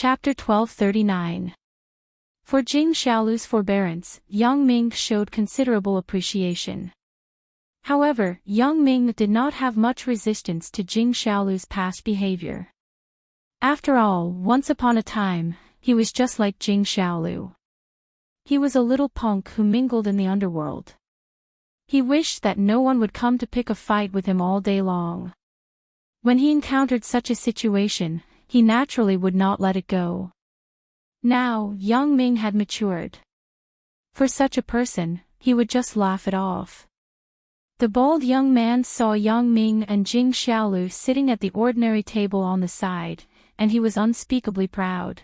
Chapter 1239. For Jing Xiaolu's forbearance, Yang Ming showed considerable appreciation. However, Yang Ming did not have much resistance to Jing Xiaolu's past behavior. After all, once upon a time, he was just like Jing Xiaolu. He was a little punk who mingled in the underworld. He wished that no one would come to pick a fight with him all day long. When he encountered such a situation, he naturally would not let it go. Now, Yang Ming had matured. For such a person, he would just laugh it off. The bald young man saw Yang Ming and Jing Xiaolu sitting at the ordinary table on the side, and he was unspeakably proud.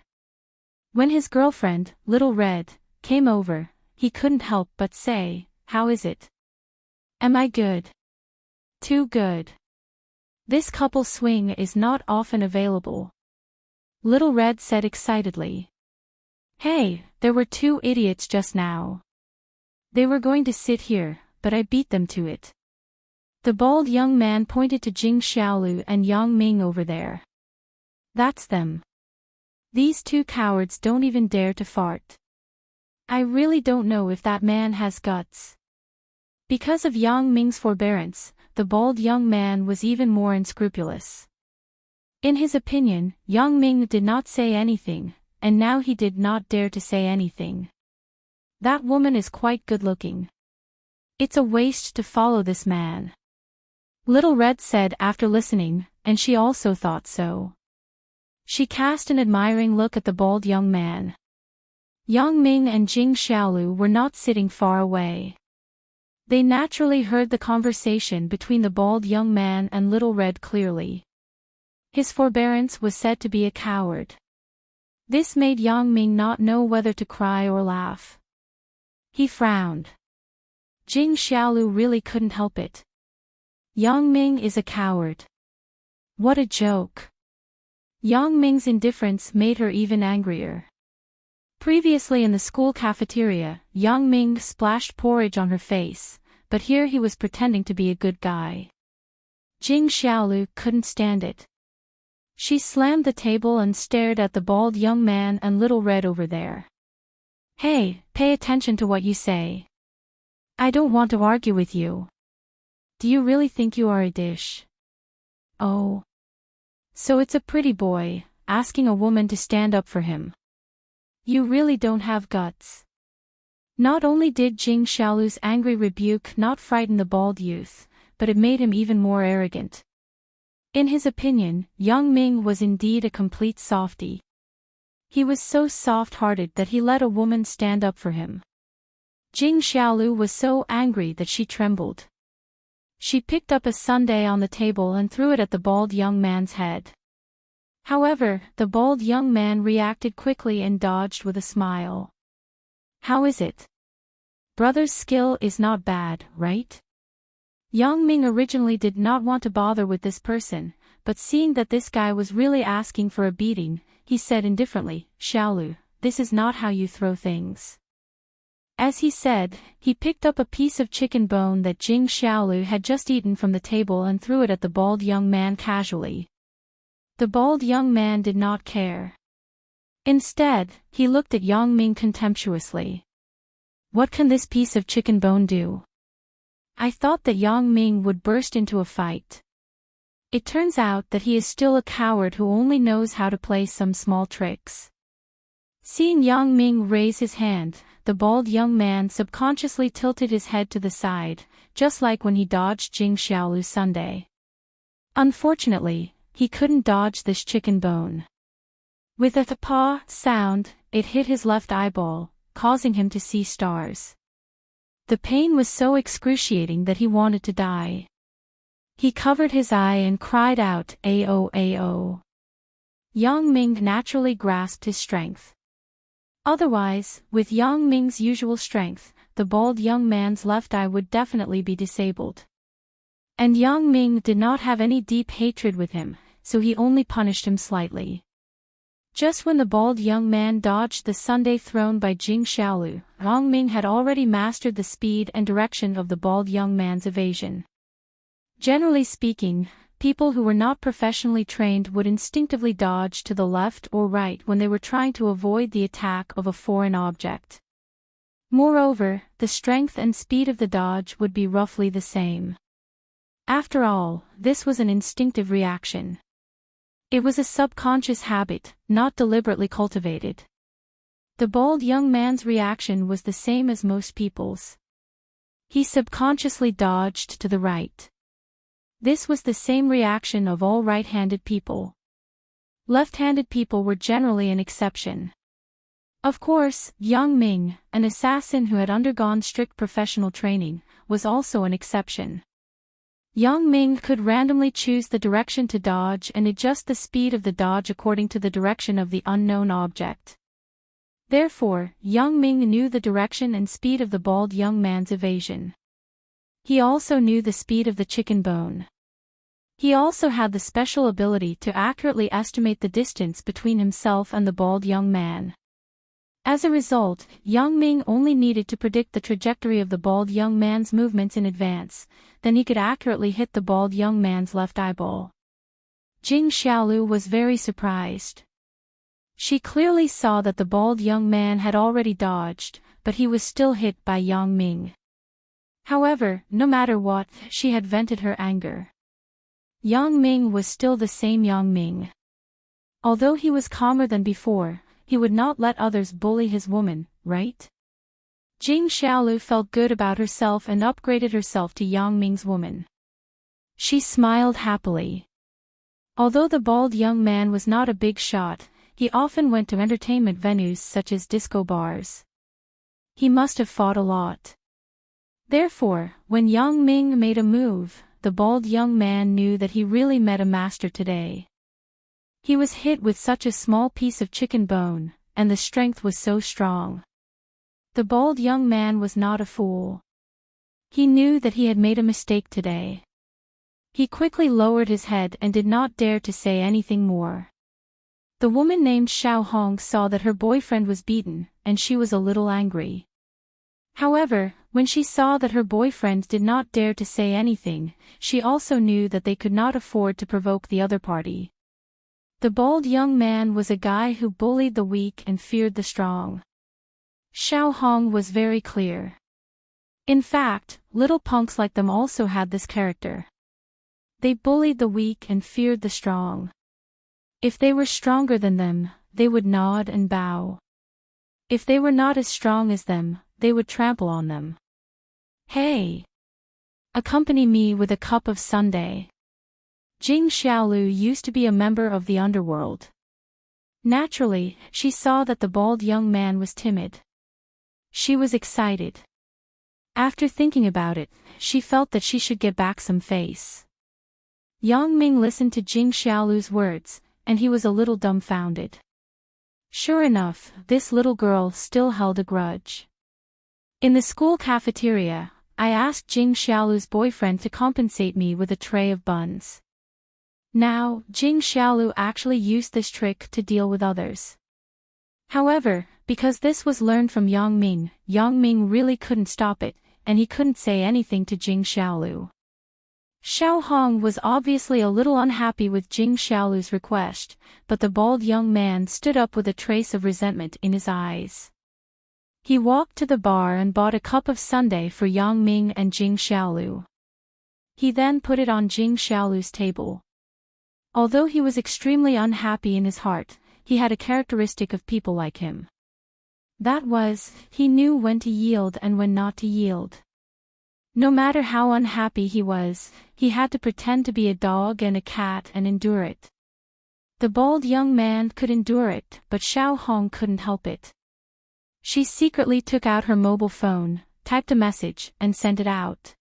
When his girlfriend, Little Red, came over, he couldn't help but say, "How is it? Am I good?" "Too good. This couple swing is not often available," Little Red said excitedly. "Hey, there were two idiots just now. They were going to sit here, but I beat them to it." The bald young man pointed to Jing Xiaolu and Yang Ming over there. "That's them. These two cowards don't even dare to fart. I really don't know if that man has guts." Because of Yang Ming's forbearance, the bald young man was even more unscrupulous. In his opinion, Yang Ming did not say anything, and now he did not dare to say anything. "That woman is quite good-looking. It's a waste to follow this man," Little Red said after listening, and she also thought so. She cast an admiring look at the bald young man. Yang Ming and Jing Xiaolu were not sitting far away. They naturally heard the conversation between the bald young man and Little Red clearly. His forbearance was said to be a coward. This made Yang Ming not know whether to cry or laugh. He frowned. Jing Xiaolu really couldn't help it. Yang Ming is a coward. What a joke. Yang Ming's indifference made her even angrier. Previously in the school cafeteria, Yang Ming splashed porridge on her face, but here he was pretending to be a good guy. Jing Xiaolu couldn't stand it. She slammed the table and stared at the bald young man and Little Red over there. "Hey, pay attention to what you say. I don't want to argue with you. Do you really think you are a dish? Oh. So it's a pretty boy, asking a woman to stand up for him. You really don't have guts." Not only did Jing Xiaolu's angry rebuke not frighten the bald youth, but it made him even more arrogant. In his opinion, Yang Ming was indeed a complete softie. He was so soft-hearted that he let a woman stand up for him. Jing Xiaolu was so angry that she trembled. She picked up a sundae on the table and threw it at the bald young man's head. However, the bald young man reacted quickly and dodged with a smile. "How is it? Brother's skill is not bad, right?" Yang Ming originally did not want to bother with this person, but seeing that this guy was really asking for a beating, he said indifferently, "Xiaolu, this is not how you throw things." As he said, he picked up a piece of chicken bone that Jing Xiaolu had just eaten from the table and threw it at the bald young man casually. The bald young man did not care. Instead, he looked at Yang Ming contemptuously. "What can this piece of chicken bone do?" I thought that Yang Ming would burst into a fight. It turns out that he is still a coward who only knows how to play some small tricks. Seeing Yang Ming raise his hand, the bald young man subconsciously tilted his head to the side, just like when he dodged Jing Xiaolu's sundae. Unfortunately, he couldn't dodge this chicken bone. With a "paw" sound, it hit his left eyeball, causing him to see stars. The pain was so excruciating that he wanted to die. He covered his eye and cried out, "Ao, ao." Yang Ming naturally grasped his strength. Otherwise, with Yang Ming's usual strength, the bald young man's left eye would definitely be disabled. And Yang Ming did not have any deep hatred with him, so he only punished him slightly. Just when the bald young man dodged the sundae thrown by Jing Xiaolu, Yang Ming had already mastered the speed and direction of the bald young man's evasion. Generally speaking, people who were not professionally trained would instinctively dodge to the left or right when they were trying to avoid the attack of a foreign object. Moreover, the strength and speed of the dodge would be roughly the same. After all, this was an instinctive reaction. It was a subconscious habit, not deliberately cultivated. The bald young man's reaction was the same as most people's. He subconsciously dodged to the right. This was the same reaction of all right-handed people. Left-handed people were generally an exception. Of course, Yang Ming, an assassin who had undergone strict professional training, was also an exception. Yang Ming could randomly choose the direction to dodge and adjust the speed of the dodge according to the direction of the unknown object. Therefore, Yang Ming knew the direction and speed of the bald young man's evasion. He also knew the speed of the chicken bone. He also had the special ability to accurately estimate the distance between himself and the bald young man. As a result, Yang Ming only needed to predict the trajectory of the bald young man's movements in advance, then he could accurately hit the bald young man's left eyeball. Jing Xiaolu was very surprised. She clearly saw that the bald young man had already dodged, but he was still hit by Yang Ming. However, no matter what, she had vented her anger. Yang Ming was still the same Yang Ming. Although he was calmer than before, he would not let others bully his woman, right? Jing Xiaolu felt good about herself and upgraded herself to Yang Ming's woman. She smiled happily. Although the bald young man was not a big shot, he often went to entertainment venues such as disco bars. He must have fought a lot. Therefore, when Yang Ming made a move, the bald young man knew that he really met a master today. He was hit with such a small piece of chicken bone, and the strength was so strong. The bald young man was not a fool. He knew that he had made a mistake today. He quickly lowered his head and did not dare to say anything more. The woman named Xiao Hong saw that her boyfriend was beaten, and she was a little angry. However, when she saw that her boyfriend did not dare to say anything, she also knew that they could not afford to provoke the other party. The bald young man was a guy who bullied the weak and feared the strong. Xiao Hong was very clear. In fact, little punks like them also had this character. They bullied the weak and feared the strong. If they were stronger than them, they would nod and bow. If they were not as strong as them, they would trample on them. Hey! Accompany me with a cup of sundae. Jing Xiaolu used to be a member of the underworld. Naturally, she saw that the bald young man was timid. She was excited. After thinking about it, she felt that she should get back some face. Yang Ming listened to Jing Xiaolu's words, and he was a little dumbfounded. Sure enough, this little girl still held a grudge. In the school cafeteria, I asked Jing Xiaolu's boyfriend to compensate me with a tray of buns. Now, Jing Xiaolu actually used this trick to deal with others. However, because this was learned from Yang Ming really couldn't stop it, and he couldn't say anything to Jing Xiaolu. Xiao Hong was obviously a little unhappy with Jing Xiaolu's request, but the bald young man stood up with a trace of resentment in his eyes. He walked to the bar and bought a cup of sundae for Yang Ming and Jing Xiaolu. He then put it on Jing Xiaolu's table. Although he was extremely unhappy in his heart, he had a characteristic of people like him. That was, he knew when to yield and when not to yield. No matter how unhappy he was, he had to pretend to be a dog and a cat and endure it. The bald young man could endure it, but Xiao Hong couldn't help it. She secretly took out her mobile phone, typed a message, and sent it out.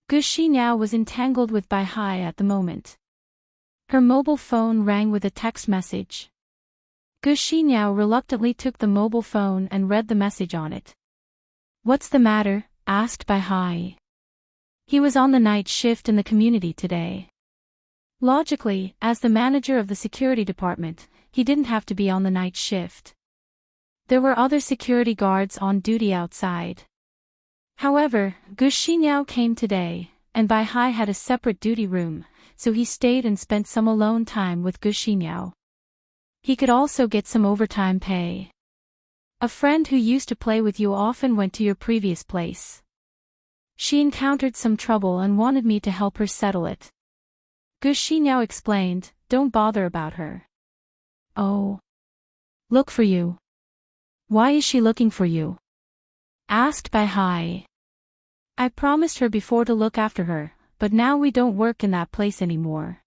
Gu Xinyao was entangled with Bai Hai at the moment. Her mobile phone rang with a text message. Gu Xinyao reluctantly took the mobile phone and read the message on it. "What's the matter?" asked Bai Hai. He was on the night shift in the community today. Logically, as the manager of the security department, he didn't have to be on the night shift. There were other security guards on duty outside. However, Gu Xinyao came today, and Bai Hai had a separate duty room, so he stayed and spent some alone time with Gu Xinyao. He could also get some overtime pay. A friend who used to play with you often went to your previous place. She encountered some trouble and wanted me to help her settle it. Gu Xinyao explained, don't bother about her. Oh. Look for you. Why is she looking for you? Asked Bai Hai. I promised her before to look after her, but now we don't work in that place anymore.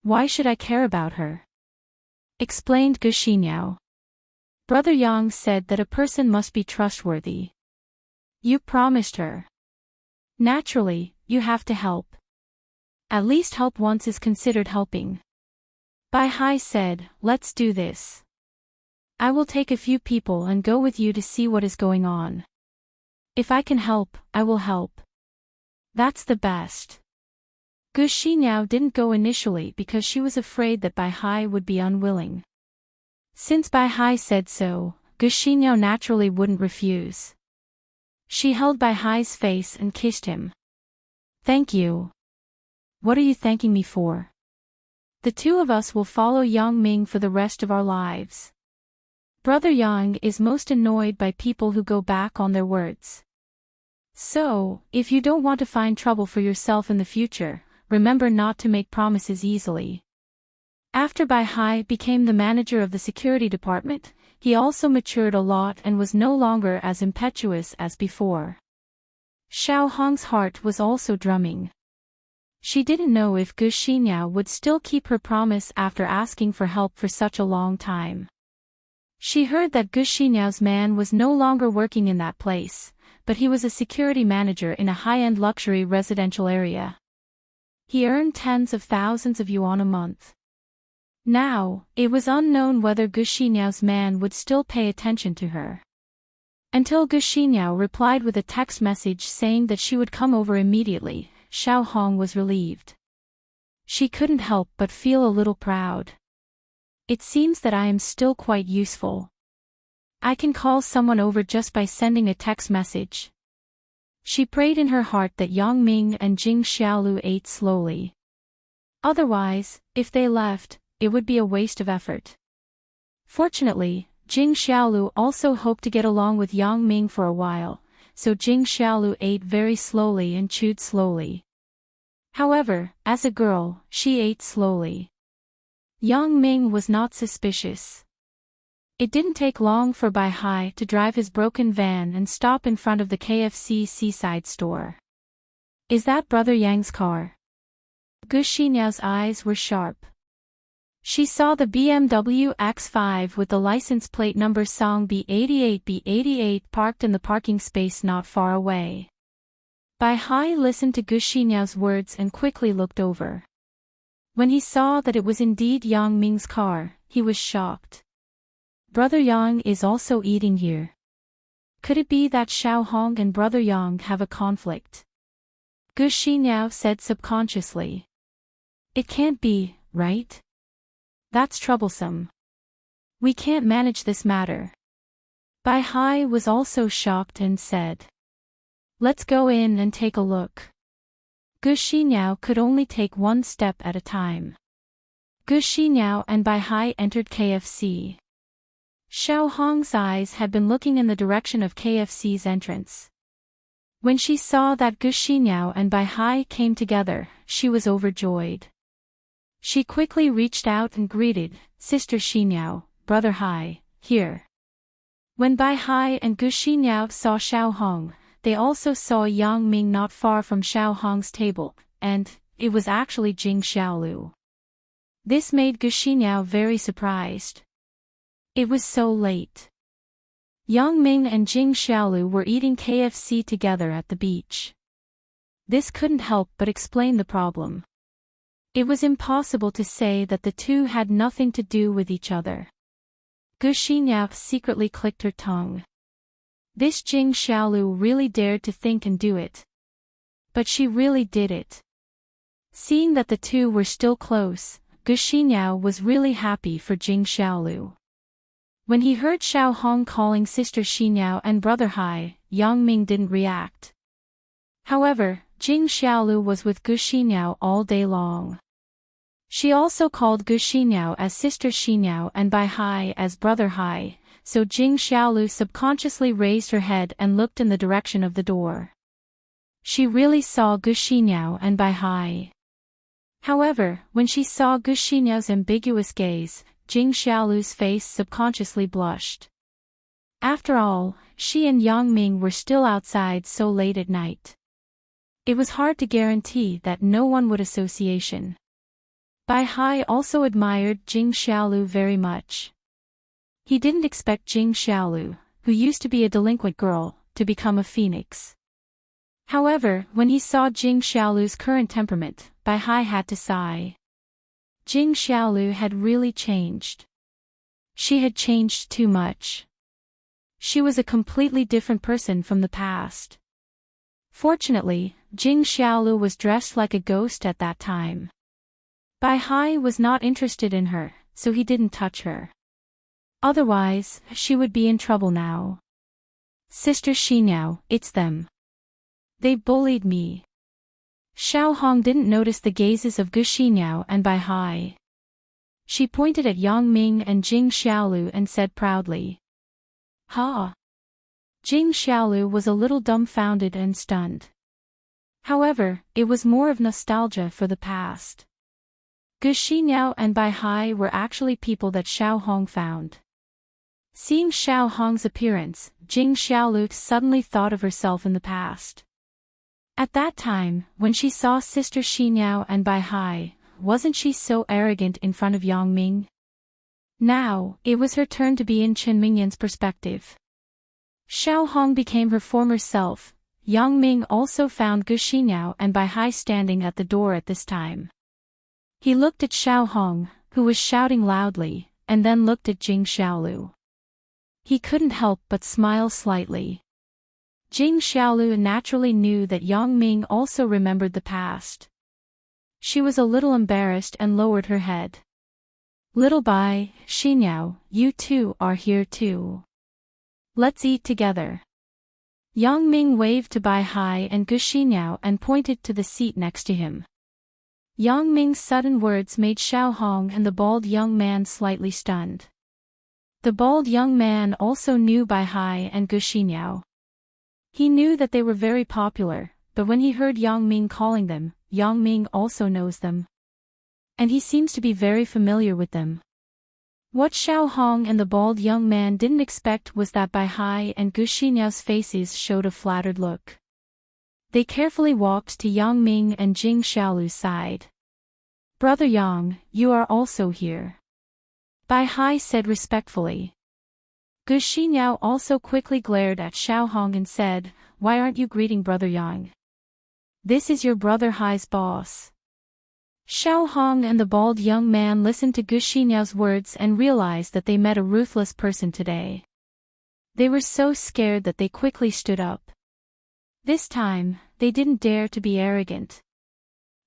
Why should I care about her? Explained Gu Xinyao. Brother Yang said that a person must be trustworthy. You promised her. Naturally, you have to help. At least help once is considered helping. Bai Hai said, let's do this. I will take a few people and go with you to see what is going on. If I can help, I will help. That's the best. Gu Xinyao didn't go initially because she was afraid that Bai Hai would be unwilling. Since Bai Hai said so, Gu Xinyao naturally wouldn't refuse. She held Bai Hai's face and kissed him. Thank you. What are you thanking me for? The two of us will follow Yang Ming for the rest of our lives. Brother Yang is most annoyed by people who go back on their words. So, if you don't want to find trouble for yourself in the future, remember not to make promises easily. After Bai Hai became the manager of the security department, he also matured a lot and was no longer as impetuous as before. Xiao Hong's heart was also drumming. She didn't know if Gu Xinyao would still keep her promise after asking for help for such a long time. She heard that Gu Xinyao's man was no longer working in that place, but he was a security manager in a high-end luxury residential area. He earned tens of thousands of yuan a month. Now, it was unknown whether Gu Xinyao's man would still pay attention to her. Until Gu Xinyao replied with a text message saying that she would come over immediately, Xiao Hong was relieved. She couldn't help but feel a little proud. It seems that I am still quite useful. I can call someone over just by sending a text message. She prayed in her heart that Yang Ming and Jing Xiaolu ate slowly. Otherwise, if they left, it would be a waste of effort. Fortunately, Jing Xiaolu also hoped to get along with Yang Ming for a while, so Jing Xiaolu ate very slowly and chewed slowly. However, as a girl, she ate slowly. Yang Ming was not suspicious. It didn't take long for Bai Hai to drive his broken van and stop in front of the KFC seaside store. Is that Brother Yang's car? Gu Xinyao's eyes were sharp. She saw the BMW X5 with the license plate number Song B88B88 parked in the parking space not far away. Bai Hai listened to Gu Xinyao's words and quickly looked over. When he saw that it was indeed Yang Ming's car, he was shocked. Brother Yang is also eating here. Could it be that Xiao Hong and Brother Yang have a conflict? Gu Xinyao said subconsciously. It can't be, right? That's troublesome. We can't manage this matter. Bai Hai was also shocked and said. Let's go in and take a look. Gu Xinyao could only take one step at a time. Gu Xinyao and Bai Hai entered KFC. Xiao Hong's eyes had been looking in the direction of KFC's entrance. When she saw that Gu Xinyao and Bai Hai came together, she was overjoyed. She quickly reached out and greeted, Sister Xinyao, Brother Hai, here. When Bai Hai and Gu Xinyao saw Xiao Hong, they also saw Yang Ming not far from Xiao Hong's table, and it was actually Jing Xiaolu. This made Gu Xinyao very surprised. It was so late. Yang Ming and Jing Xiaolu were eating KFC together at the beach. This couldn't help but explain the problem. It was impossible to say that the two had nothing to do with each other. Gu Xinyao secretly clicked her tongue. This Jing Xiaolu really dared to think and do it. But she really did it. Seeing that the two were still close, Gu Xinyao was really happy for Jing Xiaolu. When he heard Xiao Hong calling Sister Xinyao and Brother Hai, Yang Ming didn't react. However, Jing Xiaolu was with Gu Xiniao all day long. She also called Gu Xiniao as Sister Xiniao and Bai Hai as Brother Hai, so Jing Xiaolu subconsciously raised her head and looked in the direction of the door. She really saw Gu Xiniao and Bai Hai. However, when she saw Gu Xiniao's ambiguous gaze, Jing Xiaolu's face subconsciously blushed. After all, she and Yang Ming were still outside so late at night. It was hard to guarantee that no one would association. Bai Hai also admired Jing Xiaolu very much. He didn't expect Jing Xiaolu, who used to be a delinquent girl, to become a phoenix. However, when he saw Jing Xiaolu's current temperament, Bai Hai had to sigh. Jing Xiaolu had really changed. She had changed too much. She was a completely different person from the past. Fortunately, Jing Xiaolu was dressed like a ghost at that time. Bai Hai was not interested in her, so he didn't touch her. Otherwise, she would be in trouble now. Sister Xiniao, it's them. They bullied me. Xiao Hong didn't notice the gazes of Gu Xiniao and Bai Hai. She pointed at Yang Ming and Jing Xiaolu and said proudly. Ha! Jing Xiaolu was a little dumbfounded and stunned. However, it was more of nostalgia for the past. Gu Xiniao and Bai Hai were actually people that Xiao Hong found. Seeing Xiao Hong's appearance, Jing Xiaolu suddenly thought of herself in the past. At that time, when she saw Sister Xiniao and Bai Hai, wasn't she so arrogant in front of Yang Ming? Now, it was her turn to be in Chen Mingyan's perspective. Xiao Hong became her former self. Yang Ming also found Gu Xiniao and Bai Hai standing at the door at this time. He looked at Xiao Hong, who was shouting loudly, and then looked at Jing Xiaolu. He couldn't help but smile slightly. Jing Xiaolu naturally knew that Yang Ming also remembered the past. She was a little embarrassed and lowered her head. Little Bai, Xiniao, you two are here too. Let's eat together. Yang Ming waved to Bai Hai and Gu Xiniao and pointed to the seat next to him. Yang Ming's sudden words made Xiao Hong and the bald young man slightly stunned. The bald young man also knew Bai Hai and Gu Xiniao. He knew that they were very popular, but when he heard Yang Ming calling them, Yang Ming also knows them. And he seems to be very familiar with them. What Xiao Hong and the bald young man didn't expect was that Bai Hai and Gu Xiniao's faces showed a flattered look. They carefully walked to Yang Ming and Jing Xiaolu's side. Brother Yang, you are also here. Bai Hai said respectfully. Gu Xiniao also quickly glared at Xiao Hong and said, why aren't you greeting Brother Yang? This is your Brother Hai's boss. Xiao Hong and the bald young man listened to Gu Xiniao's words and realized that they met a ruthless person today. They were so scared that they quickly stood up. This time, they didn't dare to be arrogant.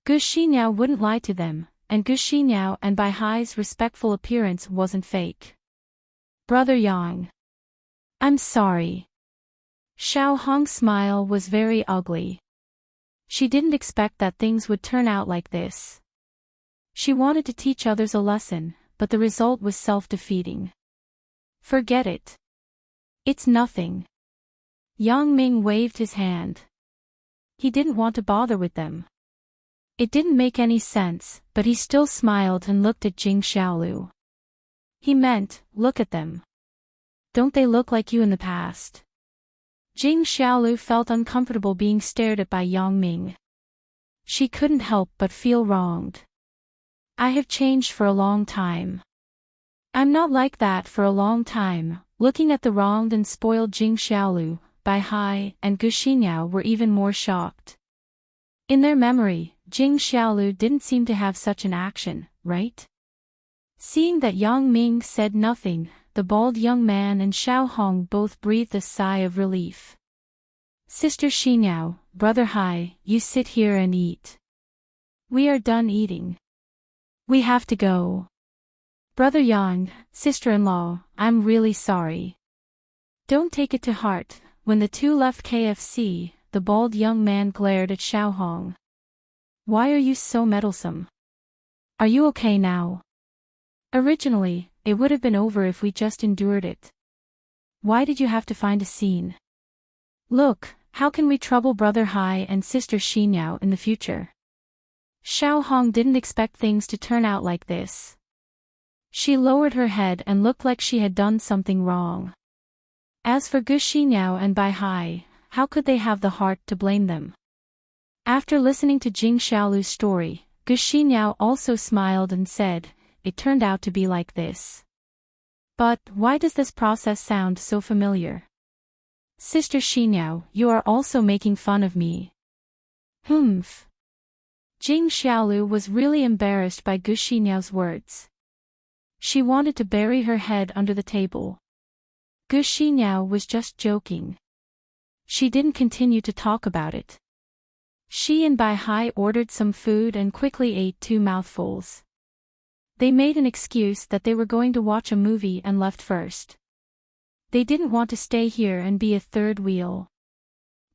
Gu Xiniao wouldn't lie to them, and Gu Xiniao and Bai Hai's respectful appearance wasn't fake. Brother Yang. I'm sorry. Xiao Hong's smile was very ugly. She didn't expect that things would turn out like this. She wanted to teach others a lesson, but the result was self-defeating. Forget it. It's nothing. Yang Ming waved his hand. He didn't want to bother with them. It didn't make any sense, but he still smiled and looked at Jing Xiaolu. He meant, look at them. Don't they look like you in the past? Jing Xiaolu felt uncomfortable being stared at by Yang Ming. She couldn't help but feel wronged. I have changed for a long time. I'm not like that for a long time. Looking at the wronged and spoiled Jing Xiaolu, Bai Hai and Gu Xiniao were even more shocked. In their memory, Jing Xiaolu didn't seem to have such an action, right? Seeing that Yang Ming said nothing, the bald young man and Xiao Hong both breathed a sigh of relief. Sister Xiniao, Brother Hai, you sit here and eat. We are done eating. We have to go. Brother Yang, sister-in-law, I'm really sorry. Don't take it to heart. When the two left KFC, the bald young man glared at Xiaohong. Why are you so meddlesome? Are you okay now? Originally, it would have been over if we just endured it. Why did you have to find a scene? Look, how can we trouble Brother Hai and Sister Xinyao in the future? Xiaohong didn't expect things to turn out like this. She lowered her head and looked like she had done something wrong. As for Gu Xinyao and Bai Hai, how could they have the heart to blame them? After listening to Jing Xiaolu's story, Gu Xinyao also smiled and said, it turned out to be like this. But why does this process sound so familiar? Sister Xinyao, you are also making fun of me. Humph. Jing Xiaolu was really embarrassed by Gu Xinyao's words. She wanted to bury her head under the table. Gu Xinyao was just joking. She didn't continue to talk about it. She and Bai Hai ordered some food and quickly ate 2 mouthfuls. They made an excuse that they were going to watch a movie and left first. They didn't want to stay here and be a third wheel.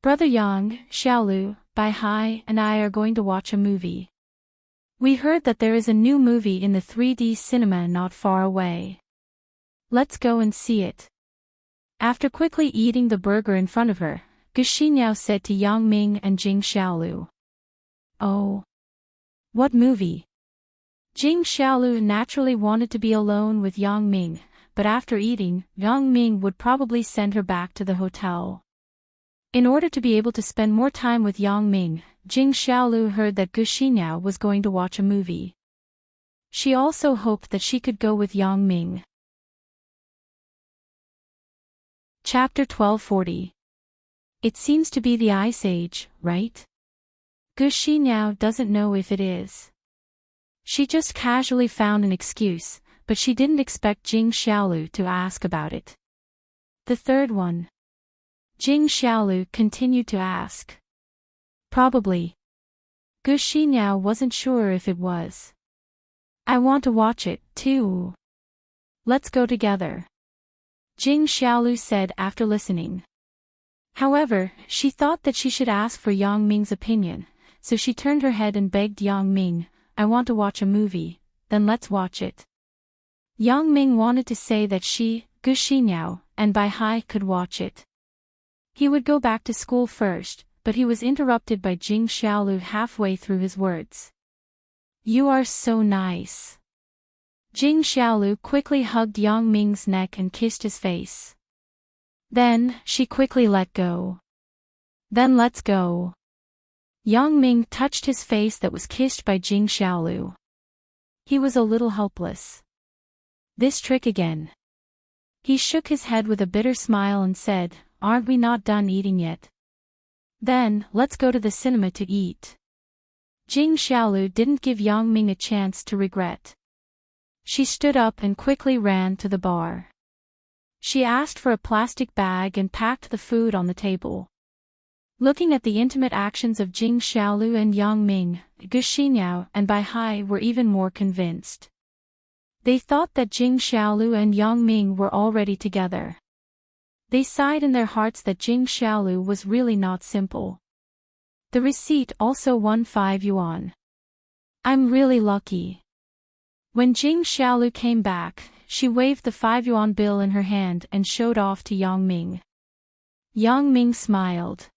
Brother Yang, Xiaolu, Bai Hai and I are going to watch a movie. We heard that there is a new movie in the 3D cinema not far away. Let's go and see it. After quickly eating the burger in front of her, Gu Xinyao said to Yang Ming and Jing Xiaolu. Oh. What movie? Jing Xiaolu naturally wanted to be alone with Yang Ming, but after eating, Yang Ming would probably send her back to the hotel. In order to be able to spend more time with Yang Ming, Jing Xiaolu heard that Gu Xinyao was going to watch a movie. She also hoped that she could go with Yang Ming. Chapter 1240. It seems to be the Ice Age, right? Gu Xinyao doesn't know if it is. She just casually found an excuse, but she didn't expect Jing Xiaolu to ask about it. The third one. Jing Xiaolu continued to ask. Probably. Gu Xinyao wasn't sure if it was. I want to watch it, too. Let's go together. Jing Xiaolu said after listening. However, she thought that she should ask for Yang Ming's opinion, so she turned her head and begged Yang Ming, I want to watch a movie, then let's watch it. Yang Ming wanted to say that she, Gu Xinyao, and Bai Hai could watch it. He would go back to school first, but he was interrupted by Jing Xiaolu halfway through his words. You are so nice. Jing Xiaolu quickly hugged Yang Ming's neck and kissed his face. Then, she quickly let go. Then let's go. Yang Ming touched his face that was kissed by Jing Xiaolu. He was a little helpless. This trick again. He shook his head with a bitter smile and said, aren't we not done eating yet? Then, let's go to the cinema to eat. Jing Xiaolu didn't give Yang Ming a chance to regret. She stood up and quickly ran to the bar. She asked for a plastic bag and packed the food on the table. Looking at the intimate actions of Jing Xiaolu and Yang Ming, Gu Xinyao and Bai Hai were even more convinced. They thought that Jing Xiaolu and Yang Ming were already together. They sighed in their hearts that Jing Xiaolu was really not simple. The receipt also won 5 yuan. I'm really lucky. When Jing Xiaolu came back, she waved the 5 yuan bill in her hand and showed off to Yang Ming. Yang Ming smiled.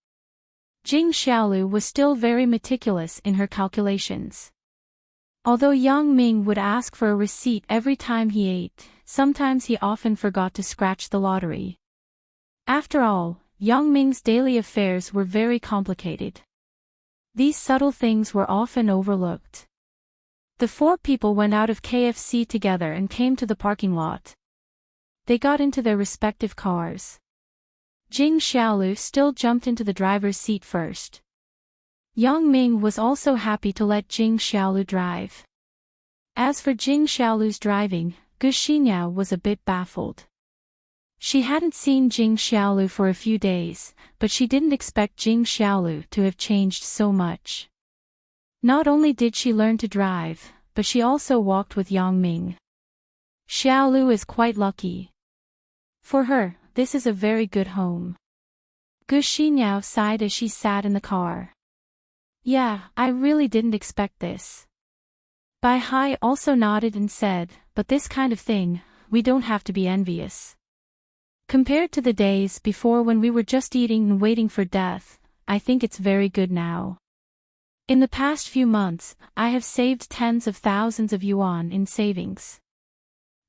Jing Xiaolu was still very meticulous in her calculations. Although Yang Ming would ask for a receipt every time he ate, sometimes he often forgot to scratch the lottery. After all, Yang Ming's daily affairs were very complicated. These subtle things were often overlooked. The 4 people went out of KFC together and came to the parking lot. They got into their respective cars. Jing Xiaolu still jumped into the driver's seat first. Yang Ming was also happy to let Jing Xiaolu drive. As for Jing Xiaolu's driving, Gu Xinyao was a bit baffled. She hadn't seen Jing Xiaolu for a few days, but she didn't expect Jing Xiaolu to have changed so much. Not only did she learn to drive, but she also walked with Yang Ming. Xiaolu is quite lucky. For her, this is a very good home. Gu Xinyao sighed as she sat in the car. Yeah, I really didn't expect this. Bai Hai also nodded and said, but this kind of thing, we don't have to be envious. Compared to the days before when we were just eating and waiting for death, I think it's very good now. In the past few months, I have saved tens of thousands of yuan in savings.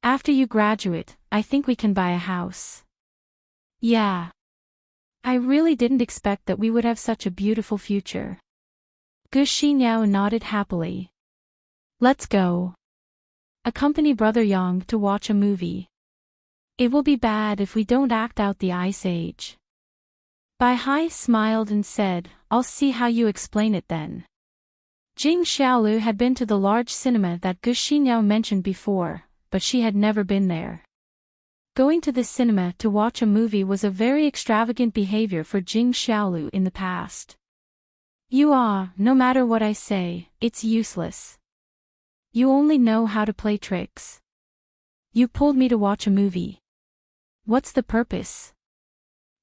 After you graduate, I think we can buy a house. Yeah. I really didn't expect that we would have such a beautiful future. Gu Xinyao nodded happily. Let's go. Accompany Brother Yang to watch a movie. It will be bad if we don't act out the Ice Age. Bai Hai smiled and said, I'll see how you explain it then. Jing Xiaolu had been to the large cinema that Gu Xinyao mentioned before, but she had never been there. Going to the cinema to watch a movie was a very extravagant behavior for Jing Xiaolu in the past. No matter what I say, it's useless. You only know how to play tricks. You pulled me to watch a movie. What's the purpose?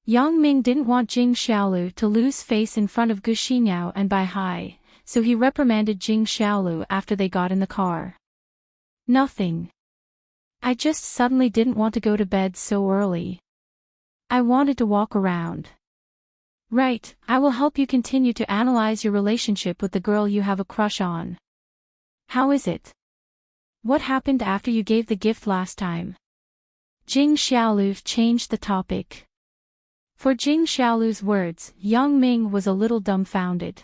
Yang Ming didn't want Jing Xiaolu to lose face in front of Gu Xinyao and Bai Hai, so he reprimanded Jing Xiaolu after they got in the car. Nothing. I just suddenly didn't want to go to bed so early. I wanted to walk around. Right, I will help you continue to analyze your relationship with the girl you have a crush on. How is it? What happened after you gave the gift last time? Jing Xiaolu changed the topic. For Jing Xiaolu's words, Yang Ming was a little dumbfounded.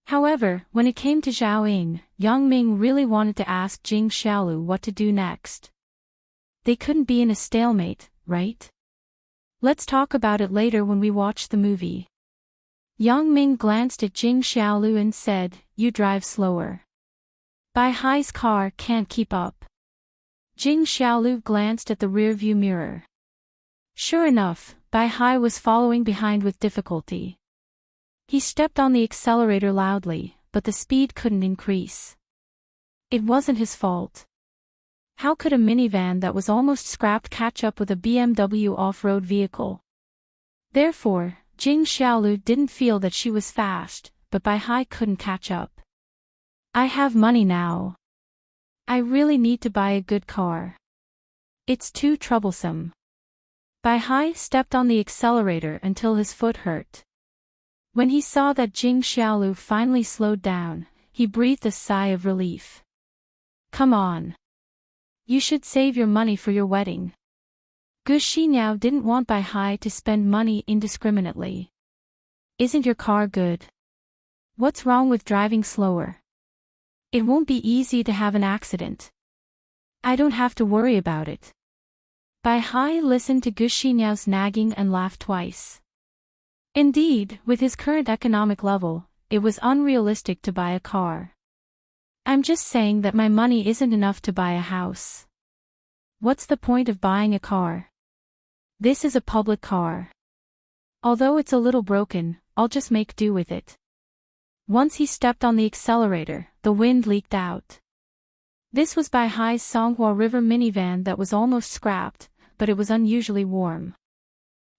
However, when it came to Zhao Ying, Yang Ming really wanted to ask Jing Xiaolu what to do next. They couldn't be in a stalemate, right? Let's talk about it later when we watch the movie. Yang Ming glanced at Jing Xiaolu and said, You drive slower. Bai Hai's car can't keep up. Jing Xiaolu glanced at the rearview mirror. Sure enough, Bai Hai was following behind with difficulty. He stepped on the accelerator loudly, but the speed couldn't increase. It wasn't his fault. How could a minivan that was almost scrapped catch up with a BMW off-road vehicle? Therefore, Jing Xiaolu didn't feel that she was fast, but Bai Hai couldn't catch up. I have money now. I really need to buy a good car. It's too troublesome. Bai Hai stepped on the accelerator until his foot hurt. When he saw that Jing Xiaolu finally slowed down, he breathed a sigh of relief. Come on. You should save your money for your wedding. Gu Xinyao didn't want Bai Hai to spend money indiscriminately. Isn't your car good? What's wrong with driving slower? It won't be easy to have an accident. I don't have to worry about it. Bai Hai listened to Gu Xinyao's nagging and laughed twice. Indeed, with his current economic level, it was unrealistic to buy a car. I'm just saying that my money isn't enough to buy a house. What's the point of buying a car? This is a public car. Although it's a little broken, I'll just make do with it. Once he stepped on the accelerator, the wind leaked out. This was Bai Hai's Songhua River minivan that was almost scrapped, but it was unusually warm.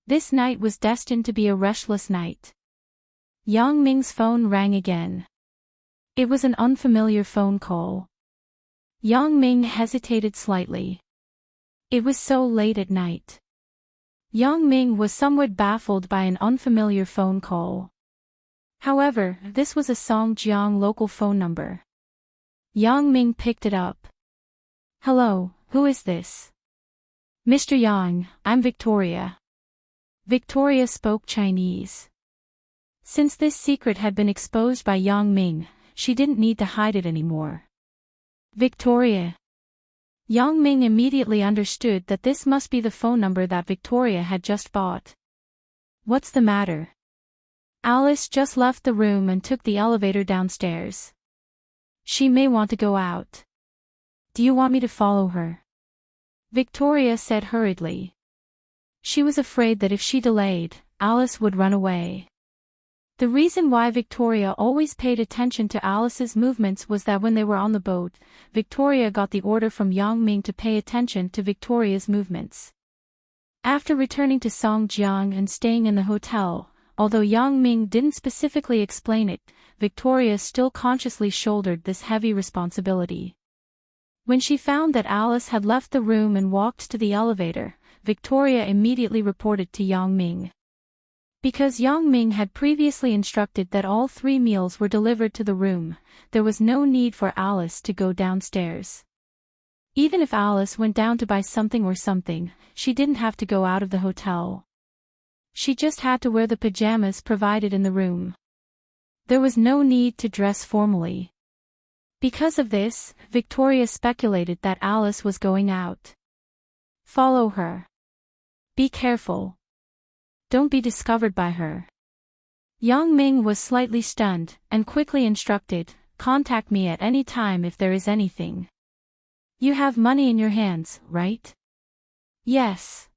This night was destined to be a restless night. Yang Ming's phone rang again. It was an unfamiliar phone call. Yang Ming hesitated slightly. It was so late at night. Yang Ming was somewhat baffled by an unfamiliar phone call. However, this was a Songjiang local phone number. Yang Ming picked it up. Hello, who is this? Mr. Yang, I'm Victoria. Victoria spoke Chinese. Since this secret had been exposed by Yang Ming, she didn't need to hide it anymore. Victoria. Yang Ming immediately understood that this must be the phone number that Victoria had just bought. What's the matter? Alice just left the room and took the elevator downstairs. She may want to go out. Do you want me to follow her? Victoria said hurriedly. She was afraid that if she delayed, Alice would run away. The reason why Victoria always paid attention to Alice's movements was that when they were on the boat, Victoria got the order from Yang Ming to pay attention to Victoria's movements. After returning to Songjiang and staying in the hotel, although Yang Ming didn't specifically explain it, Victoria still consciously shouldered this heavy responsibility. When she found that Alice had left the room and walked to the elevator, Victoria immediately reported to Yang Ming. Because Yang Ming had previously instructed that all 3 meals were delivered to the room, there was no need for Alice to go downstairs. Even if Alice went down to buy something or something, she didn't have to go out of the hotel. She just had to wear the pajamas provided in the room. There was no need to dress formally. Because of this, Victoria speculated that Alice was going out. Follow her. Be careful. Don't be discovered by her. Yang Ming was slightly stunned, and quickly instructed, contact me at any time if there is anything. You have money in your hands, right? Yes.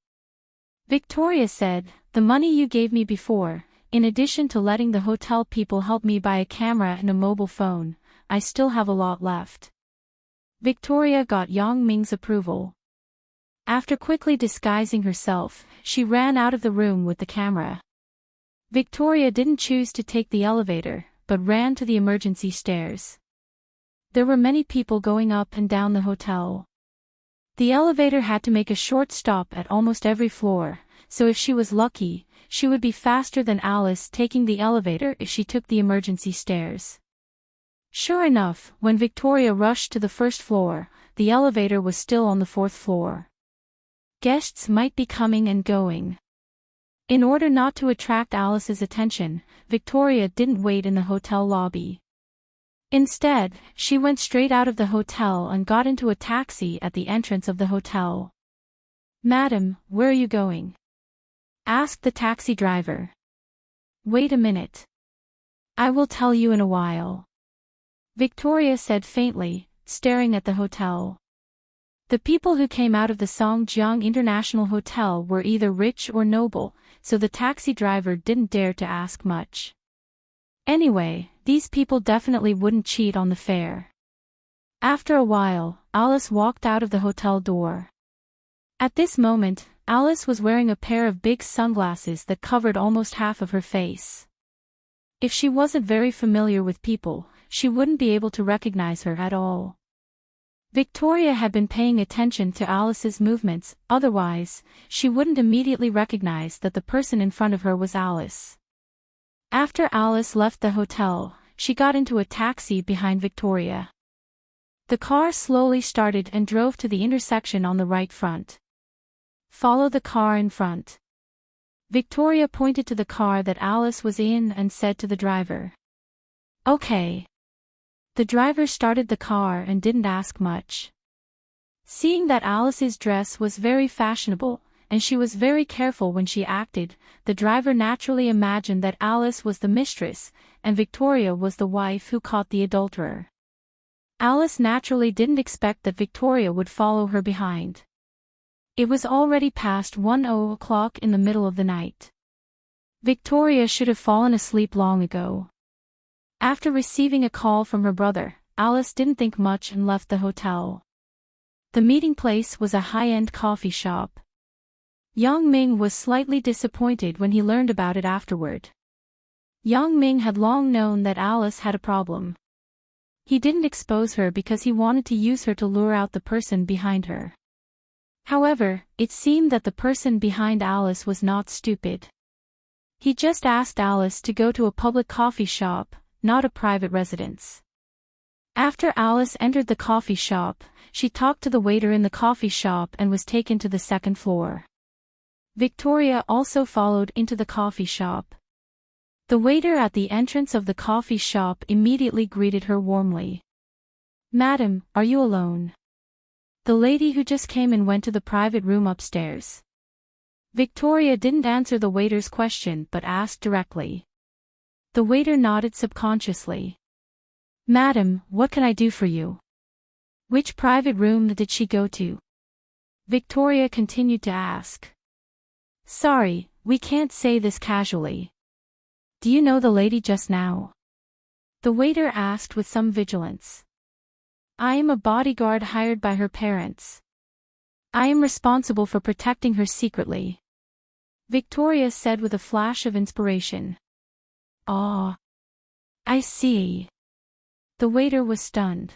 Victoria said, the money you gave me before, in addition to letting the hotel people help me buy a camera and a mobile phone, I still have a lot left. Victoria got Yang Ming's approval. After quickly disguising herself, she ran out of the room with the camera. Victoria didn't choose to take the elevator, but ran to the emergency stairs. There were many people going up and down the hotel. The elevator had to make a short stop at almost every floor, so if she was lucky, she would be faster than Alice taking the elevator if she took the emergency stairs. Sure enough, when Victoria rushed to the first floor, the elevator was still on the 4th floor. Guests might be coming and going. In order not to attract Alice's attention, Victoria didn't wait in the hotel lobby. Instead, she went straight out of the hotel and got into a taxi at the entrance of the hotel. Madam, where are you going? Asked the taxi driver. Wait a minute. I will tell you in a while. Victoria said faintly, staring at the hotel. The people who came out of the Songjiang International Hotel were either rich or noble, so the taxi driver didn't dare to ask much. Anyway, these people definitely wouldn't cheat on the fare. After a while, Alice walked out of the hotel door. At this moment, Alice was wearing a pair of big sunglasses that covered almost half of her face. If she wasn't very familiar with people, she wouldn't be able to recognize her at all. Victoria had been paying attention to Alice's movements, otherwise, she wouldn't immediately recognize that the person in front of her was Alice. After Alice left the hotel, she got into a taxi behind Victoria. The car slowly started and drove to the intersection on the right front. Follow the car in front. Victoria pointed to the car that Alice was in and said to the driver. Okay. The driver started the car and didn't ask much. Seeing that Alice's dress was very fashionable, and she was very careful when she acted, the driver naturally imagined that Alice was the mistress, and Victoria was the wife who caught the adulterer. Alice naturally didn't expect that Victoria would follow her behind. It was already past 1:00 in the middle of the night. Victoria should have fallen asleep long ago. After receiving a call from her brother, Alice didn't think much and left the hotel. The meeting place was a high-end coffee shop. Yang Ming was slightly disappointed when he learned about it afterward. Yang Ming had long known that Alice had a problem. He didn't expose her because he wanted to use her to lure out the person behind her. However, it seemed that the person behind Alice was not stupid. He just asked Alice to go to a public coffee shop, not a private residence. After Alice entered the coffee shop, she talked to the waiter in the coffee shop and was taken to the 2nd floor. Victoria also followed into the coffee shop. The waiter at the entrance of the coffee shop immediately greeted her warmly. Madam, are you alone? The lady who just came in went to the private room upstairs. Victoria didn't answer the waiter's question but asked directly. The waiter nodded subconsciously. Madam, what can I do for you? Which private room did she go to? Victoria continued to ask. Sorry, we can't say this casually. Do you know the lady just now? The waiter asked with some vigilance. I am a bodyguard hired by her parents. I am responsible for protecting her secretly. Victoria said with a flash of inspiration. Ah. I see. The waiter was stunned.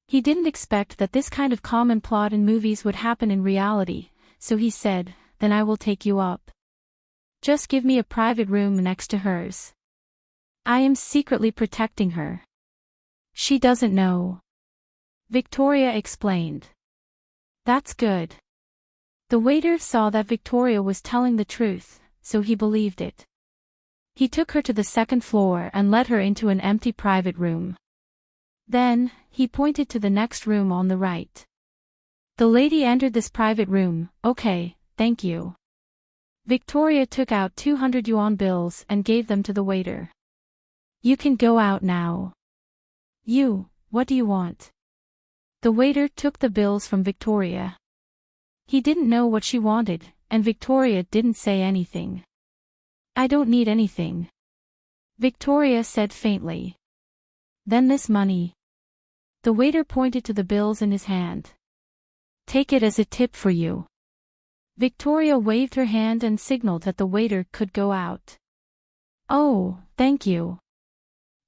He didn't expect that this kind of common plot in movies would happen in reality, so he said, then I will take you up. Just give me a private room next to hers. I am secretly protecting her. She doesn't know. Victoria explained. That's good. The waiter saw that Victoria was telling the truth, so he believed it. He took her to the second floor and led her into an empty private room. Then, he pointed to the next room on the right. The lady entered this private room. Okay, thank you. Victoria took out 200 yuan bills and gave them to the waiter. You can go out now. What do you want? The waiter took the bills from Victoria. He didn't know what she wanted, and Victoria didn't say anything. I don't need anything. Victoria said faintly. Then this money. The waiter pointed to the bills in his hand. Take it as a tip for you. Victoria waved her hand and signaled that the waiter could go out. Oh, thank you.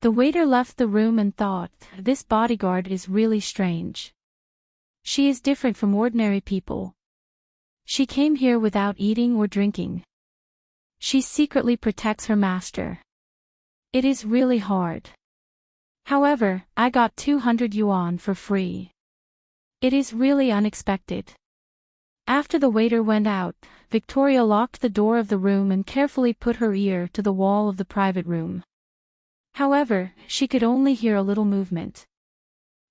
The waiter left the room and thought, this bodyguard is really strange. She is different from ordinary people. She came here without eating or drinking. She secretly protects her master. It is really hard. However, I got 200 yuan for free. It is really unexpected. After the waiter went out, Victoria locked the door of the room and carefully put her ear to the wall of the private room. However, she could only hear a little movement.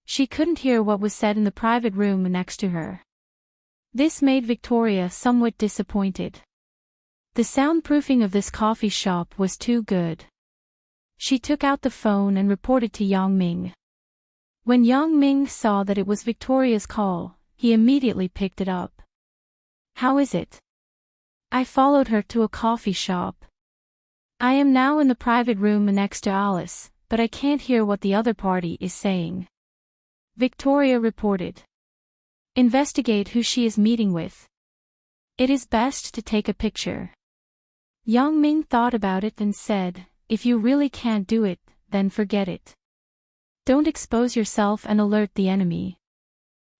She couldn't hear what was said in the private room next to her. This made Victoria somewhat disappointed. The soundproofing of this coffee shop was too good. She took out the phone and reported to Yang Ming. When Yang Ming saw that it was Victoria's call, he immediately picked it up. How is it? I followed her to a coffee shop. I am now in the private room next to Alice, but I can't hear what the other party is saying. Victoria reported. Investigate who she is meeting with. It is best to take a picture. Yang Ming thought about it and said, if you really can't do it, then forget it. Don't expose yourself and alert the enemy.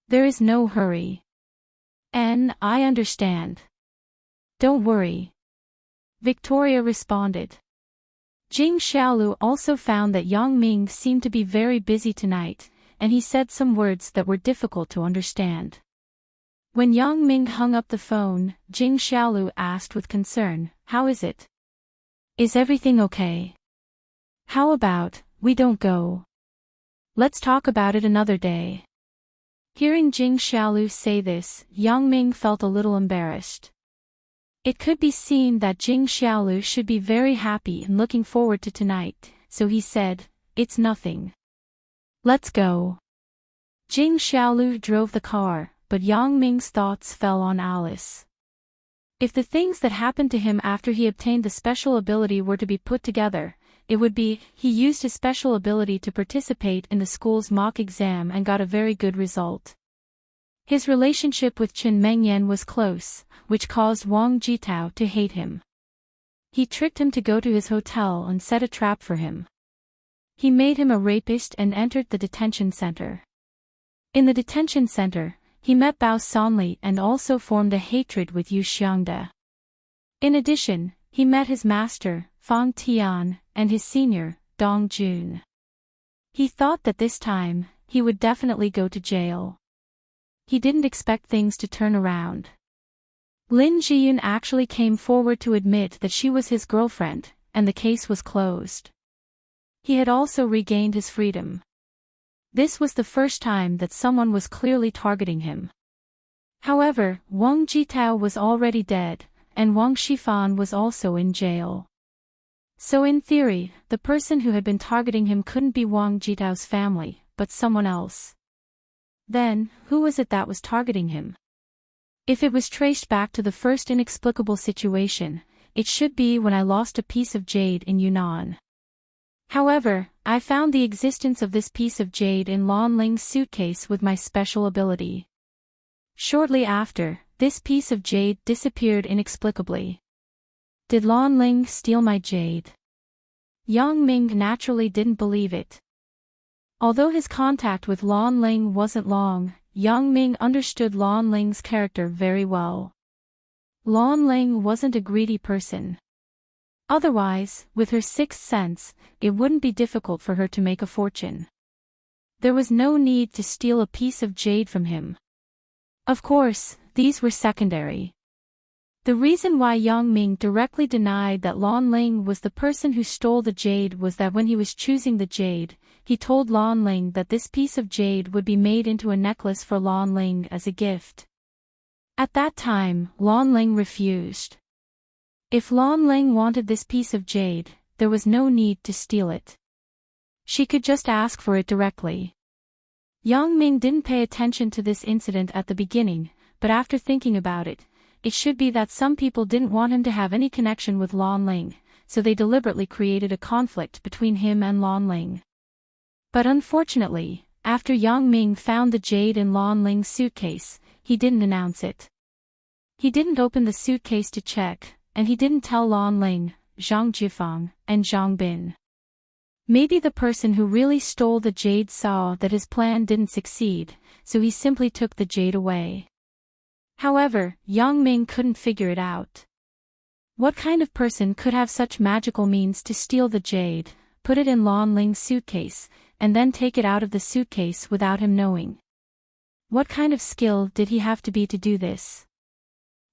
There is no hurry. I understand. Don't worry. Victoria responded. Jing Xiaolu also found that Yang Ming seemed to be very busy tonight, and he said some words that were difficult to understand. When Yang Ming hung up the phone, Jing Xiaolu asked with concern, how is it? Is everything okay? How about, we don't go? Let's talk about it another day. Hearing Jing Xiaolu say this, Yang Ming felt a little embarrassed. It could be seen that Jing Xiaolu should be very happy and looking forward to tonight, so he said, it's nothing. Let's go. Jing Xiaolu drove the car, but Yang Ming's thoughts fell on Alice. If the things that happened to him after he obtained the special ability were to be put together, it would be, he used his special ability to participate in the school's mock exam and got a very good result. His relationship with Chen Mengyan was close, which caused Wang Jitao to hate him. He tricked him to go to his hotel and set a trap for him. He made him a rapist and entered the detention center. In the detention center, he met Bao Sonli and also formed a hatred with Yu Xiangde. In addition, he met his master, Fang Tian, and his senior, Dong Jun. He thought that this time, he would definitely go to jail. He didn't expect things to turn around. Lin Jiyun actually came forward to admit that she was his girlfriend, and the case was closed. He had also regained his freedom. This was the first time that someone was clearly targeting him. However, Wang Jitao was already dead, and Wang Shifan was also in jail. So in theory, the person who had been targeting him couldn't be Wang Jitao's family, but someone else. Then, who was it that was targeting him? If it was traced back to the first inexplicable situation, it should be when I lost a piece of jade in Yunnan. However, I found the existence of this piece of jade in Lan Ling's suitcase with my special ability. Shortly after, this piece of jade disappeared inexplicably. Did Lan Ling steal my jade? Yang Ming naturally didn't believe it. Although his contact with Lan Ling wasn't long, Yang Ming understood Lan Ling's character very well. Lan Ling wasn't a greedy person. Otherwise, with her sixth sense, it wouldn't be difficult for her to make a fortune. There was no need to steal a piece of jade from him. Of course, these were secondary. The reason why Yang Ming directly denied that Lan Ling was the person who stole the jade was that when he was choosing the jade, he told Lan Ling that this piece of jade would be made into a necklace for Lan Ling as a gift. At that time, Lan Ling refused. If Lan Ling wanted this piece of jade, there was no need to steal it. She could just ask for it directly. Yang Ming didn't pay attention to this incident at the beginning, but after thinking about it, it should be that some people didn't want him to have any connection with Lan Ling, so they deliberately created a conflict between him and Lan Ling. But unfortunately, after Yang Ming found the jade in Lan Ling's suitcase, he didn't announce it. He didn't open the suitcase to check, and he didn't tell Lan Ling, Zhang Jifang, and Zhang Bin. Maybe the person who really stole the jade saw that his plan didn't succeed, so he simply took the jade away. However, Yang Ming couldn't figure it out. What kind of person could have such magical means to steal the jade, put it in Lan Ling's suitcase, and then take it out of the suitcase without him knowing? What kind of skill did he have to be to do this?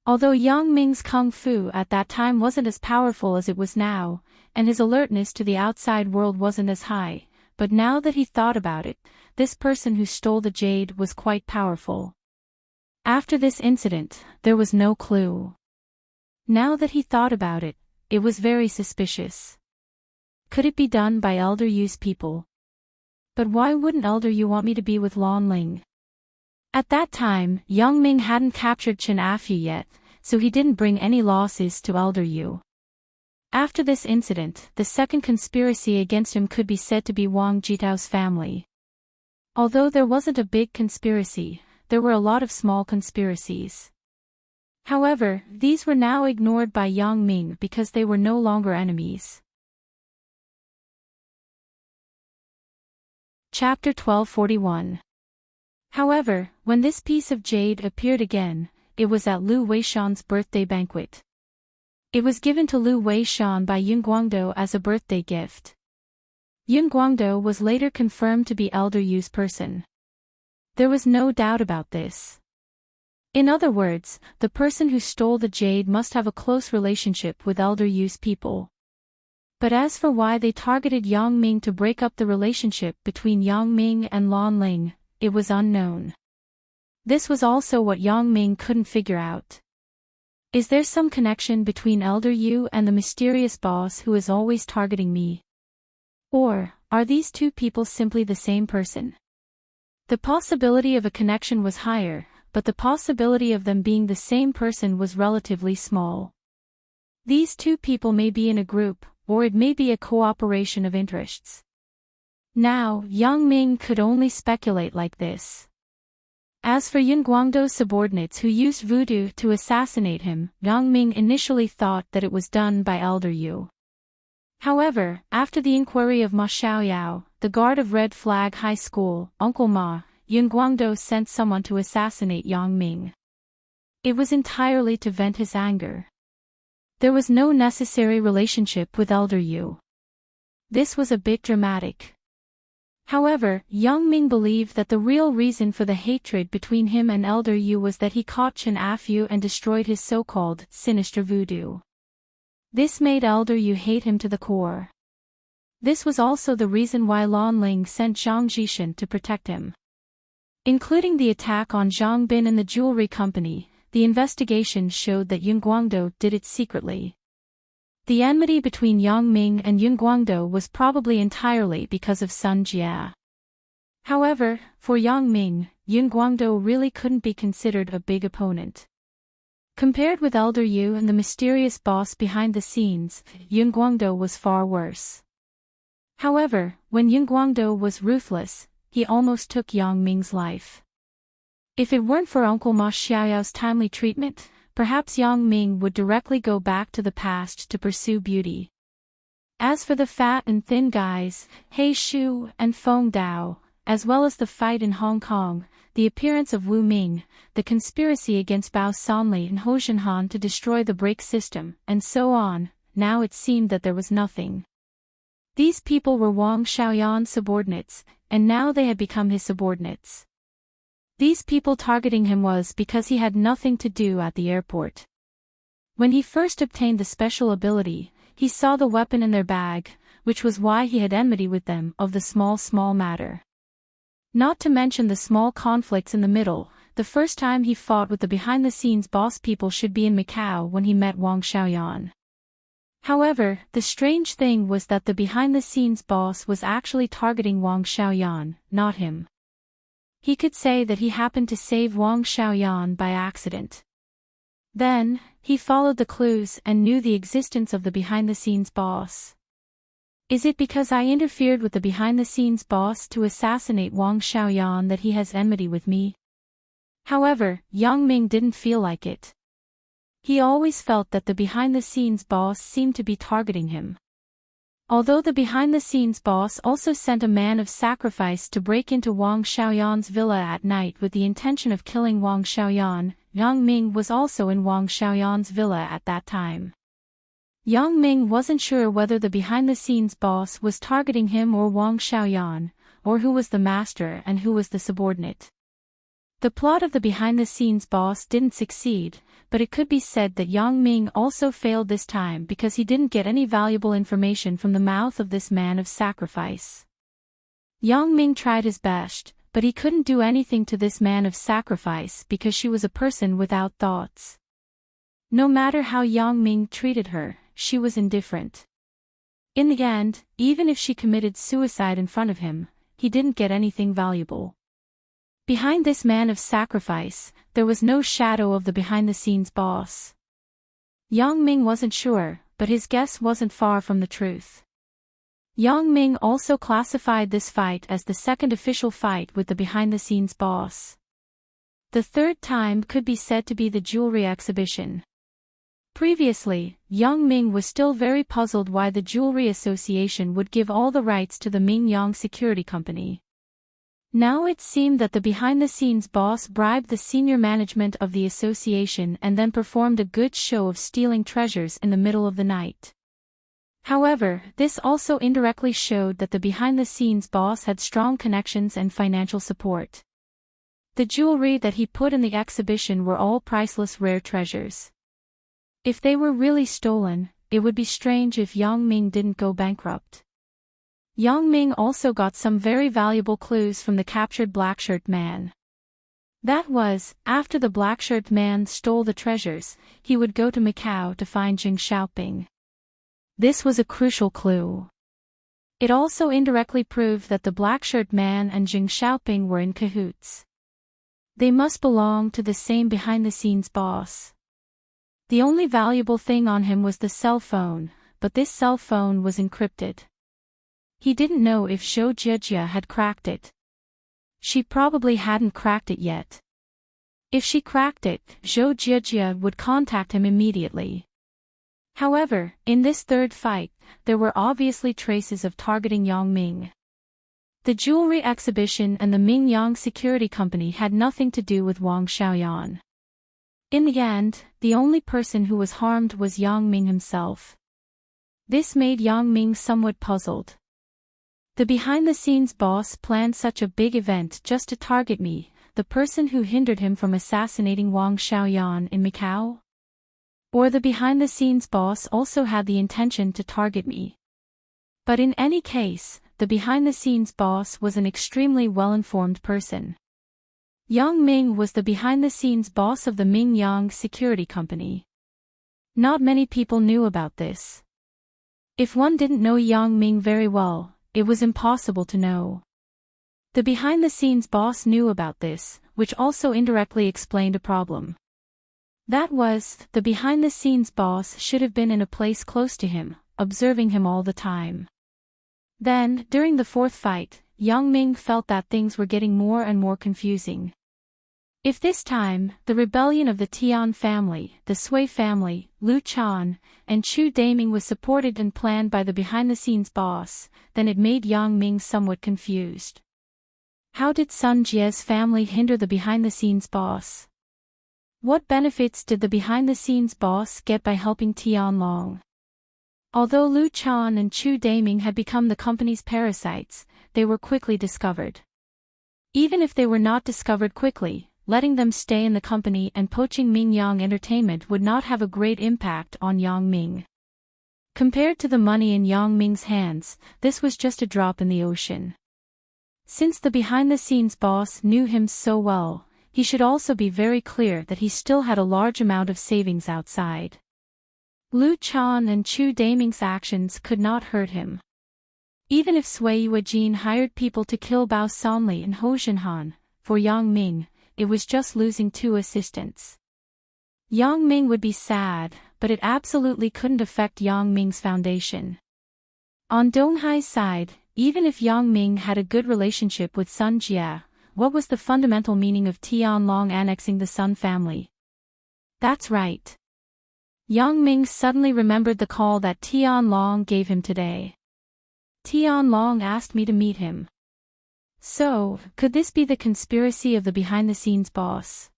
Although Yang Ming's kung fu at that time wasn't as powerful as it was now, and his alertness to the outside world wasn't as high, but now that he thought about it, this person who stole the jade was quite powerful. After this incident, there was no clue. Now that he thought about it, it was very suspicious. Could it be done by Elder Yu's people? But why wouldn't Elder Yu want me to be with Lan Ling? At that time, Yang Ming hadn't captured Chen Afu yet, so he didn't bring any losses to Elder Yu. After this incident, the second conspiracy against him could be said to be Wang Jitao's family. Although there wasn't a big conspiracy, there were a lot of small conspiracies. However, these were now ignored by Yang Ming because they were no longer enemies. Chapter 1241. However, when this piece of jade appeared again, it was at Lu Weishan's birthday banquet. It was given to Lu Weishan by Yun Guangdou as a birthday gift. Yun Guangdou was later confirmed to be Elder Yu's person. There was no doubt about this. In other words, the person who stole the jade must have a close relationship with Elder Yu's people. But as for why they targeted Yang Ming to break up the relationship between Yang Ming and Lan Ling, it was unknown. This was also what Yang Ming couldn't figure out. Is there some connection between Elder Yu and the mysterious boss who is always targeting me? Or, are these two people simply the same person? The possibility of a connection was higher, but the possibility of them being the same person was relatively small. These two people may be in a group, or it may be a cooperation of interests. Now, Yang Ming could only speculate like this. As for Yun Guangdou's subordinates who used voodoo to assassinate him, Yang Ming initially thought that it was done by Elder Yu. However, after the inquiry of Ma Xiaoyao, the guard of Red Flag High School, Uncle Ma, Yun Guangdou sent someone to assassinate Yang Ming. It was entirely to vent his anger. There was no necessary relationship with Elder Yu. This was a bit dramatic. However, Yang Ming believed that the real reason for the hatred between him and Elder Yu was that he caught Chen Afu and destroyed his so-called sinister voodoo. This made Elder Yu hate him to the core. This was also the reason why Lan Ling sent Zhang Jishan to protect him. Including the attack on Zhang Bin and the jewelry company, the investigation showed that Yun Guangdou did it secretly. The enmity between Yang Ming and Yun Guangdou was probably entirely because of Sun Jia. However, for Yang Ming, Yun Guangdou really couldn't be considered a big opponent. Compared with Elder Yu and the mysterious boss behind the scenes, Yun Guangdou was far worse. However, when Yun Guangdou was ruthless, he almost took Yang Ming's life. If it weren't for Uncle Ma Xiaoyao's timely treatment, perhaps Yang Ming would directly go back to the past to pursue beauty. As for the fat and thin guys, He Shu and Feng Dao, as well as the fight in Hong Kong, the appearance of Wu Ming, the conspiracy against Bao Sanli and Ho Shenhan to destroy the brake system, and so on, now it seemed that there was nothing. These people were Wang Xiaoyan's subordinates, and now they had become his subordinates. These people targeting him was because he had nothing to do at the airport. When he first obtained the special ability, he saw the weapon in their bag, which was why he had enmity with them of the small matter. Not to mention the small conflicts in the middle, the first time he fought with the behind-the-scenes boss people should be in Macau when he met Wang Xiaoyan. However, the strange thing was that the behind-the-scenes boss was actually targeting Wang Xiaoyan, not him. He could say that he happened to save Wang Xiaoyan by accident. Then, he followed the clues and knew the existence of the behind-the-scenes boss. Is it because I interfered with the behind-the-scenes boss to assassinate Wang Xiaoyan that he has enmity with me? However, Yang Ming didn't feel like it. He always felt that the behind-the-scenes boss seemed to be targeting him. Although the behind-the-scenes boss also sent a man of sacrifice to break into Wang Xiaoyan's villa at night with the intention of killing Wang Xiaoyan, Yang Ming was also in Wang Xiaoyan's villa at that time. Yang Ming wasn't sure whether the behind-the-scenes boss was targeting him or Wang Xiaoyan, or who was the master and who was the subordinate. The plot of the behind-the-scenes boss didn't succeed, but it could be said that Yang Ming also failed this time because he didn't get any valuable information from the mouth of this man of sacrifice. Yang Ming tried his best, but he couldn't do anything to this man of sacrifice because she was a person without thoughts. No matter how Yang Ming treated her, she was indifferent. In the end, even if she committed suicide in front of him, he didn't get anything valuable. Behind this man of sacrifice, there was no shadow of the behind-the-scenes boss. Yang Ming wasn't sure, but his guess wasn't far from the truth. Yang Ming also classified this fight as the second official fight with the behind-the-scenes boss. The third time could be said to be the jewelry exhibition. Previously, Yang Ming was still very puzzled why the Jewelry Association would give all the rights to the Mingyang Security Company. Now it seemed that the behind-the-scenes boss bribed the senior management of the association and then performed a good show of stealing treasures in the middle of the night. However, this also indirectly showed that the behind-the-scenes boss had strong connections and financial support. The jewelry that he put in the exhibition were all priceless rare treasures. If they were really stolen, it would be strange if Yang Ming didn't go bankrupt. Yang Ming also got some very valuable clues from the captured black-shirt man. That was, after the black-shirt man stole the treasures, he would go to Macau to find Jing Xiaoping. This was a crucial clue. It also indirectly proved that the black-shirt man and Jing Xiaoping were in cahoots. They must belong to the same behind-the-scenes boss. The only valuable thing on him was the cell phone, but this cell phone was encrypted. He didn't know if Zhou Jijia had cracked it. She probably hadn't cracked it yet. If she cracked it, Zhou Jijia would contact him immediately. However, in this third fight, there were obviously traces of targeting Yang Ming. The jewelry exhibition and the Mingyang Security Company had nothing to do with Wang Xiaoyan. In the end, the only person who was harmed was Yang Ming himself. This made Yang Ming somewhat puzzled. The behind-the-scenes boss planned such a big event just to target me, the person who hindered him from assassinating Wang Xiaoyan in Macau? Or the behind-the-scenes boss also had the intention to target me? But in any case, the behind-the-scenes boss was an extremely well-informed person. Yang Ming was the behind-the-scenes boss of the Mingyang Security Company. Not many people knew about this. If one didn't know Yang Ming very well, it was impossible to know. The behind-the-scenes boss knew about this, which also indirectly explained a problem. That was, the behind-the-scenes boss should have been in a place close to him, observing him all the time. Then, during the fourth fight, Yang Ming felt that things were getting more and more confusing. If this time, the rebellion of the Tian family, the Sui family, Lu Chan, and Chu Daming was supported and planned by the behind-the-scenes boss, then it made Yang Ming somewhat confused. How did Sun Jie's family hinder the behind-the-scenes boss? What benefits did the behind-the-scenes boss get by helping Tianlong? Although Lu Chan and Chu Daming had become the company's parasites, they were quickly discovered. Even if they were not discovered quickly, letting them stay in the company and poaching Ming Yang Entertainment would not have a great impact on Yang Ming. Compared to the money in Yang Ming's hands, this was just a drop in the ocean. Since the behind-the-scenes boss knew him so well, he should also be very clear that he still had a large amount of savings outside. Lu Chan and Chu Daming's actions could not hurt him. Even if Sui Yuejin hired people to kill Bao Sanli and Ho Jinhan, for Yang Ming, it was just losing 2 assistants. Yang Ming would be sad, but it absolutely couldn't affect Yang Ming's foundation. On Donghai's side, even if Yang Ming had a good relationship with Sun Jie, what was the fundamental meaning of Tianlong annexing the Sun family? That's right. Yang Ming suddenly remembered the call that Tianlong gave him today. Tianlong asked me to meet him. So, could this be the conspiracy of the behind-the-scenes boss?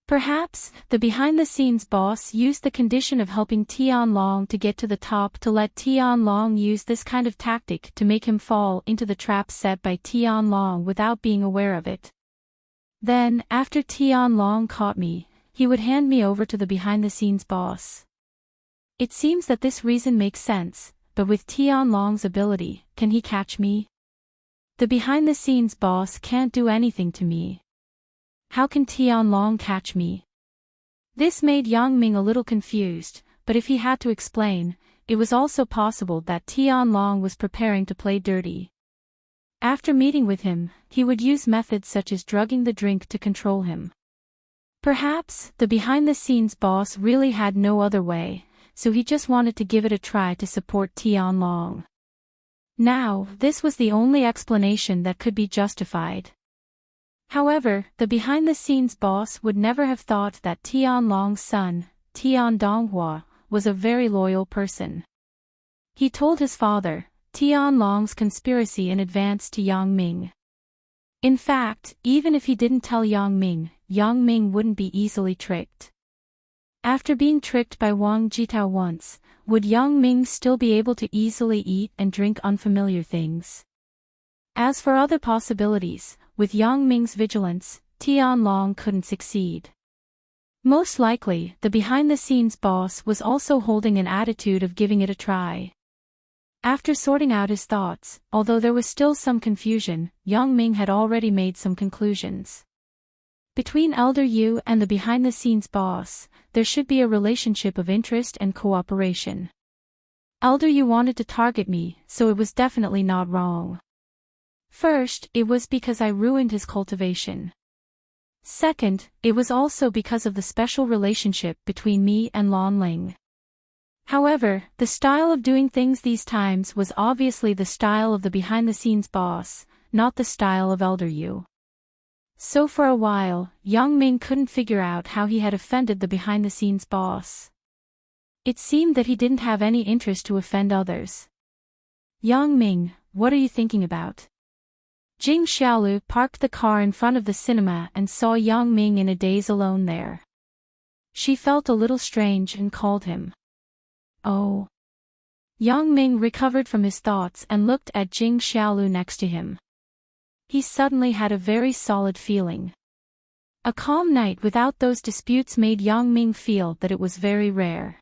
Perhaps, the behind-the-scenes boss used the condition of helping Tianlong to get to the top to let Tianlong use this kind of tactic to make him fall into the trap set by Tianlong without being aware of it. Then, after Tianlong caught me, he would hand me over to the behind-the-scenes boss. It seems that this reason makes sense, but with Tianlong's ability, can he catch me? The behind-the-scenes boss can't do anything to me. How can Tianlong catch me? This made Yang Ming a little confused, but if he had to explain, it was also possible that Tianlong was preparing to play dirty. After meeting with him, he would use methods such as drugging the drink to control him. Perhaps, the behind-the-scenes boss really had no other way, so he just wanted to give it a try to support Tianlong. Now, this was the only explanation that could be justified. However, the behind-the-scenes boss would never have thought that Tianlong's son, Tian Donghua, was a very loyal person. He told his father, Tianlong's conspiracy in advance to Yang Ming. In fact, even if he didn't tell Yang Ming wouldn't be easily tricked. After being tricked by Wang Jitao once, would Yang Ming still be able to easily eat and drink unfamiliar things? As for other possibilities, with Yang Ming's vigilance, Tianlong couldn't succeed. Most likely, the behind-the-scenes boss was also holding an attitude of giving it a try. After sorting out his thoughts, although there was still some confusion, Yang Ming had already made some conclusions. Between Elder Yu and the behind-the-scenes boss, there should be a relationship of interest and cooperation. Elder Yu wanted to target me, so it was definitely not wrong. First, it was because I ruined his cultivation. Second, it was also because of the special relationship between me and Lan Ling. However, the style of doing things these times was obviously the style of the behind-the-scenes boss, not the style of Elder Yu. So for a while, Yang Ming couldn't figure out how he had offended the behind-the-scenes boss. It seemed that he didn't have any interest to offend others. Yang Ming, what are you thinking about? Jing Xiaolu parked the car in front of the cinema and saw Yang Ming in a daze alone there. She felt a little strange and called him. Oh. Yang Ming recovered from his thoughts and looked at Jing Xiaolu next to him. He suddenly had a very solid feeling. A calm night without those disputes made Yang Ming feel that it was very rare.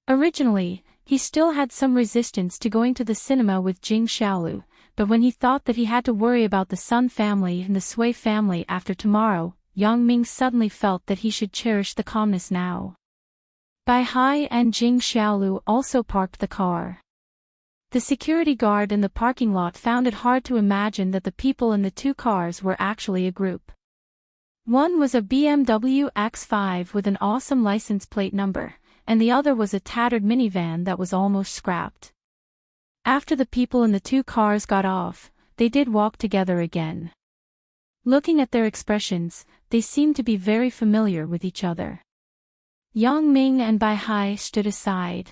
Originally, he still had some resistance to going to the cinema with Jing Xiaolu, but when he thought that he had to worry about the Sun family and the Sui family after tomorrow, Yang Ming suddenly felt that he should cherish the calmness now. Bai Hai and Jing Xiaolu also parked the car. The security guard in the parking lot found it hard to imagine that the people in the two cars were actually a group. One was a BMW X5 with an awesome license plate number, and the other was a tattered minivan that was almost scrapped. After the people in the two cars got off, they did walk together again. Looking at their expressions, they seemed to be very familiar with each other. Yang Ming and Bai Hai stood aside.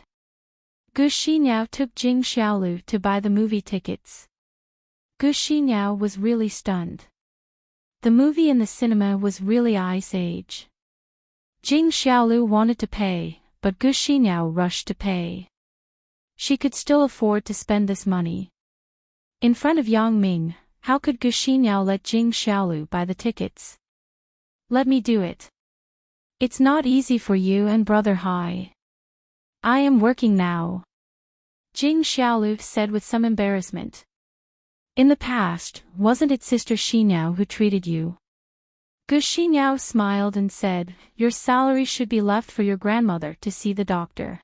Gu Xinyao took Jing Xiaolu to buy the movie tickets. Gu Xinyao was really stunned. The movie in the cinema was really Ice Age. Jing Xiaolu wanted to pay, but Gu Xinyao rushed to pay. She could still afford to spend this money. In front of Yang Ming, how could Gu Xinyao let Jing Xiaolu buy the tickets? Let me do it. It's not easy for you and Brother Hai. I am working now. Jing Xiaolu said with some embarrassment. In the past, wasn't it Sister Xinyao who treated you? Gu Xinyao smiled and said, your salary should be left for your grandmother to see the doctor.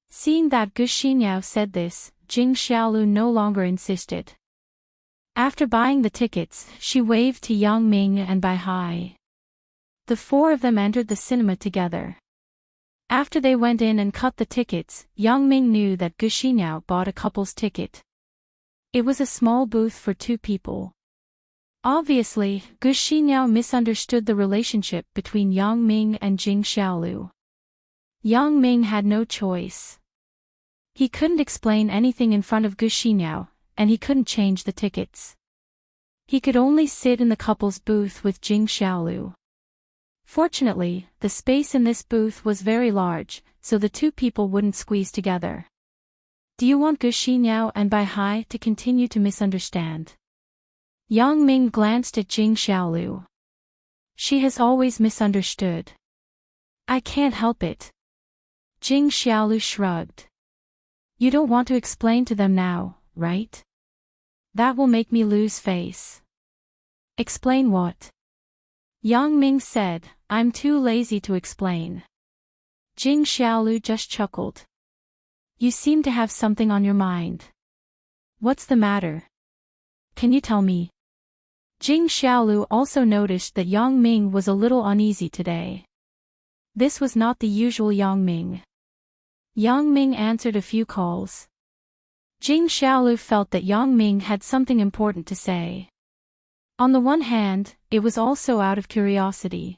Seeing that Gu Xinyao said this, Jing Xiaolu no longer insisted. After buying the tickets, she waved to Yang Ming and Bai Hai. The four of them entered the cinema together. After they went in and cut the tickets, Yang Ming knew that Gu Xinyao bought a couple's ticket. It was a small booth for 2 people. Obviously, Gu Xinyao misunderstood the relationship between Yang Ming and Jing Xiaolu. Yang Ming had no choice. He couldn't explain anything in front of Gu Xinyao, and he couldn't change the tickets. He could only sit in the couple's booth with Jing Xiaolu. Fortunately, the space in this booth was very large, so the 2 people wouldn't squeeze together. Do you want Gu Xinyao and Bai Hai to continue to misunderstand? Yang Ming glanced at Jing Xiaolu. She has always misunderstood. I can't help it. Jing Xiaolu shrugged. You don't want to explain to them now, right? That will make me lose face. Explain what? Yang Ming said, I'm too lazy to explain. Jing Xiaolu just chuckled. You seem to have something on your mind. What's the matter? Can you tell me? Jing Xiaolu also noticed that Yang Ming was a little uneasy today. This was not the usual Yang Ming. Yang Ming answered a few calls. Jing Xiaolu felt that Yang Ming had something important to say. On the one hand, it was also out of curiosity.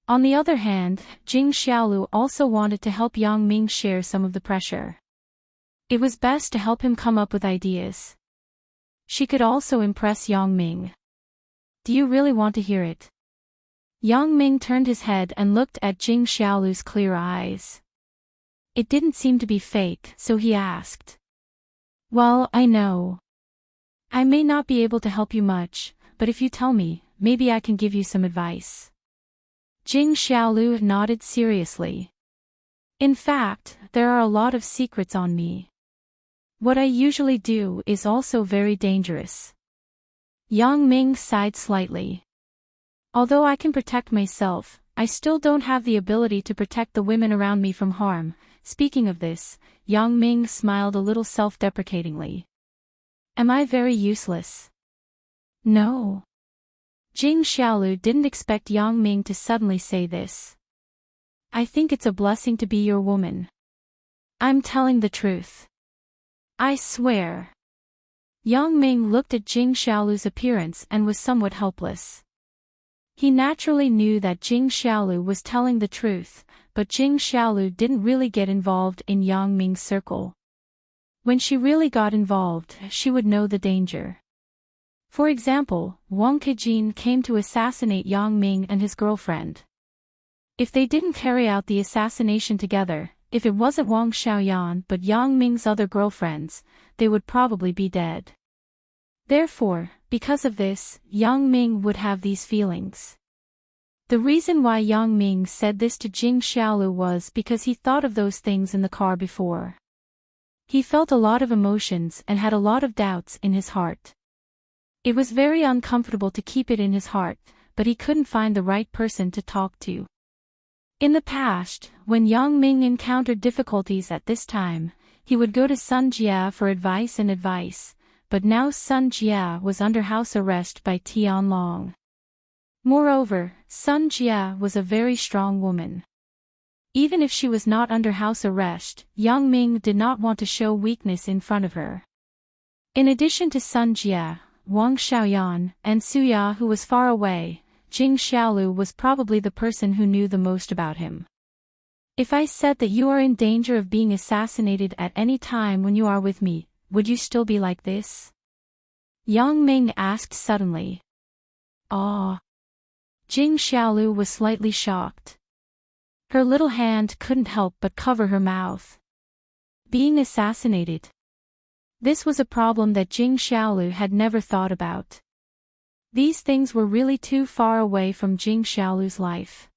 On the other hand, Jing Xiaolu also wanted to help Yang Ming share some of the pressure. It was best to help him come up with ideas. She could also impress Yang Ming. Do you really want to hear it? Yang Ming turned his head and looked at Jing Xiaolu's clear eyes. It didn't seem to be fake, so he asked. Well, I know. I may not be able to help you much, but if you tell me, maybe I can give you some advice. Jing Xiaolu nodded seriously. In fact, there are a lot of secrets on me. What I usually do is also very dangerous. Yang Ming sighed slightly. Although I can protect myself, I still don't have the ability to protect the women around me from harm. Speaking of this, Yang Ming smiled a little self-deprecatingly. Am I very useless? No. Jing Xiaolu didn't expect Yang Ming to suddenly say this. I think it's a blessing to be your woman. I'm telling the truth. I swear. Yang Ming looked at Jing Xiaolu's appearance and was somewhat helpless. He naturally knew that Jing Xiaolu was telling the truth, but Jing Xiaolu didn't really get involved in Yang Ming's circle. When she really got involved, she would know the danger. For example, Wang Kejin came to assassinate Yang Ming and his girlfriend. If they didn't carry out the assassination together, if it wasn't Wang Xiaoyan but Yang Ming's other girlfriends, they would probably be dead. Therefore, because of this, Yang Ming would have these feelings. The reason why Yang Ming said this to Jing Xiaolu was because he thought of those things in the car before. He felt a lot of emotions and had a lot of doubts in his heart. It was very uncomfortable to keep it in his heart, but he couldn't find the right person to talk to. In the past, when Yang Ming encountered difficulties at this time, he would go to Sun Jia for advice, but now Sun Jia was under house arrest by Tianlong. Moreover, Sun Jia was a very strong woman. Even if she was not under house arrest, Yang Ming did not want to show weakness in front of her. In addition to Sun Jia, Wang Xiaoyan, and Suya, who was far away, Jing Xiaolu was probably the person who knew the most about him. If I said that you are in danger of being assassinated at any time when you are with me, would you still be like this? Yang Ming asked suddenly. Ah. Jing Xiaolu was slightly shocked. Her little hand couldn't help but cover her mouth. Being assassinated. This was a problem that Jing Xiaolu had never thought about. These things were really too far away from Jing Xiaolu's life.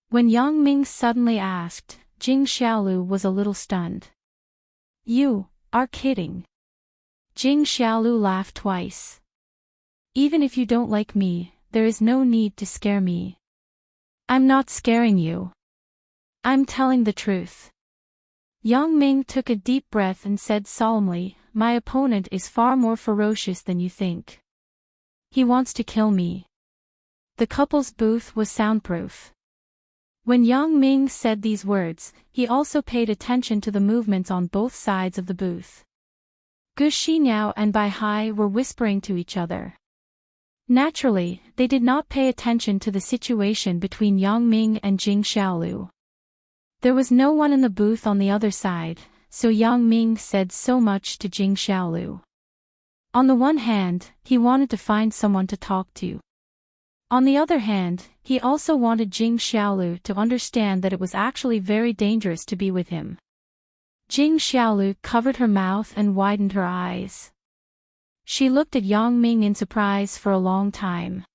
When Yang Ming suddenly asked, Jing Xiaolu was a little stunned. You are kidding. Jing Xiaolu laughed twice. Even if you don't like me, there is no need to scare me. I'm not scaring you. I'm telling the truth. Yang Ming took a deep breath and said solemnly, my opponent is far more ferocious than you think. He wants to kill me. The couple's booth was soundproof. When Yang Ming said these words, he also paid attention to the movements on both sides of the booth. Gu Xiniao and Bai Hai were whispering to each other. Naturally, they did not pay attention to the situation between Yang Ming and Jing Xiaolu. There was no one in the booth on the other side, so Yang Ming said so much to Jing Xiaolu. On the one hand, he wanted to find someone to talk to. On the other hand, he also wanted Jing Xiaolu to understand that it was actually very dangerous to be with him. Jing Xiaolu covered her mouth and widened her eyes. She looked at Yang Ming in surprise for a long time.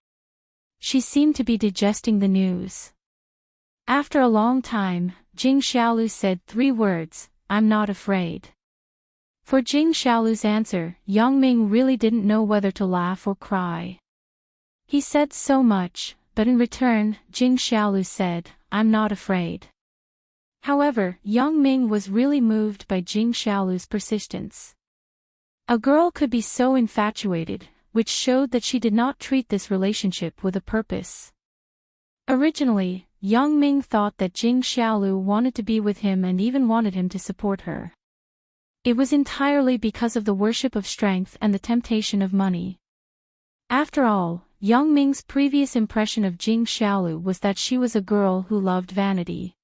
She seemed to be digesting the news. After a long time, Jing Xiaolu said 3 words, I'm not afraid. For Jing Xiaolu's answer, Yang Ming really didn't know whether to laugh or cry. He said so much, but in return, Jing Xiaolu said, I'm not afraid. However, Yang Ming was really moved by Jing Xiaolu's persistence. A girl could be so infatuated, which showed that she did not treat this relationship with a purpose. Originally, Yang Ming thought that Jing Xiaolu wanted to be with him and even wanted him to support her. It was entirely because of the worship of strength and the temptation of money. After all, Yang Ming's previous impression of Jing Xiaolu was that she was a girl who loved vanity.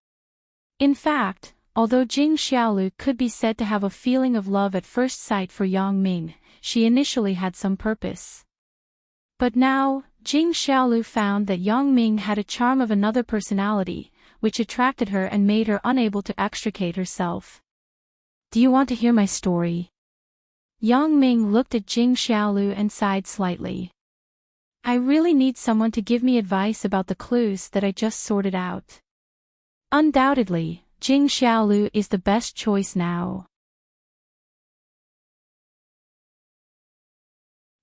In fact, although Jing Xiaolu could be said to have a feeling of love at first sight for Yang Ming, she initially had some purpose. But now, Jing Xiaolu found that Yang Ming had a charm of another personality, which attracted her and made her unable to extricate herself. Do you want to hear my story? Yang Ming looked at Jing Xiaolu and sighed slightly. I really need someone to give me advice about the clues that I just sorted out. Undoubtedly, Jing Xiaolu is the best choice now.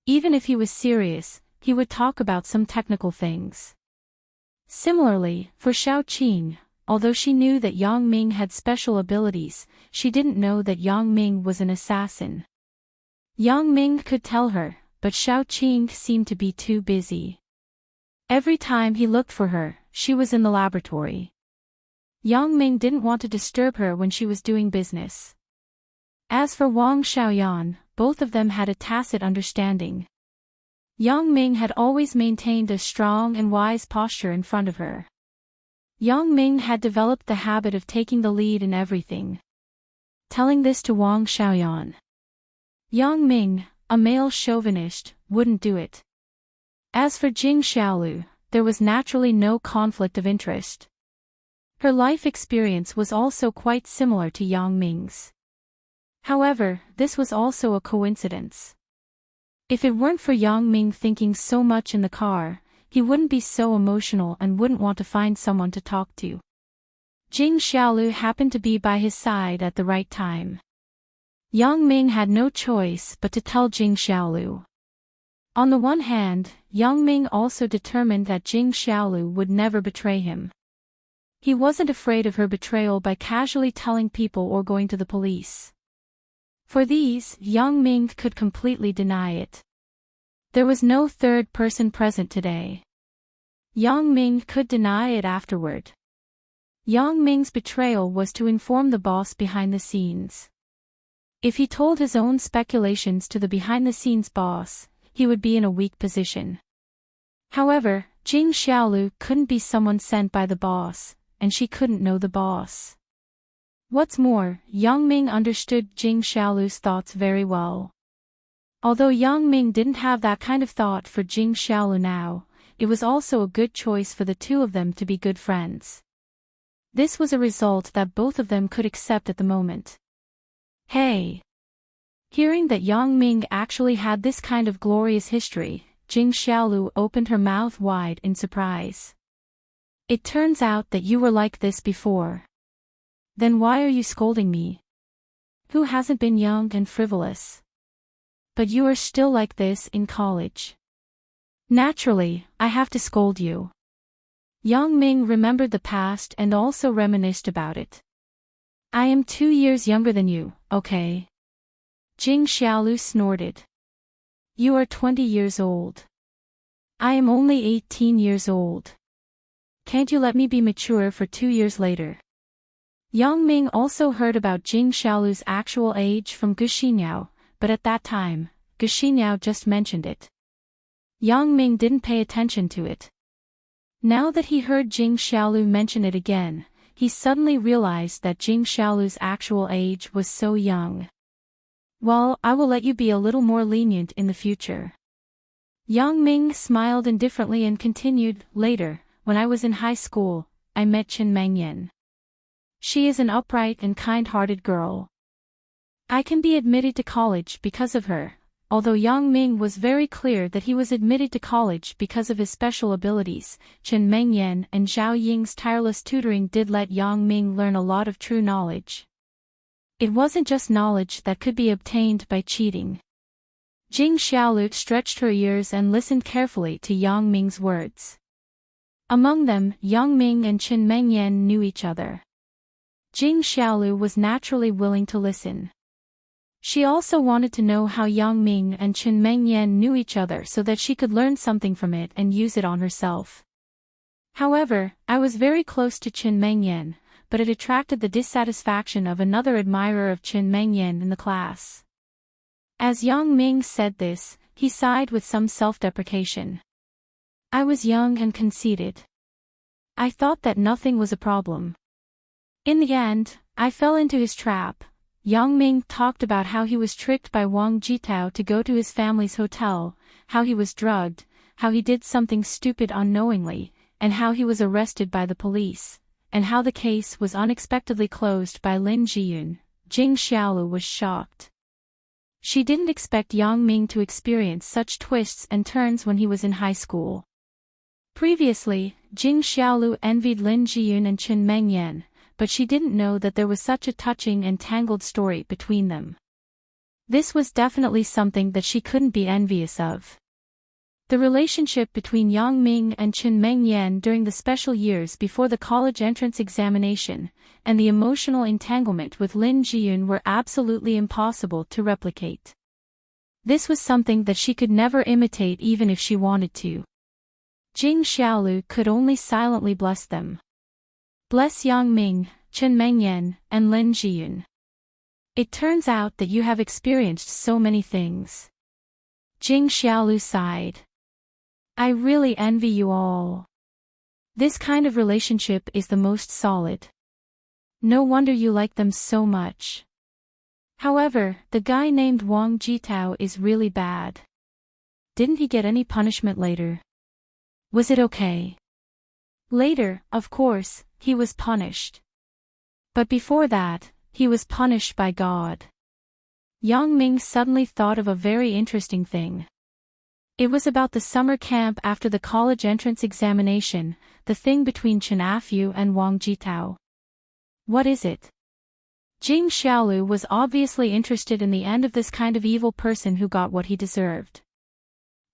Even if he was serious, he would talk about some technical things. Similarly, for Xiaoqing, although she knew that Yang Ming had special abilities, she didn't know that Yang Ming was an assassin. Yang Ming could tell her, but Xiaoqing seemed to be too busy. Every time he looked for her, she was in the laboratory. Yang Ming didn't want to disturb her when she was doing business. As for Wang Xiaoyan, both of them had a tacit understanding. Yang Ming had always maintained a strong and wise posture in front of her. Yang Ming had developed the habit of taking the lead in everything. Telling this to Wang Xiaoyan. Yang Ming, a male chauvinist, wouldn't do it. As for Jing Xiaolu, there was naturally no conflict of interest. Her life experience was also quite similar to Yang Ming's. However, this was also a coincidence. If it weren't for Yang Ming thinking so much in the car, he wouldn't be so emotional and wouldn't want to find someone to talk to. Jing Xiaolu happened to be by his side at the right time. Yang Ming had no choice but to tell Jing Xiaolu. On the one hand, Yang Ming also determined that Jing Xiaolu would never betray him. He wasn't afraid of her betrayal by casually telling people or going to the police. For these, Yang Ming could completely deny it. There was no third person present today. Yang Ming could deny it afterward. Yang Ming's betrayal was to inform the boss behind the scenes. If he told his own speculations to the behind-the-scenes boss, he would be in a weak position. However, Jing Xiaolu couldn't be someone sent by the boss, and she couldn't know the boss. What's more, Yang Ming understood Jing Xiaolu's thoughts very well. Although Yang Ming didn't have that kind of thought for Jing Xiaolu now, it was also a good choice for the two of them to be good friends. This was a result that both of them could accept at the moment. Hey! Hearing that Yang Ming actually had this kind of glorious history, Jing Xiaolu opened her mouth wide in surprise. It turns out that you were like this before. Then why are you scolding me? Who hasn't been young and frivolous? But you are still like this in college. Naturally, I have to scold you. Yang Ming remembered the past and also reminisced about it. I am 2 years younger than you, okay? Jing Xiaolu snorted. You are 20 years old. I am only 18 years old. Can't you let me be mature for 2 years later? Yang Ming also heard about Jing Xiaolu's actual age from Gu Xinyao, but at that time, Gu Xinyao just mentioned it. Yang Ming didn't pay attention to it. Now that he heard Jing Xiaolu mention it again, he suddenly realized that Jing Xiaolu's actual age was so young. Well, I will let you be a little more lenient in the future. Yang Ming smiled indifferently and continued, later, when I was in high school, I met Chen Mengyan. She is an upright and kind-hearted girl. I can be admitted to college because of her. Although Yang Ming was very clear that he was admitted to college because of his special abilities, Chen Mengyan and Zhao Ying's tireless tutoring did let Yang Ming learn a lot of true knowledge. It wasn't just knowledge that could be obtained by cheating. Jing Xiaolu stretched her ears and listened carefully to Yang Ming's words. Among them, Yang Ming and Chen Mengyan knew each other. Jing Xiaolu was naturally willing to listen. She also wanted to know how Yang Ming and Chen Mengyan knew each other so that she could learn something from it and use it on herself. However, I was very close to Chen Mengyan, but it attracted the dissatisfaction of another admirer of Chen Mengyan in the class. As Yang Ming said this, he sighed with some self-deprecation. I was young and conceited. I thought that nothing was a problem. In the end, I fell into his trap. Yang Ming talked about how he was tricked by Wang Jitao to go to his family's hotel, how he was drugged, how he did something stupid unknowingly, and how he was arrested by the police, and how the case was unexpectedly closed by Lin Jiyun. Jing Xiaolu was shocked. She didn't expect Yang Ming to experience such twists and turns when he was in high school. Previously, Jing Xiaolu envied Lin Jiyun and Chen Mengyan, but she didn't know that there was such a touching and tangled story between them. This was definitely something that she couldn't be envious of. The relationship between Yang Ming and Chen Mengyan during the special years before the college entrance examination, and the emotional entanglement with Lin Jiyun were absolutely impossible to replicate. This was something that she could never imitate even if she wanted to. Jing Xiaolu could only silently bless them. Bless Yang Ming, Chen Mengyan, and Lin Jiyun. It turns out that you have experienced so many things. Jing Xiaolu sighed. I really envy you all. This kind of relationship is the most solid. No wonder you like them so much. However, the guy named Wang Jitao is really bad. Didn't he get any punishment later? Was it okay? Later, of course, he was punished. But before that, he was punished by God. Yang Ming suddenly thought of a very interesting thing. It was about the summer camp after the college entrance examination, the thing between Chen Afu and Wang Jitao. What is it? Jing Xiaolu was obviously interested in the end of this kind of evil person who got what he deserved.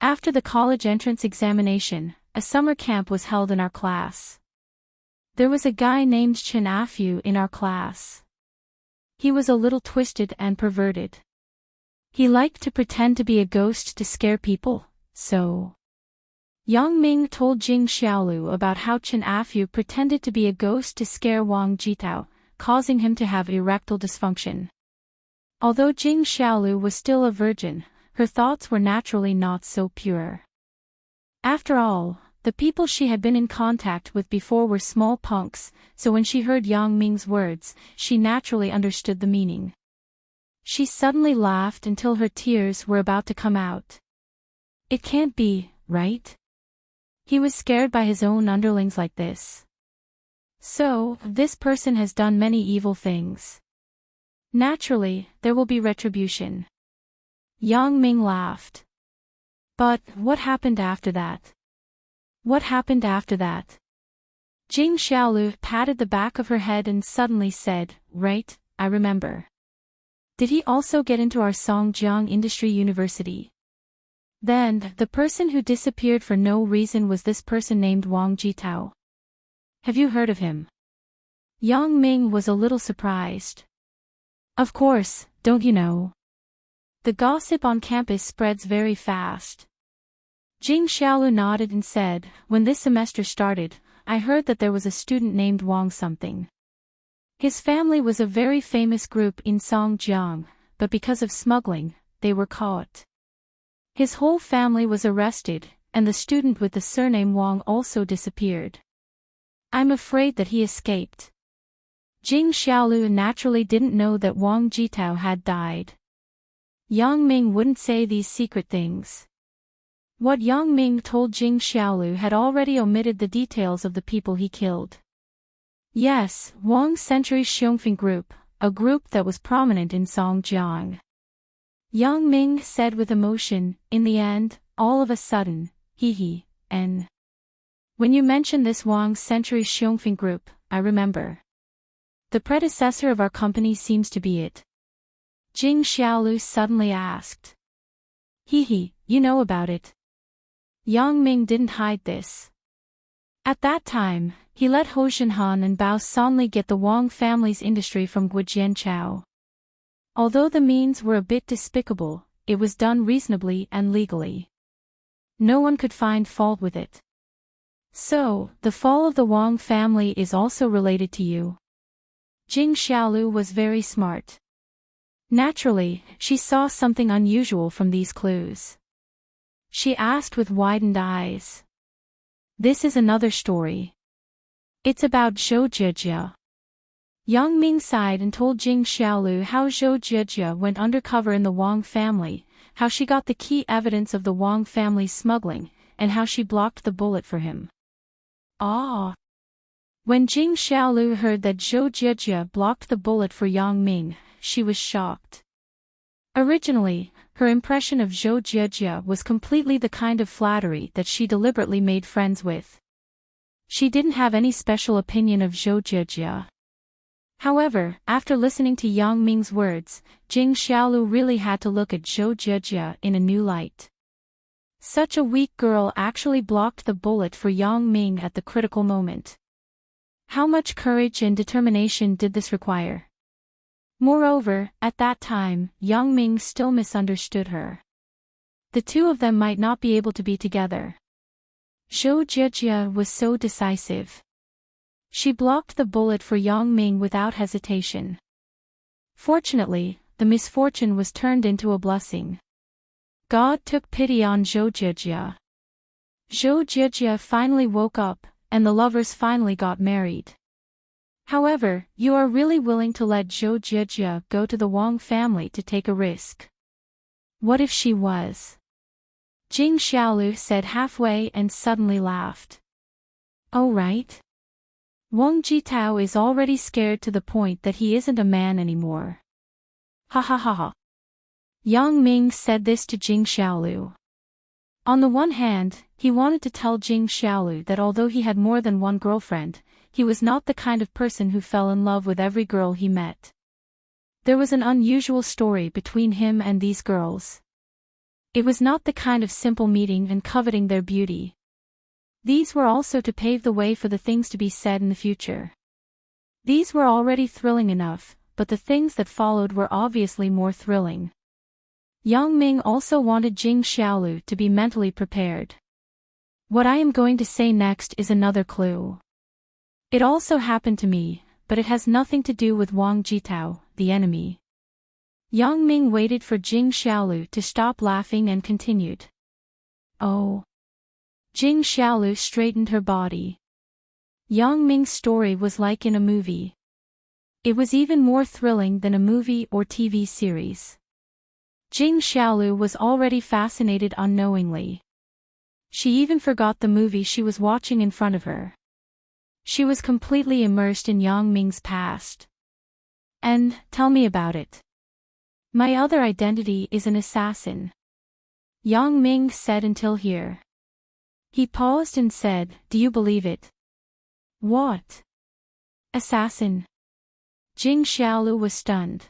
After the college entrance examination, a summer camp was held in our class. There was a guy named Chen Afu in our class. He was a little twisted and perverted. He liked to pretend to be a ghost to scare people, so... Yang Ming told Jing Xiaolu about how Chen Afu pretended to be a ghost to scare Wang Jitao, causing him to have erectile dysfunction. Although Jing Xiaolu was still a virgin, her thoughts were naturally not so pure. After all, the people she had been in contact with before were small punks, so when she heard Yang Ming's words, she naturally understood the meaning. She suddenly laughed until her tears were about to come out. It can't be, right? He was scared by his own underlings like this. So, this person has done many evil things. Naturally, there will be retribution. Yang Ming laughed. But, what happened after that? What happened after that? Jing Xiaolu patted the back of her head and suddenly said, right, I remember. Did he also get into our Songjiang Industry University? Then, the person who disappeared for no reason was this person named Wang Jitao. Have you heard of him? Yang Ming was a little surprised. Of course, don't you know? The gossip on campus spreads very fast. Jing Xiaolu nodded and said, when this semester started, I heard that there was a student named Wang something. His family was a very famous group in Songjiang, but because of smuggling, they were caught. His whole family was arrested, and the student with the surname Wang also disappeared. I'm afraid that he escaped. Jing Xiaolu naturally didn't know that Wang Jitao had died. Yang Ming wouldn't say these secret things. What Yang Ming told Jing Xiaolu had already omitted the details of the people he killed. Yes, Wang's Century Xiongfeng group, a group that was prominent in Songjiang. Yang Ming said with emotion, in the end, all of a sudden, and when you mentioned this Wang's Century Xiongfeng group, I remember. The predecessor of our company seems to be it. Jing Xiaolu suddenly asked. You know about it. Yang Ming didn't hide this. At that time, he let Ho Zhenhan and Bao Sanli get the Wang family's industry from Gujianchao. Although the means were a bit despicable, it was done reasonably and legally. No one could find fault with it. So, the fall of the Wang family is also related to you. Jing Xiaolu was very smart. Naturally, she saw something unusual from these clues. She asked with widened eyes. This is another story. It's about Zhou Jijia. Yang Ming sighed and told Jing Xiaolu how Zhou Jijia went undercover in the Wang family, how she got the key evidence of the Wang family's smuggling, and how she blocked the bullet for him. When Jing Xiaolu heard that Zhou Jijia blocked the bullet for Yang Ming, she was shocked. Originally, her impression of Zhou Jijia was completely the kind of flattery that she deliberately made friends with. She didn't have any special opinion of Zhou Jijia. However, after listening to Yang Ming's words, Jing Xiaolu really had to look at Zhou Jijia in a new light. Such a weak girl actually blocked the bullet for Yang Ming at the critical moment. How much courage and determination did this require? Moreover, at that time, Yang Ming still misunderstood her. The two of them might not be able to be together. Zhou Jijia was so decisive. She blocked the bullet for Yang Ming without hesitation. Fortunately, the misfortune was turned into a blessing. God took pity on Zhou Jijia. Zhou Jijia finally woke up, and the lovers finally got married. However, you are really willing to let Zhou Jijia go to the Wang family to take a risk. What if she was? Jing Xiaolu said halfway and suddenly laughed. Oh right. Wang Jitao is already scared to the point that he isn't a man anymore. Ha ha ha ha. Yang Ming said this to Jing Xiaolu. On the one hand, he wanted to tell Jing Xiaolu that although he had more than one girlfriend, he was not the kind of person who fell in love with every girl he met. There was an unusual story between him and these girls. It was not the kind of simple meeting and coveting their beauty. These were also to pave the way for the things to be said in the future. These were already thrilling enough, but the things that followed were obviously more thrilling. Yang Ming also wanted Jing Xiaolu to be mentally prepared. What I am going to say next is another clue. It also happened to me, but it has nothing to do with Wang Jitao, the enemy. Yang Ming waited for Jing Xiaolu to stop laughing and continued. Oh. Jing Xiaolu straightened her body. Yang Ming's story was like in a movie. It was even more thrilling than a movie or TV series. Jing Xiaolu was already fascinated unknowingly. She even forgot the movie she was watching in front of her. She was completely immersed in Yang Ming's past. And, tell me about it. My other identity is an assassin. Yang Ming said until here. He paused and said, do you believe it? What? Assassin? Jing Xiaolu was stunned.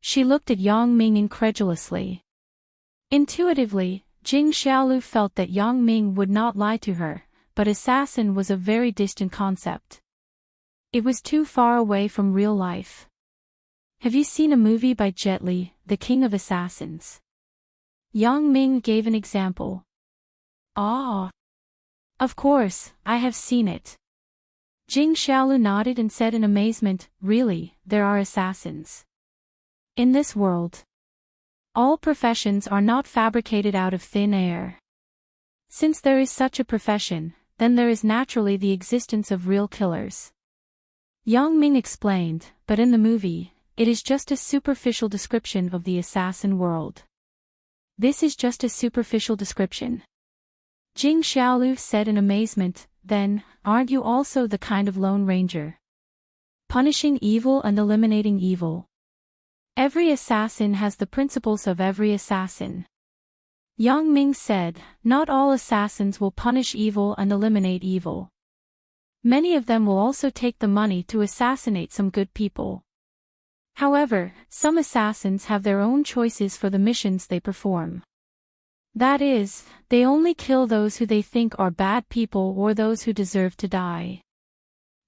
She looked at Yang Ming incredulously. Intuitively, Jing Xiaolu felt that Yang Ming would not lie to her, but assassin was a very distant concept. It was too far away from real life. Have you seen a movie by Jet Li, The King of Assassins? Yang Ming gave an example. Ah. Of course, I have seen it. Jing Xiaolu nodded and said in amazement, really, there are assassins. In this world. All professions are not fabricated out of thin air. Since there is such a profession, then there is naturally the existence of real killers. Yang Ming explained, but in the movie, it is just a superficial description of the assassin world. This is just a superficial description. Jing Xiaolu said in amazement, then, aren't you also the kind of Lone Ranger? Punishing evil and eliminating evil. Every assassin has the principles of every assassin. Yang Ming said, not all assassins will punish evil and eliminate evil. Many of them will also take the money to assassinate some good people. However, some assassins have their own choices for the missions they perform. That is, they only kill those who they think are bad people or those who deserve to die.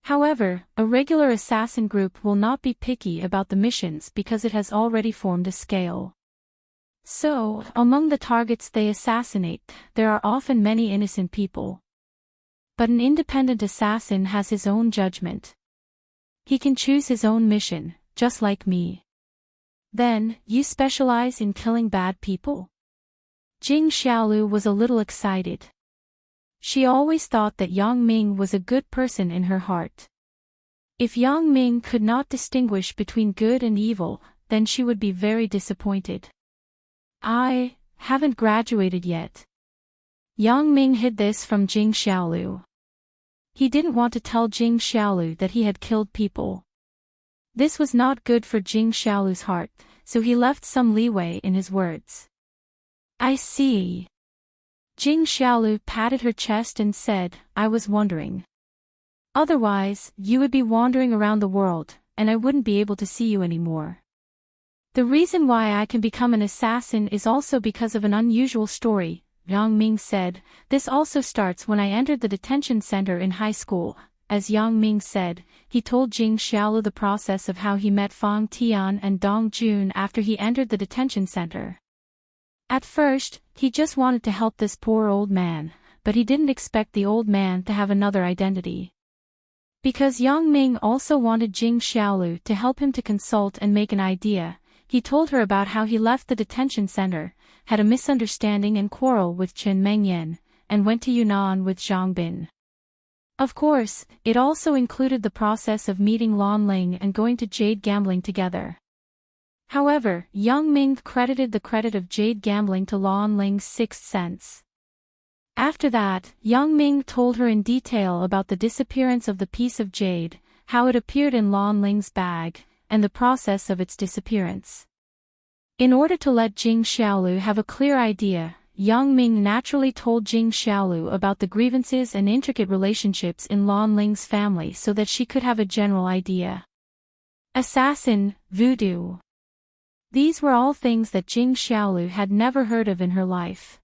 However, a regular assassin group will not be picky about the missions because it has already formed a scale. So, among the targets they assassinate, there are often many innocent people. But an independent assassin has his own judgment. He can choose his own mission, just like me. Then, you specialize in killing bad people? Jing Xiaolu was a little excited. She always thought that Yang Ming was a good person in her heart. If Yang Ming could not distinguish between good and evil, then she would be very disappointed. I haven't graduated yet. Yang Ming hid this from Jing Xiaolu. He didn't want to tell Jing Xiaolu that he had killed people. This was not good for Jing Xiaolu's heart, so he left some leeway in his words. I see. Jing Xiaolu patted her chest and said, I was wondering. Otherwise, you would be wandering around the world, and I wouldn't be able to see you anymore. The reason why I can become an assassin is also because of an unusual story, Yang Ming said. This also starts when I entered the detention center in high school. As Yang Ming said, he told Jing Xiaolu the process of how he met Fang Tian and Dong Jun after he entered the detention center. At first, he just wanted to help this poor old man, but he didn't expect the old man to have another identity. Because Yang Ming also wanted Jing Xiaolu to help him to consult and make an idea, he told her about how he left the detention center, had a misunderstanding and quarrel with Chen Mengyan, and went to Yunnan with Zhang Bin. Of course, it also included the process of meeting Lan Ling and going to jade gambling together. However, Yang Ming credited the credit of jade gambling to Lan Ling's sixth sense. After that, Yang Ming told her in detail about the disappearance of the piece of jade, how it appeared in Lan Ling's bag, and the process of its disappearance. In order to let Jing Xiaolu have a clear idea, Yang Ming naturally told Jing Xiaolu about the grievances and intricate relationships in Lan Ling's family so that she could have a general idea. Assassin, voodoo. These were all things that Jing Xiaolu had never heard of in her life.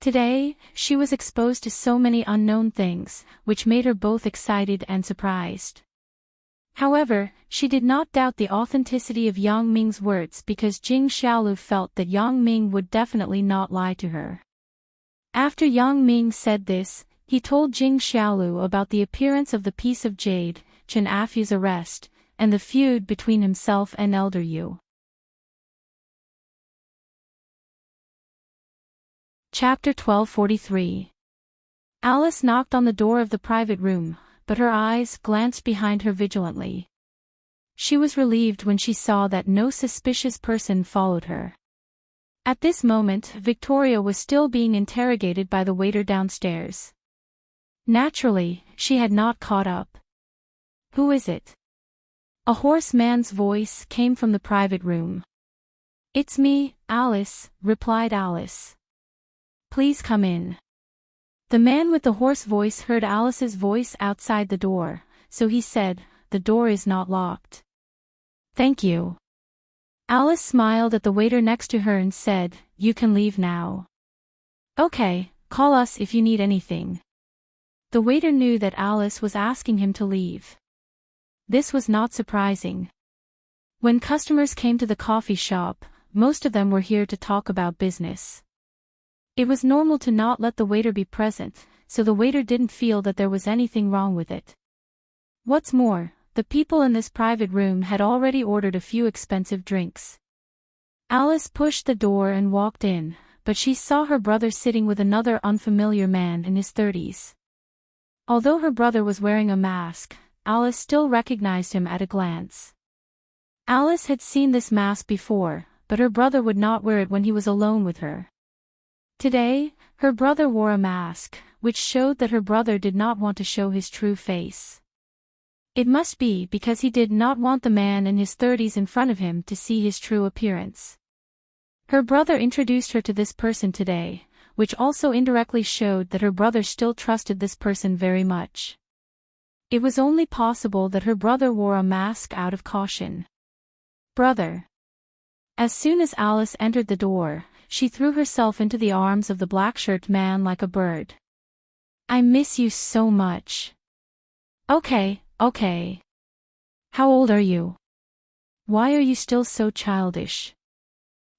Today, she was exposed to so many unknown things, which made her both excited and surprised. However, she did not doubt the authenticity of Yang Ming's words because Jing Xiaolu felt that Yang Ming would definitely not lie to her. After Yang Ming said this, he told Jing Xiaolu about the appearance of the piece of jade, Chen Afu's arrest, and the feud between himself and Elder Yu. Chapter 1243. Alice knocked on the door of the private room, but her eyes glanced behind her vigilantly. She was relieved when she saw that no suspicious person followed her. At this moment, Victoria was still being interrogated by the waiter downstairs. Naturally, she had not caught up. "Who is it?" A hoarse man's voice came from the private room. "It's me, Alice," replied Alice. "Please come in." The man with the hoarse voice heard Alice's voice outside the door, so he said, "The door is not locked." "Thank you." Alice smiled at the waiter next to her and said, "You can leave now." "Okay, call us if you need anything." The waiter knew that Alice was asking him to leave. This was not surprising. When customers came to the coffee shop, most of them were here to talk about business. It was normal to not let the waiter be present, so the waiter didn't feel that there was anything wrong with it. What's more, the people in this private room had already ordered a few expensive drinks. Alice pushed the door and walked in, but she saw her brother sitting with another unfamiliar man in his 30s. Although her brother was wearing a mask, Alice still recognized him at a glance. Alice had seen this mask before, but her brother would not wear it when he was alone with her. Today, her brother wore a mask, which showed that her brother did not want to show his true face. It must be because he did not want the man in his 30s in front of him to see his true appearance. Her brother introduced her to this person today, which also indirectly showed that her brother still trusted this person very much. It was only possible that her brother wore a mask out of caution. "Brother." As soon as Alice entered the door, she threw herself into the arms of the black-shirt man like a bird. "I miss you so much." Okay. How old are you? Why are you still so childish?"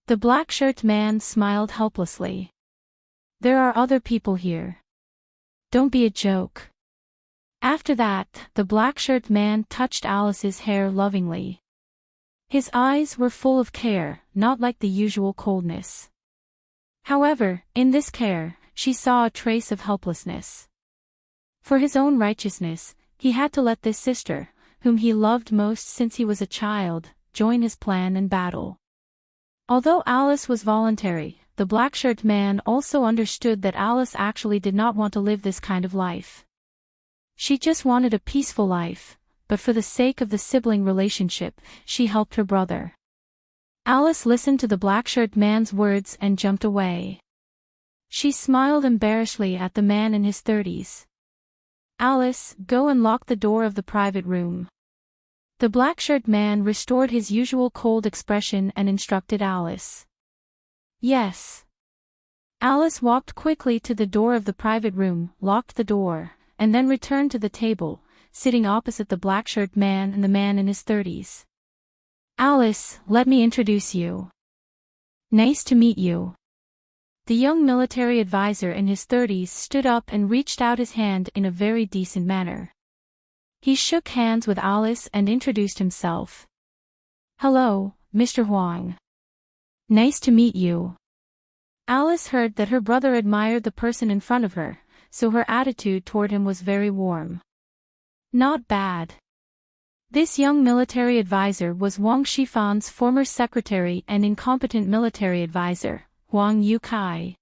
The black-shirt man smiled helplessly. "There are other people here. Don't be a joke." After that, the black-shirt man touched Alice's hair lovingly. His eyes were full of care, not like the usual coldness. However, in this care, she saw a trace of helplessness. For his own righteousness, he had to let this sister, whom he loved most since he was a child, join his plan and battle. Although Alice was voluntary, the black-shirt man also understood that Alice actually did not want to live this kind of life. She just wanted a peaceful life, but for the sake of the sibling relationship, she helped her brother. Alice listened to the black-shirt man's words and jumped away. She smiled embarrassedly at the man in his 30s. "Alice, go and lock the door of the private room." The black-shirt man restored his usual cold expression and instructed Alice. "Yes." Alice walked quickly to the door of the private room, locked the door, and then returned to the table, sitting opposite the black-shirt man and the man in his 30s. "Alice, let me introduce you." "Nice to meet you." The young military advisor in his 30s stood up and reached out his hand in a very decent manner. He shook hands with Alice and introduced himself. "Hello, Mr. Huang. Nice to meet you." Alice heard that her brother admired the person in front of her, so her attitude toward him was very warm. Not bad. This young military advisor was Wang Shifan's former secretary and incompetent military advisor, Huang Yukai.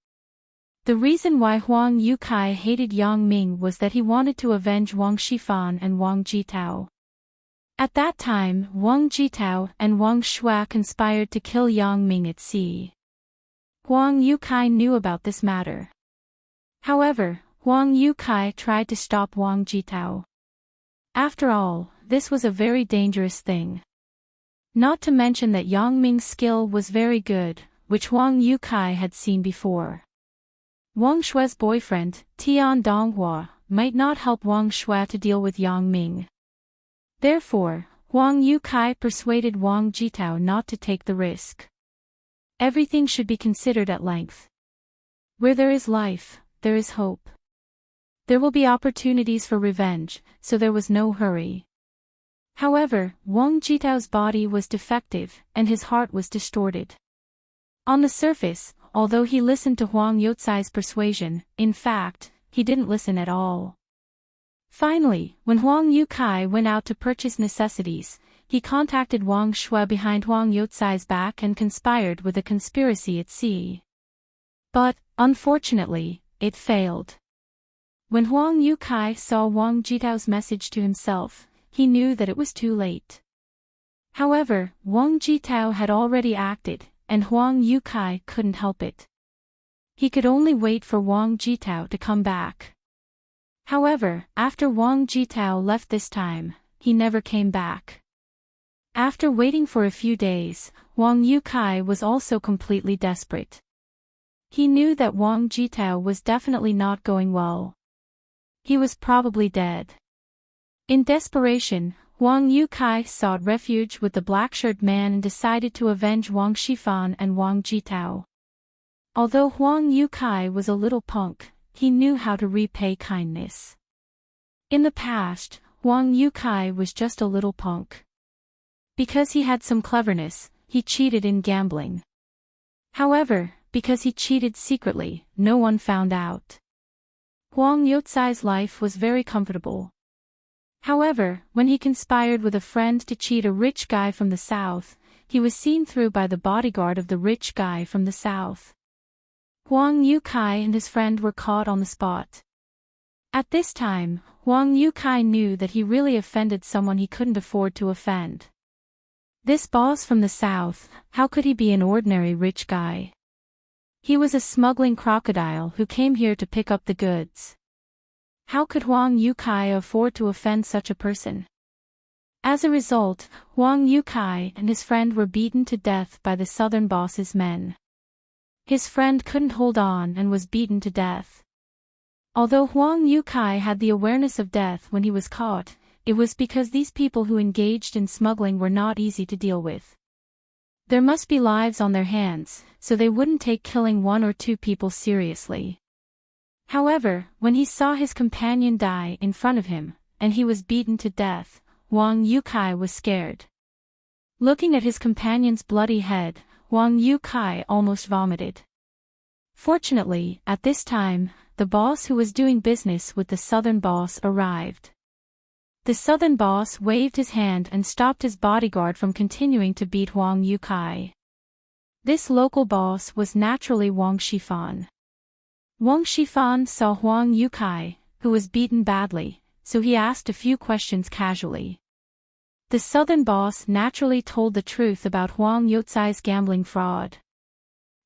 The reason why Huang Yukai hated Yang Ming was that he wanted to avenge Wang Shifan and Wang Jitao. At that time, Wang Jitao and Wang Shua conspired to kill Yang Ming at sea. Huang Yukai knew about this matter. However, Huang Yukai tried to stop Wang Jitao. After all, this was a very dangerous thing. Not to mention that Yang Ming's skill was very good, which Huang Yukai had seen before. Wang Shua's boyfriend, Tian Donghua, might not help Wang Shua to deal with Yang Ming. Therefore, Huang Yukai persuaded Wang Jitao not to take the risk. Everything should be considered at length. Where there is life, there is hope. There will be opportunities for revenge, so there was no hurry. However, Wang Jitao's body was defective, and his heart was distorted. On the surface, although he listened to Huang Youcai's persuasion. In fact, he didn't listen at all. Finally, when Huang Youcai went out to purchase necessities, he contacted Wang Shui behind Huang Youcai's back and conspired with a conspiracy at sea. But, unfortunately, it failed. When Huang Youcai saw Wang Jitao's message to himself, he knew that it was too late. However, Wang Jitao had already acted, and Huang Youcai couldn't help it. He could only wait for Wang Jitao to come back. However, after Wang Jitao left this time, he never came back. After waiting for a few days, Wang Youcai was also completely desperate. He knew that Wang Jitao was definitely not going well. He was probably dead. In desperation, Wang Youcai sought refuge with the black-shirt man and decided to avenge Wang Shifan and Wang Jitao. Although Huang Youcai was a little punk, he knew how to repay kindness. In the past, Huang Youcai was just a little punk. Because he had some cleverness, he cheated in gambling. However, because he cheated secretly, no one found out. Huang Youcai's life was very comfortable. However, when he conspired with a friend to cheat a rich guy from the south, he was seen through by the bodyguard of the rich guy from the south. Huang Youcai and his friend were caught on the spot. At this time, Huang Youcai knew that he really offended someone he couldn't afford to offend. This boss from the south, how could he be an ordinary rich guy? He was a smuggling crocodile who came here to pick up the goods. How could Huang Youcai afford to offend such a person? As a result, Huang Youcai and his friend were beaten to death by the southern boss's men. His friend couldn't hold on and was beaten to death. Although Huang Youcai had the awareness of death when he was caught, it was because these people who engaged in smuggling were not easy to deal with. There must be lives on their hands, so they wouldn't take killing one or two people seriously. However, when he saw his companion die in front of him, and he was beaten to death, Huang Youcai was scared. Looking at his companion's bloody head, Huang Youcai almost vomited. Fortunately, at this time, the boss who was doing business with the southern boss arrived. The southern boss waved his hand and stopped his bodyguard from continuing to beat Huang Youcai. This local boss was naturally Wang Shifan. Wang Shifan saw Huang Youcai, who was beaten badly, so he asked a few questions casually. The southern boss naturally told the truth about Huang Youcai's gambling fraud.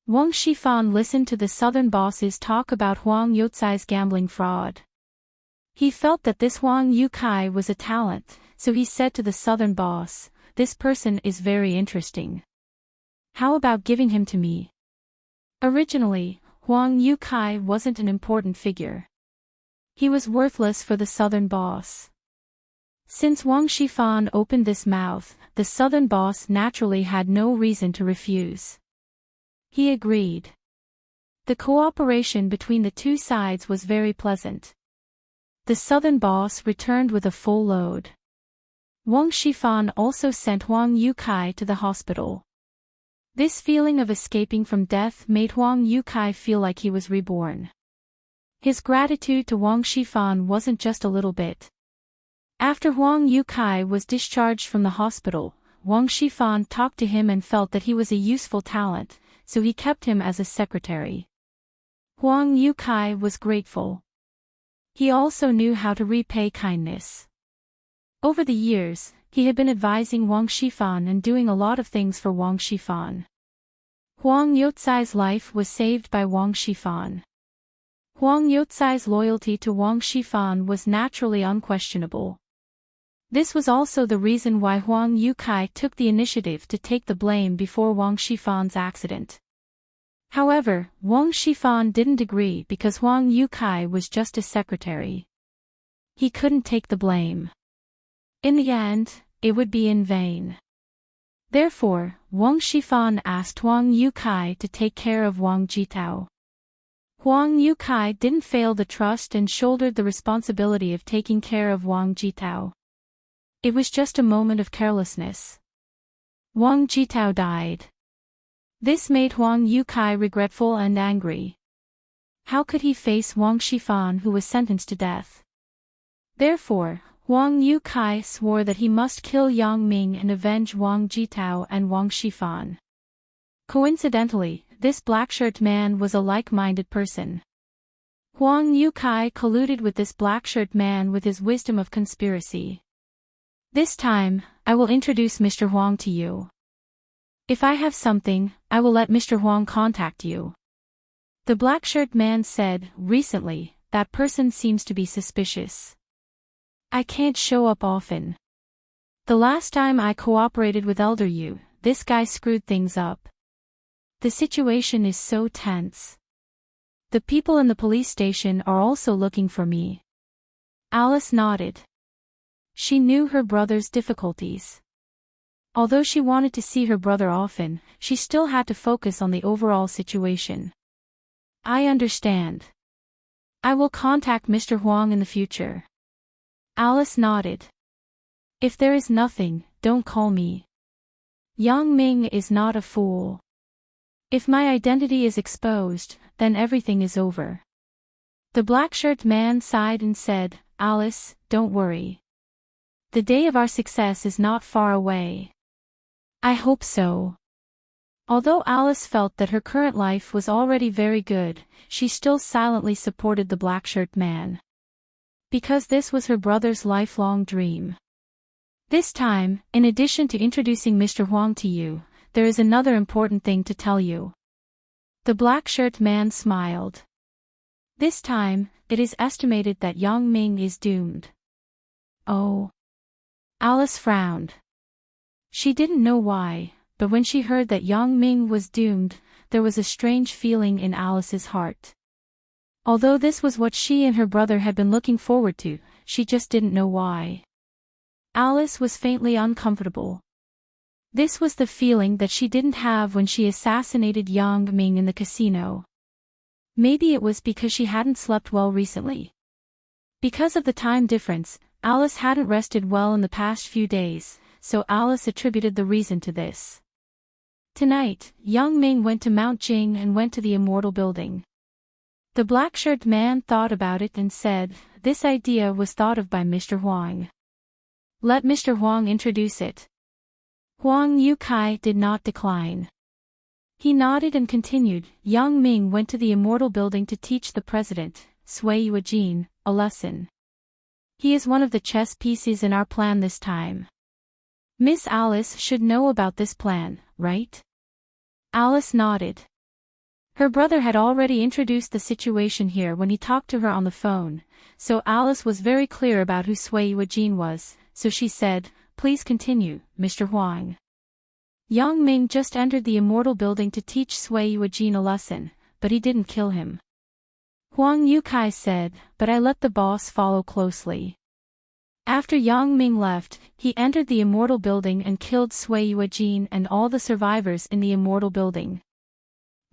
Wang Shifan listened to the southern boss's talk about Huang Youcai's gambling fraud. He felt that this Huang Youcai was a talent, so he said to the southern boss, "This person is very interesting. How about giving him to me?" Originally, Huang Youcai wasn't an important figure. He was worthless for the southern boss. Since Wang Shifan opened this mouth, the southern boss naturally had no reason to refuse. He agreed. The cooperation between the two sides was very pleasant. The southern boss returned with a full load. Wang Shifan also sent Huang Youcai to the hospital. This feeling of escaping from death made Huang Youcai feel like he was reborn. His gratitude to Wang Shifan wasn't just a little bit. After Huang Youcai was discharged from the hospital, Wang Shifan talked to him and felt that he was a useful talent, so he kept him as a secretary. Huang Youcai was grateful. He also knew how to repay kindness. Over the years, he had been advising Wang Shifan and doing a lot of things for Wang Shifan. Huang Youcai's life was saved by Wang Shifan. Huang Youcai's loyalty to Wang Shifan was naturally unquestionable. This was also the reason why Huang Youcai took the initiative to take the blame before Wang Shifan's accident. However, Wang Shifan didn't agree because Huang Youcai was just a secretary. He couldn't take the blame. In the end, it would be in vain. Therefore, Wang Shifan asked Huang Youcai to take care of Wang Jitao. Huang Youcai didn't fail the trust and shouldered the responsibility of taking care of Wang Jitao. It was just a moment of carelessness. Wang Jitao died. This made Huang Yukai regretful and angry. How could he face Wang Shifan, who was sentenced to death? Therefore, Huang Yukai swore that he must kill Yang Ming and avenge Wang Jitao and Wang Shifan. Coincidentally, this black-shirt man was a like-minded person. Huang Yukai colluded with this black-shirt man with his wisdom of conspiracy. This time, I will introduce Mr. Huang to you. If I have something, I will let Mr. Huang contact you. The black-shirt man said, recently, that person seems to be suspicious. I can't show up often. The last time I cooperated with Elder Yu, this guy screwed things up. The situation is so tense. The people in the police station are also looking for me. Alice nodded. She knew her brother's difficulties. Although she wanted to see her brother often, she still had to focus on the overall situation. I understand. I will contact Mr. Huang in the future. Alice nodded. If there is nothing, don't call me. Yang Ming is not a fool. If my identity is exposed, then everything is over. The black-shirt man sighed and said, Alice, don't worry. The day of our success is not far away. I hope so. Although Alice felt that her current life was already very good, she still silently supported the black-shirt man. Because this was her brother's lifelong dream. This time, in addition to introducing Mr. Huang to you, there is another important thing to tell you. The black-shirt man smiled. This time, it is estimated that Yang Ming is doomed. Oh. Alice frowned. She didn't know why, but when she heard that Yang Ming was doomed, there was a strange feeling in Alice's heart. Although this was what she and her brother had been looking forward to, she just didn't know why. Alice was faintly uncomfortable. This was the feeling that she didn't have when she assassinated Yang Ming in the casino. Maybe it was because she hadn't slept well recently. Because of the time difference, Alice hadn't rested well in the past few days, so Alice attributed the reason to this. Tonight, Yang Ming went to Mount Jing and went to the Immortal Building. The black-shirt man thought about it and said, this idea was thought of by Mr. Huang. Let Mr. Huang introduce it. Huang Yukai did not decline. He nodded and continued, Yang Ming went to the Immortal Building to teach the president, Sui Yuejin, a lesson. He is one of the chess pieces in our plan this time. Miss Alice should know about this plan, right? Alice nodded. Her brother had already introduced the situation here when he talked to her on the phone, so Alice was very clear about who Sui Yuejin was, so she said, please continue, Mr. Huang. Yang Ming just entered the Immortal Building to teach Sui Yuejin a lesson, but he didn't kill him. Huang Yukai said, but I let the boss follow closely. After Yang Ming left, he entered the Immortal Building and killed Sui Yuejin and all the survivors in the Immortal Building.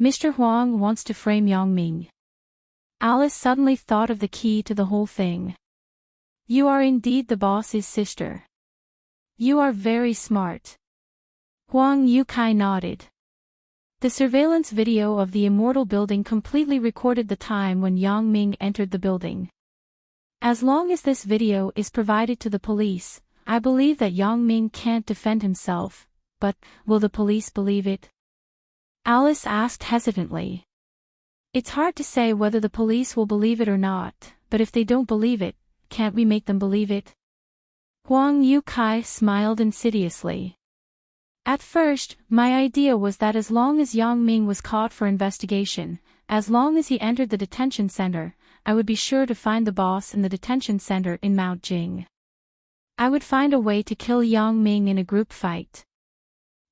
Mr. Huang wants to frame Yang Ming. Alice suddenly thought of the key to the whole thing. You are indeed the boss's sister. You are very smart. Huang Yukai nodded. The surveillance video of the Immortal Building completely recorded the time when Yang Ming entered the building. As long as this video is provided to the police, I believe that Yang Ming can't defend himself, but, will the police believe it? Alice asked hesitantly. It's hard to say whether the police will believe it or not, but if they don't believe it, can't we make them believe it? Huang Yukai smiled insidiously. At first, my idea was that as long as Yang Ming was caught for investigation, as long as he entered the detention center, I would be sure to find the boss in the detention center in Mount Jing. I would find a way to kill Yang Ming in a group fight.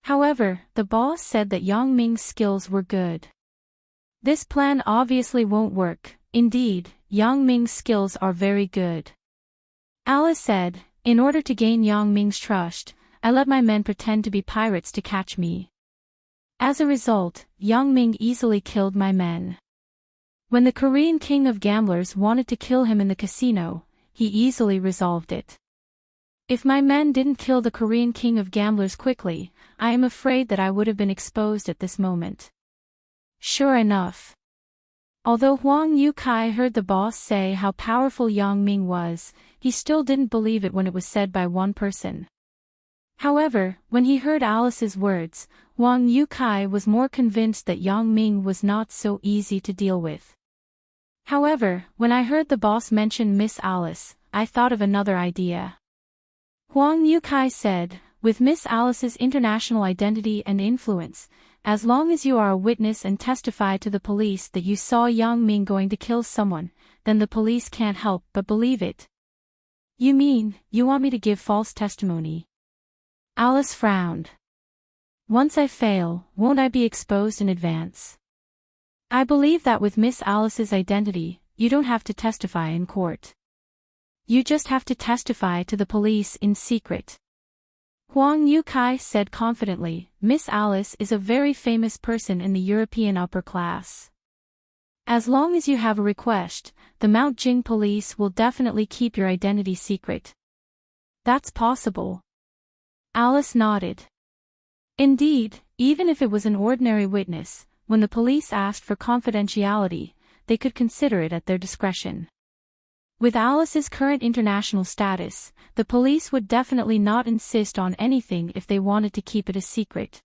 However, the boss said that Yang Ming's skills were good. This plan obviously won't work. Indeed, Yang Ming's skills are very good. Alice said, in order to gain Yang Ming's trust, I let my men pretend to be pirates to catch me. As a result, Yang Ming easily killed my men. When the Korean king of gamblers wanted to kill him in the casino, he easily resolved it. If my men didn't kill the Korean king of gamblers quickly, I am afraid that I would have been exposed at this moment. Sure enough. Although Huang Yukai heard the boss say how powerful Yang Ming was, he still didn't believe it when it was said by one person. However, when he heard Alice's words, Huang Yukai was more convinced that Yang Ming was not so easy to deal with. However, when I heard the boss mention Miss Alice, I thought of another idea. Huang Yukai said, with Miss Alice's international identity and influence, as long as you are a witness and testify to the police that you saw Yang Ming going to kill someone, then the police can't help but believe it. You mean, you want me to give false testimony? Alice frowned. Once I fail, won't I be exposed in advance? I believe that with Miss Alice's identity, you don't have to testify in court. You just have to testify to the police in secret. Huang Yukai said confidently, Miss Alice is a very famous person in the European upper class. As long as you have a request, the Mount Jing police will definitely keep your identity secret. That's possible. Alice nodded. Indeed, even if it was an ordinary witness, when the police asked for confidentiality, they could consider it at their discretion. With Alice's current international status, the police would definitely not insist on anything if they wanted to keep it a secret.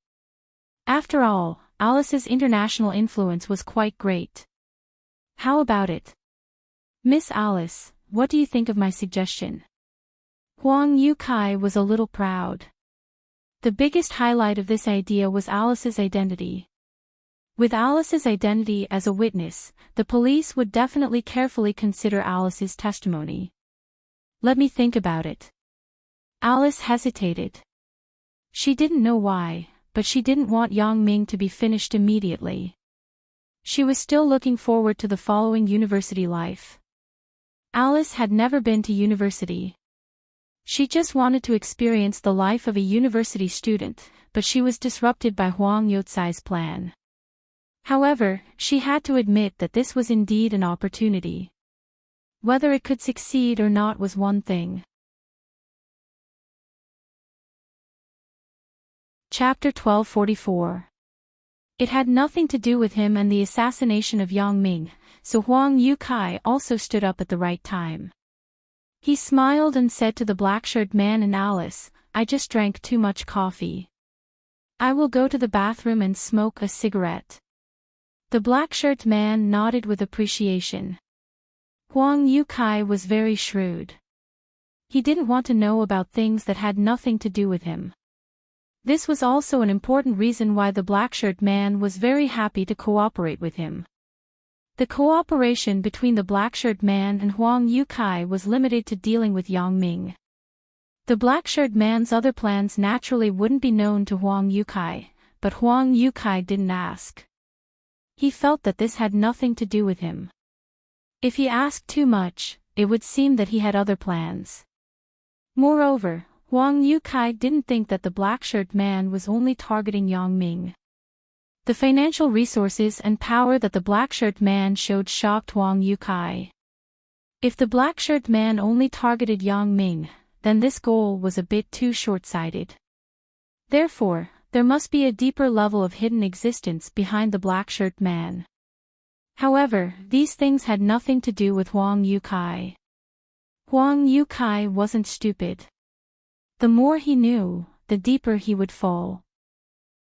After all, Alice's international influence was quite great. How about it? Miss Alice, what do you think of my suggestion? Huang Yukai was a little proud. The biggest highlight of this idea was Alice's identity. With Alice's identity as a witness, the police would definitely carefully consider Alice's testimony. Let me think about it. Alice hesitated. She didn't know why, but she didn't want Yang Ming to be finished immediately. She was still looking forward to the following university life. Alice had never been to university. She just wanted to experience the life of a university student, but she was disrupted by Huang Yutsai's plan. However, she had to admit that this was indeed an opportunity. Whether it could succeed or not was one thing. Chapter 1244. It had nothing to do with him and the assassination of Yang Ming, so Huang Yukai also stood up at the right time. He smiled and said to the black-shirt man and Alice, I just drank too much coffee. I will go to the bathroom and smoke a cigarette. The black-shirt man nodded with appreciation. Huang Yukai was very shrewd. He didn't want to know about things that had nothing to do with him. This was also an important reason why the black-shirt man was very happy to cooperate with him. The cooperation between the black-shirt man and Huang Yukai was limited to dealing with Yang Ming. The black-shirt man's other plans naturally wouldn't be known to Huang Yukai, but Huang Yukai didn't ask. He felt that this had nothing to do with him. If he asked too much, it would seem that he had other plans. Moreover, Huang Yukai didn't think that the black-shirt man was only targeting Yang Ming. The financial resources and power that the black-shirt man showed shocked Huang Yukai. If the black-shirt man only targeted Yang Ming, then this goal was a bit too short-sighted. Therefore, there must be a deeper level of hidden existence behind the black-shirt man. However, these things had nothing to do with Huang Yukai. Huang Yukai wasn't stupid. The more he knew, the deeper he would fall.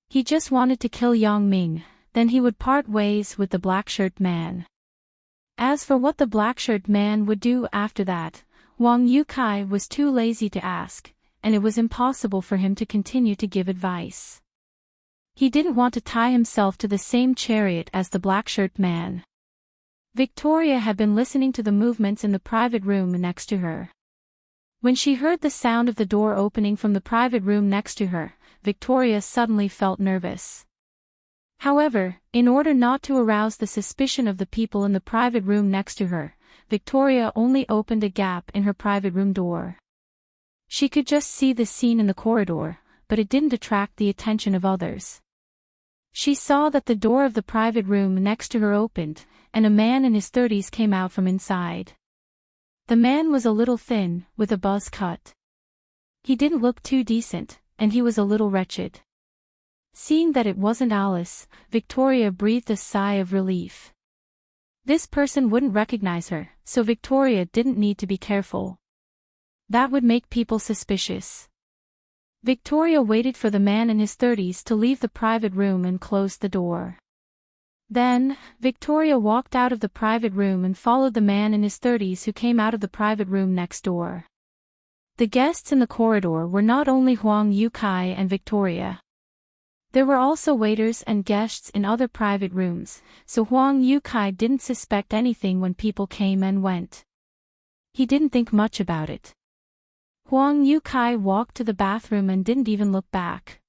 He just wanted to kill Yang Ming, then he would part ways with the black-shirt man. As for what the black-shirt man would do after that, Huang Yukai was too lazy to ask, and it was impossible for him to continue to give advice. He didn't want to tie himself to the same chariot as the black-shirt man. Victoria had been listening to the movements in the private room next to her. When she heard the sound of the door opening from the private room next to her, Victoria suddenly felt nervous. However, in order not to arouse the suspicion of the people in the private room next to her, Victoria only opened a gap in her private room door. She could just see the scene in the corridor, but it didn't attract the attention of others. She saw that the door of the private room next to her opened, and a man in his 30s came out from inside. The man was a little thin, with a buzz cut. He didn't look too decent, and he was a little wretched. Seeing that it wasn't Alice, Victoria breathed a sigh of relief. This person wouldn't recognize her, so Victoria didn't need to be careful. That would make people suspicious. Victoria waited for the man in his 30s to leave the private room and closed the door. Then, Victoria walked out of the private room and followed the man in his 30s who came out of the private room next door. The guests in the corridor were not only Huang Yukai and Victoria. There were also waiters and guests in other private rooms, so Huang Yukai didn't suspect anything when people came and went. He didn't think much about it. Huang Yukai walked to the bathroom and didn't even look back.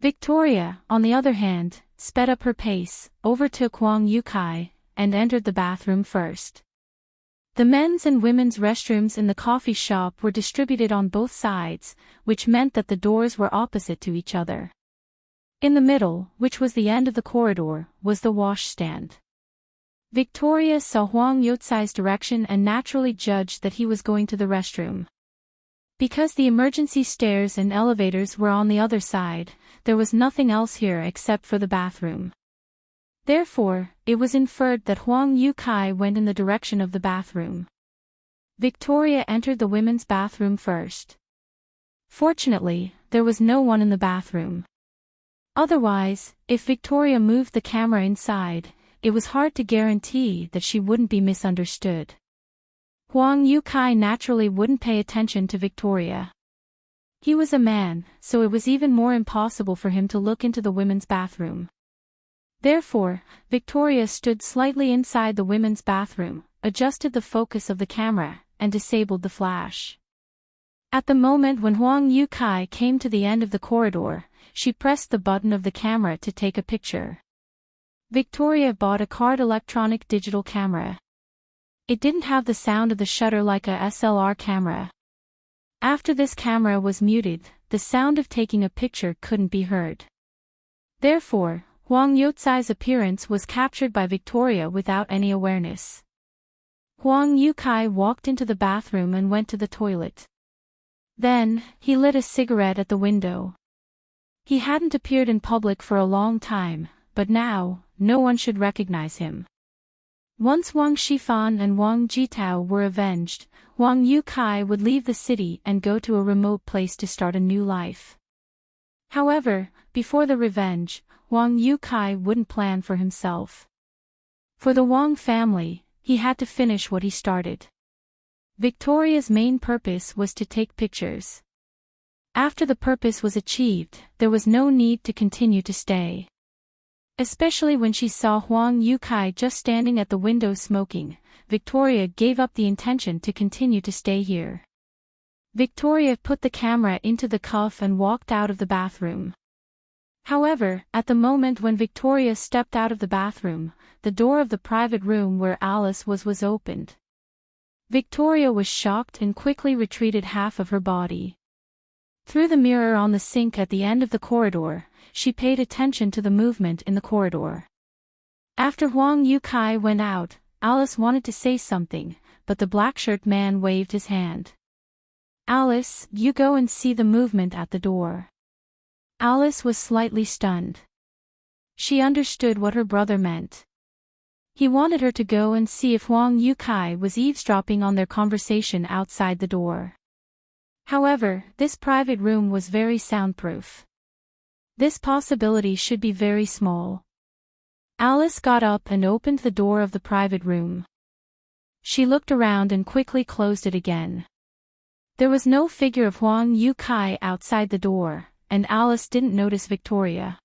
Victoria, on the other hand, sped up her pace, overtook Huang Yukai, and entered the bathroom first. The men's and women's restrooms in the coffee shop were distributed on both sides, which meant that the doors were opposite to each other. In the middle, which was the end of the corridor, was the washstand. Victoria saw Huang Yutsai's direction and naturally judged that he was going to the restroom. Because the emergency stairs and elevators were on the other side, there was nothing else here except for the bathroom. Therefore, it was inferred that Huang Yukai went in the direction of the bathroom. Victoria entered the women's bathroom first. Fortunately, there was no one in the bathroom. Otherwise, if Victoria moved the camera inside, it was hard to guarantee that she wouldn't be misunderstood. Huang Yukai naturally wouldn't pay attention to Victoria. He was a man, so it was even more impossible for him to look into the women's bathroom. Therefore, Victoria stood slightly inside the women's bathroom, adjusted the focus of the camera, and disabled the flash. At the moment when Huang Yukai came to the end of the corridor, she pressed the button of the camera to take a picture. Victoria bought a card electronic digital camera. It didn't have the sound of the shutter like a SLR camera. After this camera was muted, the sound of taking a picture couldn't be heard. Therefore, Huang Yutsai's appearance was captured by Victoria without any awareness. Huang Yukai walked into the bathroom and went to the toilet. Then, he lit a cigarette at the window. He hadn't appeared in public for a long time, but now, no one should recognize him. Once Wang Shifan and Wang Jitao were avenged, Huang Yukai would leave the city and go to a remote place to start a new life. However, before the revenge, Huang Yukai wouldn't plan for himself. For the Wang family, he had to finish what he started. Victoria's main purpose was to take pictures. After the purpose was achieved, there was no need to continue to stay. Especially when she saw Huang Yukai just standing at the window smoking, Victoria gave up the intention to continue to stay here. Victoria put the camera into the cuff and walked out of the bathroom. However, at the moment when Victoria stepped out of the bathroom, the door of the private room where Alice was opened. Victoria was shocked and quickly retreated half of her body. Through the mirror on the sink at the end of the corridor, she paid attention to the movement in the corridor. After Huang Yukai went out, Alice wanted to say something, but the black-shirt man waved his hand. "Alice, you go and see the movement at the door." Alice was slightly stunned. She understood what her brother meant. He wanted her to go and see if Huang Yukai was eavesdropping on their conversation outside the door. However, this private room was very soundproof. This possibility should be very small. Alice got up and opened the door of the private room. She looked around and quickly closed it again. There was no figure of Huang Yukai outside the door, and Alice didn't notice Victoria.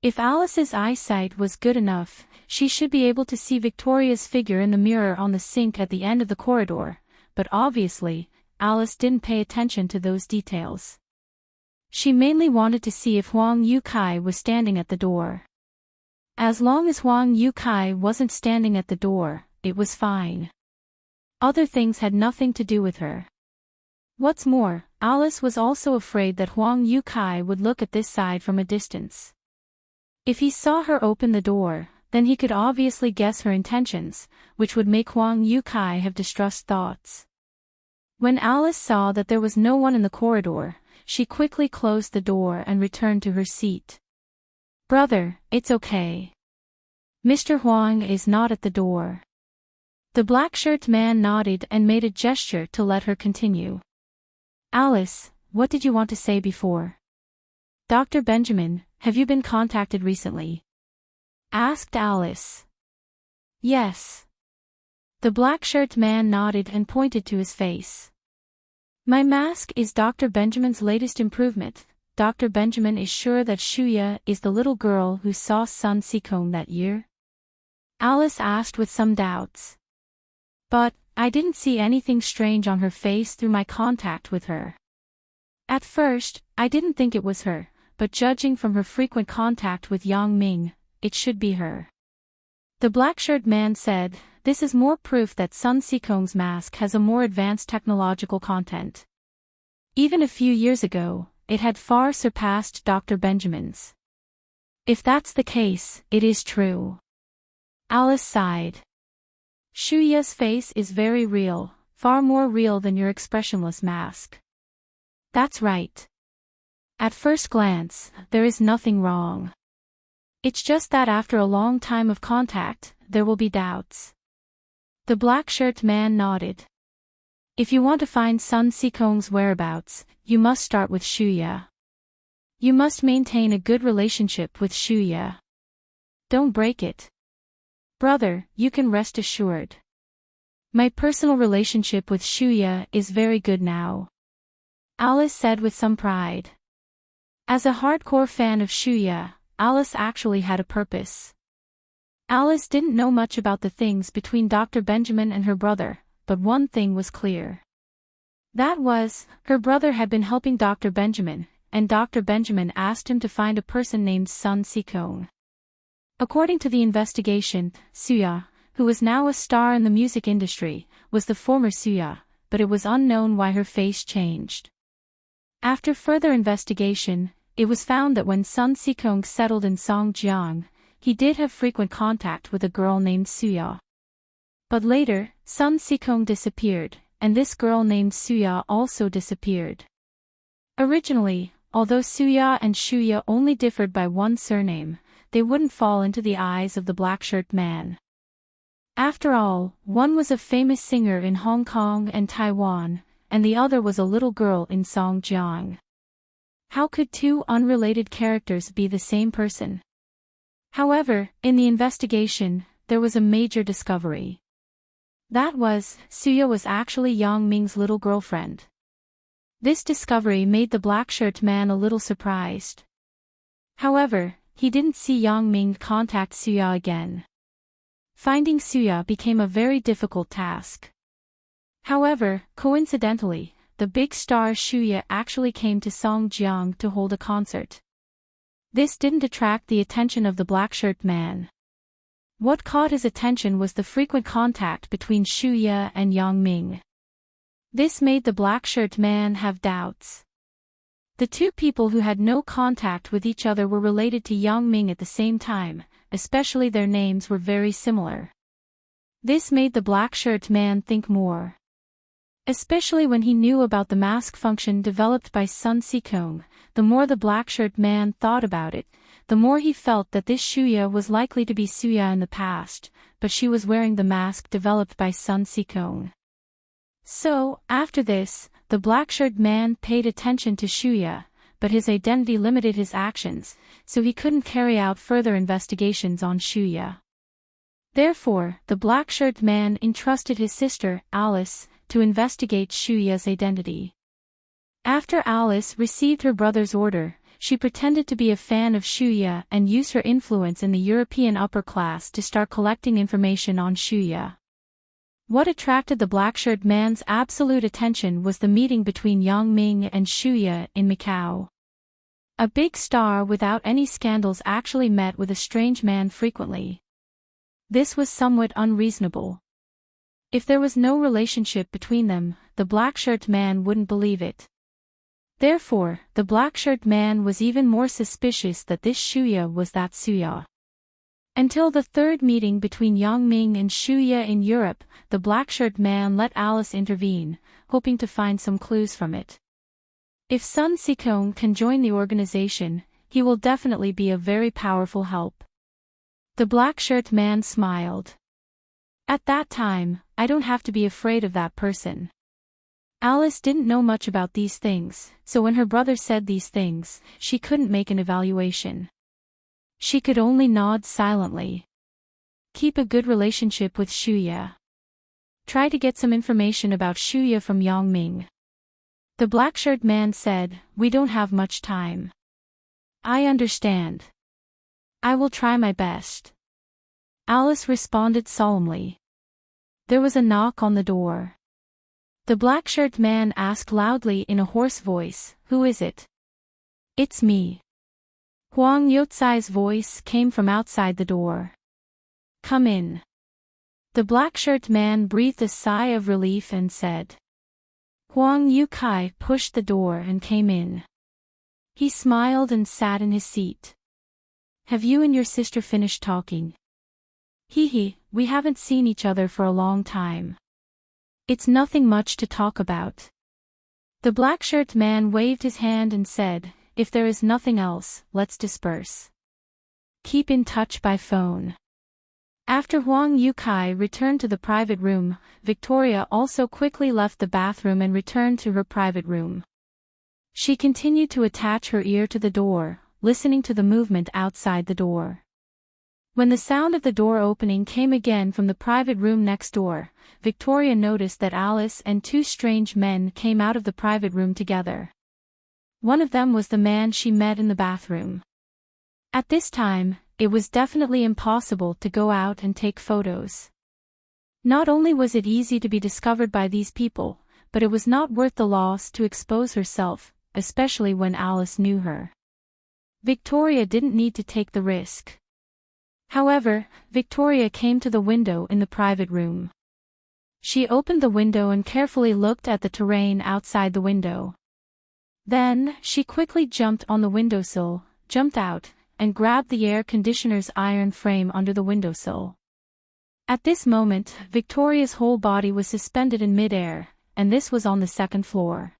If Alice's eyesight was good enough, she should be able to see Victoria's figure in the mirror on the sink at the end of the corridor, but obviously, Alice didn't pay attention to those details. She mainly wanted to see if Huang Yukai was standing at the door. As long as Huang Yukai wasn't standing at the door, it was fine. Other things had nothing to do with her. What's more, Alice was also afraid that Huang Yukai would look at this side from a distance. If he saw her open the door, then he could obviously guess her intentions, which would make Huang Yukai have distrust thoughts. When Alice saw that there was no one in the corridor, she quickly closed the door and returned to her seat. "Brother, it's okay. Mr. Huang is not at the door." The black-shirt man nodded and made a gesture to let her continue. "Alice, what did you want to say before?" "Dr. Benjamin, have you been contacted recently?" asked Alice. "Yes." The black-shirt man nodded and pointed to his face. "My mask is Dr. Benjamin's latest improvement. Dr. Benjamin is sure that Shuya is the little girl who saw Sun Sikong that year?" Alice asked with some doubts. "But, I didn't see anything strange on her face through my contact with her. At first, I didn't think it was her, but judging from her frequent contact with Yang Ming, it should be her." The black-shirt man said, "This is more proof that Sun Sikong's mask has a more advanced technological content. Even a few years ago, it had far surpassed Dr. Benjamin's. If that's the case, it is true." Alice sighed. "Shuya's face is very real, far more real than your expressionless mask." "That's right. At first glance, there is nothing wrong. It's just that after a long time of contact, there will be doubts." The black-shirt man nodded. "If you want to find Sun Sikong's whereabouts, you must start with Shuya. You must maintain a good relationship with Shuya. Don't break it. Brother, you can rest assured. My personal relationship with Shuya is very good now," Alice said with some pride. As a hardcore fan of Shuya, Alice actually had a purpose. Alice didn't know much about the things between Dr. Benjamin and her brother, but one thing was clear. That was, her brother had been helping Dr. Benjamin, and Dr. Benjamin asked him to find a person named Sun Sikong. According to the investigation, Suya, who was now a star in the music industry, was the former Suya, but it was unknown why her face changed. After further investigation, it was found that when Sun Sikong settled in Songjiang, he did have frequent contact with a girl named Suya. But later, Sun Sikong disappeared, and this girl named Suya also disappeared. Originally, although Suya and Shuya only differed by one surname, they wouldn't fall into the eyes of the black-shirt man. After all, one was a famous singer in Hong Kong and Taiwan, and the other was a little girl in Songjiang. How could two unrelated characters be the same person? However, in the investigation, there was a major discovery. That was, Suya was actually Yang Ming's little girlfriend. This discovery made the black-shirt man a little surprised. However, he didn't see Yang Ming contact Suya again. Finding Suya became a very difficult task. However, coincidentally, the big star Shuya actually came to Songjiang to hold a concert. This didn't attract the attention of the black-shirt man. What caught his attention was the frequent contact between Shuya and Yang Ming. This made the black-shirt man have doubts. The two people who had no contact with each other were related to Yang Ming at the same time, especially their names were very similar. This made the black-shirt man think more. Especially when he knew about the mask function developed by Sun Sikong, the more the black-shirt man thought about it, the more he felt that this Shuya was likely to be Suya in the past, but she was wearing the mask developed by Sun Sikong. So, after this, the black-shirt man paid attention to Shuya, but his identity limited his actions, so he couldn't carry out further investigations on Shuya. Therefore, the black-shirt man entrusted his sister, Alice, to investigate Shuya's identity. After Alice received her brother's order, she pretended to be a fan of Shuya and used her influence in the European upper class to start collecting information on Shuya. What attracted the black-shirt man's absolute attention was the meeting between Yang Ming and Shuya in Macau. A big star without any scandals actually met with a strange man frequently. This was somewhat unreasonable. If there was no relationship between them, the black-shirt man wouldn't believe it. Therefore, the black-shirt man was even more suspicious that this Shuya was that Suya. Until the third meeting between Yang Ming and Shuya in Europe, the black-shirt man let Alice intervene, hoping to find some clues from it. If Sun Sikong can join the organization, he will definitely be a very powerful help. The black-shirt man smiled. At that time, I don't have to be afraid of that person. Alice didn't know much about these things, so when her brother said these things, she couldn't make an evaluation. She could only nod silently. Keep a good relationship with Shuya. Try to get some information about Shuya from Yongming. The black-shirt man said, "We don't have much time." I understand. I will try my best. Alice responded solemnly. There was a knock on the door. The black-shirt man asked loudly in a hoarse voice, "Who is it?" "It's me." Huang Yotsai's voice came from outside the door. "Come in." The black-shirt man breathed a sigh of relief and said. Huang Yukai pushed the door and came in. He smiled and sat in his seat. "Have you and your sister finished talking?" "Hee, we haven't seen each other for a long time. It's nothing much to talk about." The black-shirt man waved his hand and said, "If there is nothing else, let's disperse. Keep in touch by phone." After Huang Yukai returned to the private room, Victoria also quickly left the bathroom and returned to her private room. She continued to attach her ear to the door, listening to the movement outside the door. When the sound of the door opening came again from the private room next door, Victoria noticed that Alice and two strange men came out of the private room together. One of them was the man she met in the bathroom. At this time, it was definitely impossible to go out and take photos. Not only was it easy to be discovered by these people, but it was not worth the loss to expose herself, especially when Alice knew her. Victoria didn't need to take the risk. However, Victoria came to the window in the private room. She opened the window and carefully looked at the terrain outside the window. Then, she quickly jumped on the windowsill, jumped out, and grabbed the air conditioner's iron frame under the windowsill. At this moment, Victoria's whole body was suspended in mid-air, and this was on the second floor.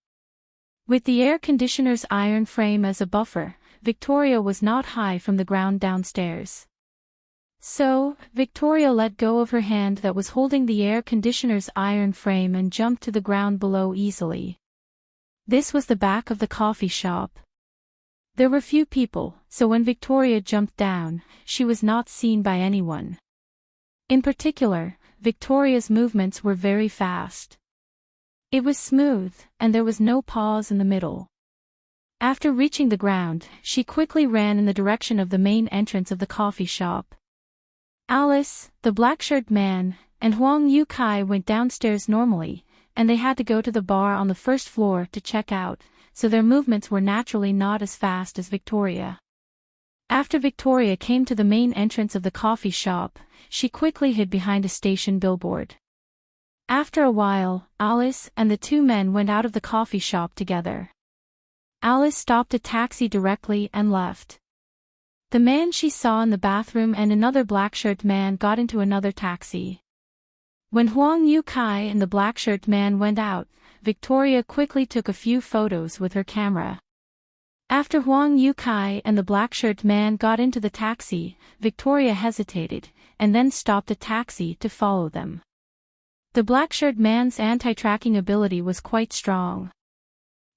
With the air conditioner's iron frame as a buffer, Victoria was not high from the ground downstairs. So, Victoria let go of her hand that was holding the air conditioner's iron frame and jumped to the ground below easily. This was the back of the coffee shop. There were few people, so when Victoria jumped down, she was not seen by anyone. In particular, Victoria's movements were very fast. It was smooth, and there was no pause in the middle. After reaching the ground, she quickly ran in the direction of the main entrance of the coffee shop. Alice, the black-shirt man, and Huang Yukai went downstairs normally, and they had to go to the bar on the first floor to check out, so their movements were naturally not as fast as Victoria. After Victoria came to the main entrance of the coffee shop, she quickly hid behind a station billboard. After a while, Alice and the two men went out of the coffee shop together. Alice stopped a taxi directly and left. The man she saw in the bathroom and another black-shirt man got into another taxi. When Huang Yukai and the black-shirt man went out, Victoria quickly took a few photos with her camera. After Huang Yukai and the black-shirt man got into the taxi, Victoria hesitated, and then stopped a taxi to follow them. The black-shirt man's anti-tracking ability was quite strong.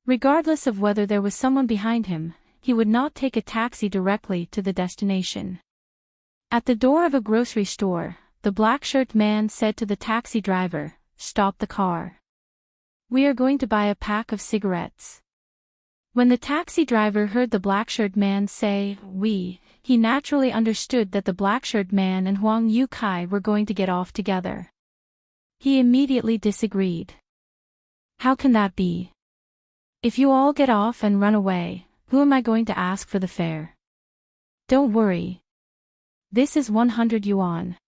Regardless of whether there was someone behind him, he would not take a taxi directly to the destination. At the door of a grocery store, the black-shirt man said to the taxi driver, "Stop the car. We are going to buy a pack of cigarettes." When the taxi driver heard the black-shirt man say, "we," he naturally understood that the black-shirt man and Huang Yukai were going to get off together. He immediately disagreed. "How can that be? If you all get off and run away, who am I going to ask for the fare? Don't worry. This is 100 yuan.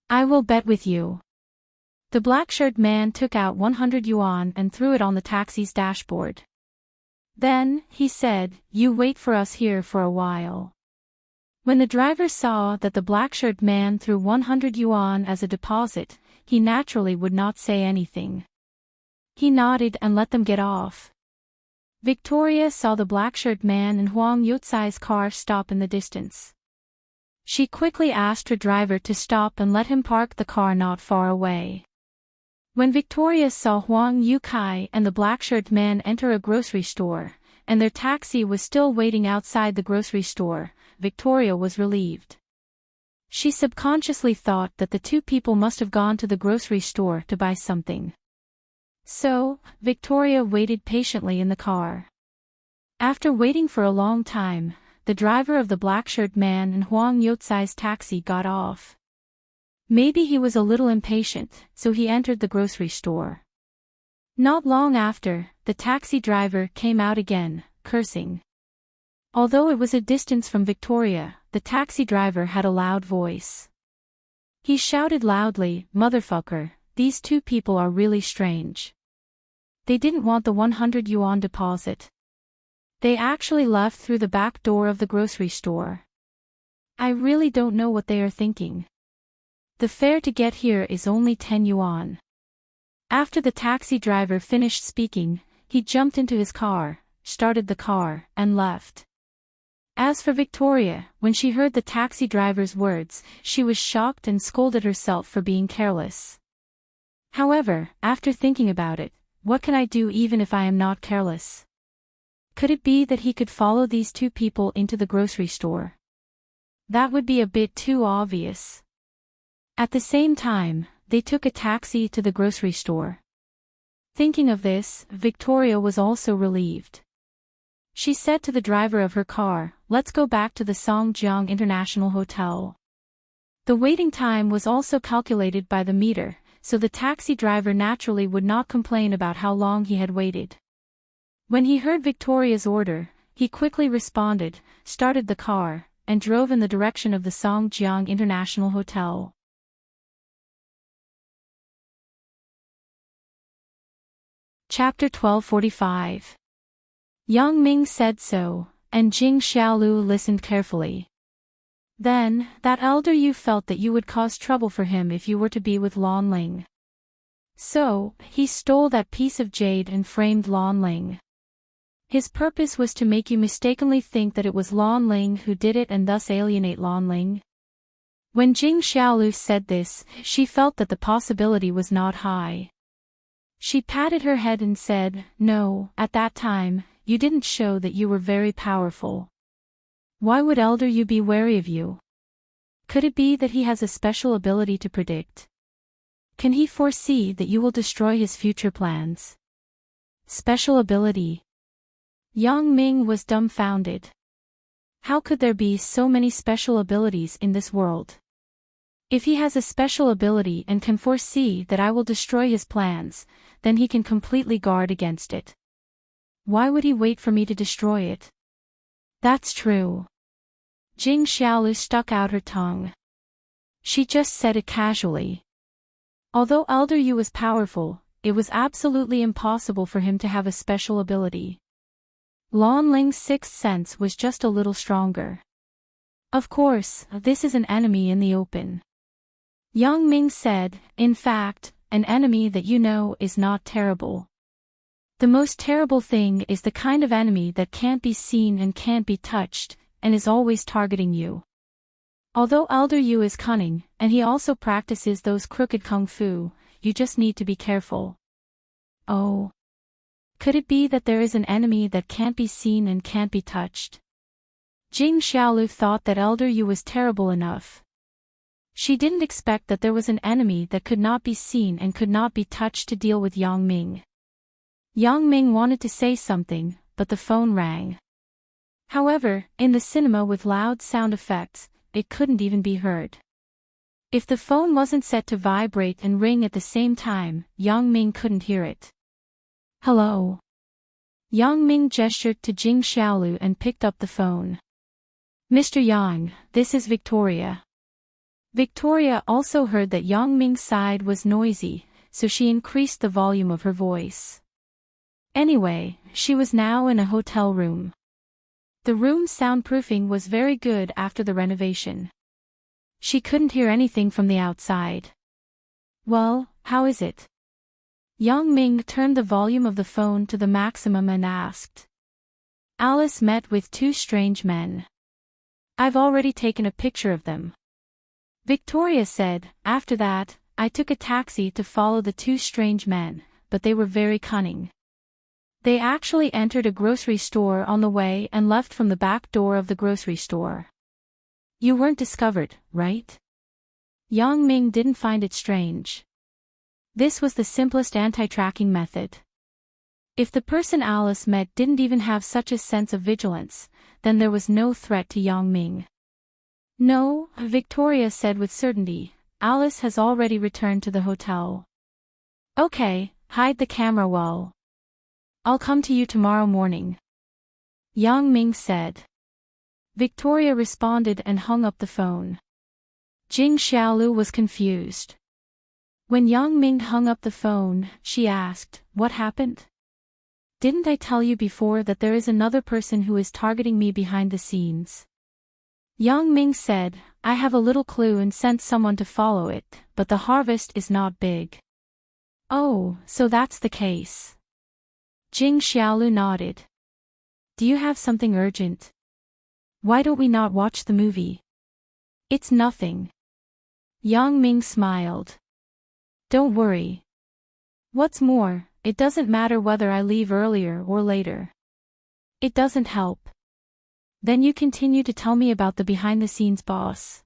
I will bet with you." The black-shirt man took out 100 yuan and threw it on the taxi's dashboard. Then, he said, "You wait for us here for a while." When the driver saw that the black-shirt man threw 100 yuan as a deposit, he naturally would not say anything. He nodded and let them get off. Victoria saw the black-shirt man and Huang Yucai's car stop in the distance. She quickly asked her driver to stop and let him park the car not far away. When Victoria saw Huang Yucai and the black-shirt man enter a grocery store, and their taxi was still waiting outside the grocery store, Victoria was relieved. She subconsciously thought that the two people must have gone to the grocery store to buy something. So, Victoria waited patiently in the car. After waiting for a long time, the driver of the black-shirt man and Huang Yucai's taxi got off. Maybe he was a little impatient, so he entered the grocery store. Not long after, the taxi driver came out again, cursing. Although it was a distance from Victoria, the taxi driver had a loud voice. He shouted loudly, "Motherfucker, these two people are really strange. They didn't want the 100 yuan deposit. They actually left through the back door of the grocery store. I really don't know what they are thinking. The fare to get here is only 10 yuan. After the taxi driver finished speaking, he jumped into his car, started the car, and left. As for Victoria, when she heard the taxi driver's words, she was shocked and scolded herself for being careless. However, after thinking about it, what can I do even if I am not careless? Could it be that he could follow these two people into the grocery store? That would be a bit too obvious. At the same time, they took a taxi to the grocery store. Thinking of this, Victoria was also relieved. She said to the driver of her car, "Let's go back to the Songjiang International Hotel." The waiting time was also calculated by the meter, so the taxi driver naturally would not complain about how long he had waited. When he heard Victoria's order, he quickly responded, started the car, and drove in the direction of the Songjiang International Hotel. Chapter 1245. Yang Ming said so, and Jing Xiaolu listened carefully. Then, that elder you felt that you would cause trouble for him if you were to be with Lan Ling. So, he stole that piece of jade and framed Lan Ling. His purpose was to make you mistakenly think that it was Lan Ling who did it and thus alienate Lan Ling. When Jing Xiaolu said this, she felt that the possibility was not high. She patted her head and said, "No, at that time, you didn't show that you were very powerful. Why would Elder Yu be wary of you? Could it be that he has a special ability to predict? Can he foresee that you will destroy his future plans?" Special ability. Yang Ming was dumbfounded. How could there be so many special abilities in this world? If he has a special ability and can foresee that I will destroy his plans, then he can completely guard against it. Why would he wait for me to destroy it? That's true. Jing Xiaolu stuck out her tongue. She just said it casually. Although Elder Yu was powerful, it was absolutely impossible for him to have a special ability. Lan Ling's sixth sense was just a little stronger. Of course, this is an enemy in the open. Yang Ming said, "In fact, an enemy that you know is not terrible. The most terrible thing is the kind of enemy that can't be seen and can't be touched, and is always targeting you. Although Elder Yu is cunning, and he also practices those crooked kung fu, you just need to be careful." Oh. Could it be that there is an enemy that can't be seen and can't be touched? Jing Xiaolu thought that Elder Yu was terrible enough. She didn't expect that there was an enemy that could not be seen and could not be touched to deal with Yang Ming. Yang Ming wanted to say something, but the phone rang. However, in the cinema with loud sound effects, it couldn't even be heard. If the phone wasn't set to vibrate and ring at the same time, Yang Ming couldn't hear it. "Hello." Yang Ming gestured to Jing Xiaolu and picked up the phone. "Mr. Yang, this is Victoria." Victoria also heard that Yang Ming's side was noisy, so she increased the volume of her voice. Anyway, she was now in a hotel room. The room's soundproofing was very good after the renovation. She couldn't hear anything from the outside. "Well, how is it?" Yang Ming turned the volume of the phone to the maximum and asked. Alice met with two strange men. I've already taken a picture of them. Victoria said. After that, I took a taxi to follow the two strange men, but they were very cunning. They actually entered a grocery store on the way and left from the back door of the grocery store. You weren't discovered, right? Yang Ming didn't find it strange. This was the simplest anti-tracking method. If the person Alice met didn't even have such a sense of vigilance, then there was no threat to Yang Ming. No, Victoria said with certainty, Alice has already returned to the hotel. Okay, hide the camera well. I'll come to you tomorrow morning. Yang Ming said. Victoria responded and hung up the phone. Jing Xiaolu was confused. When Yang Ming hung up the phone, she asked, what happened? Didn't I tell you before that there is another person who is targeting me behind the scenes? Yang Ming said, I have a little clue and sent someone to follow it, but the harvest is not big. Oh, so that's the case. Jing Xiaolu nodded. Do you have something urgent? Why don't we not watch the movie? It's nothing. Yang Ming smiled. Don't worry. What's more, it doesn't matter whether I leave earlier or later. It doesn't help. Then you continue to tell me about the behind-the-scenes boss.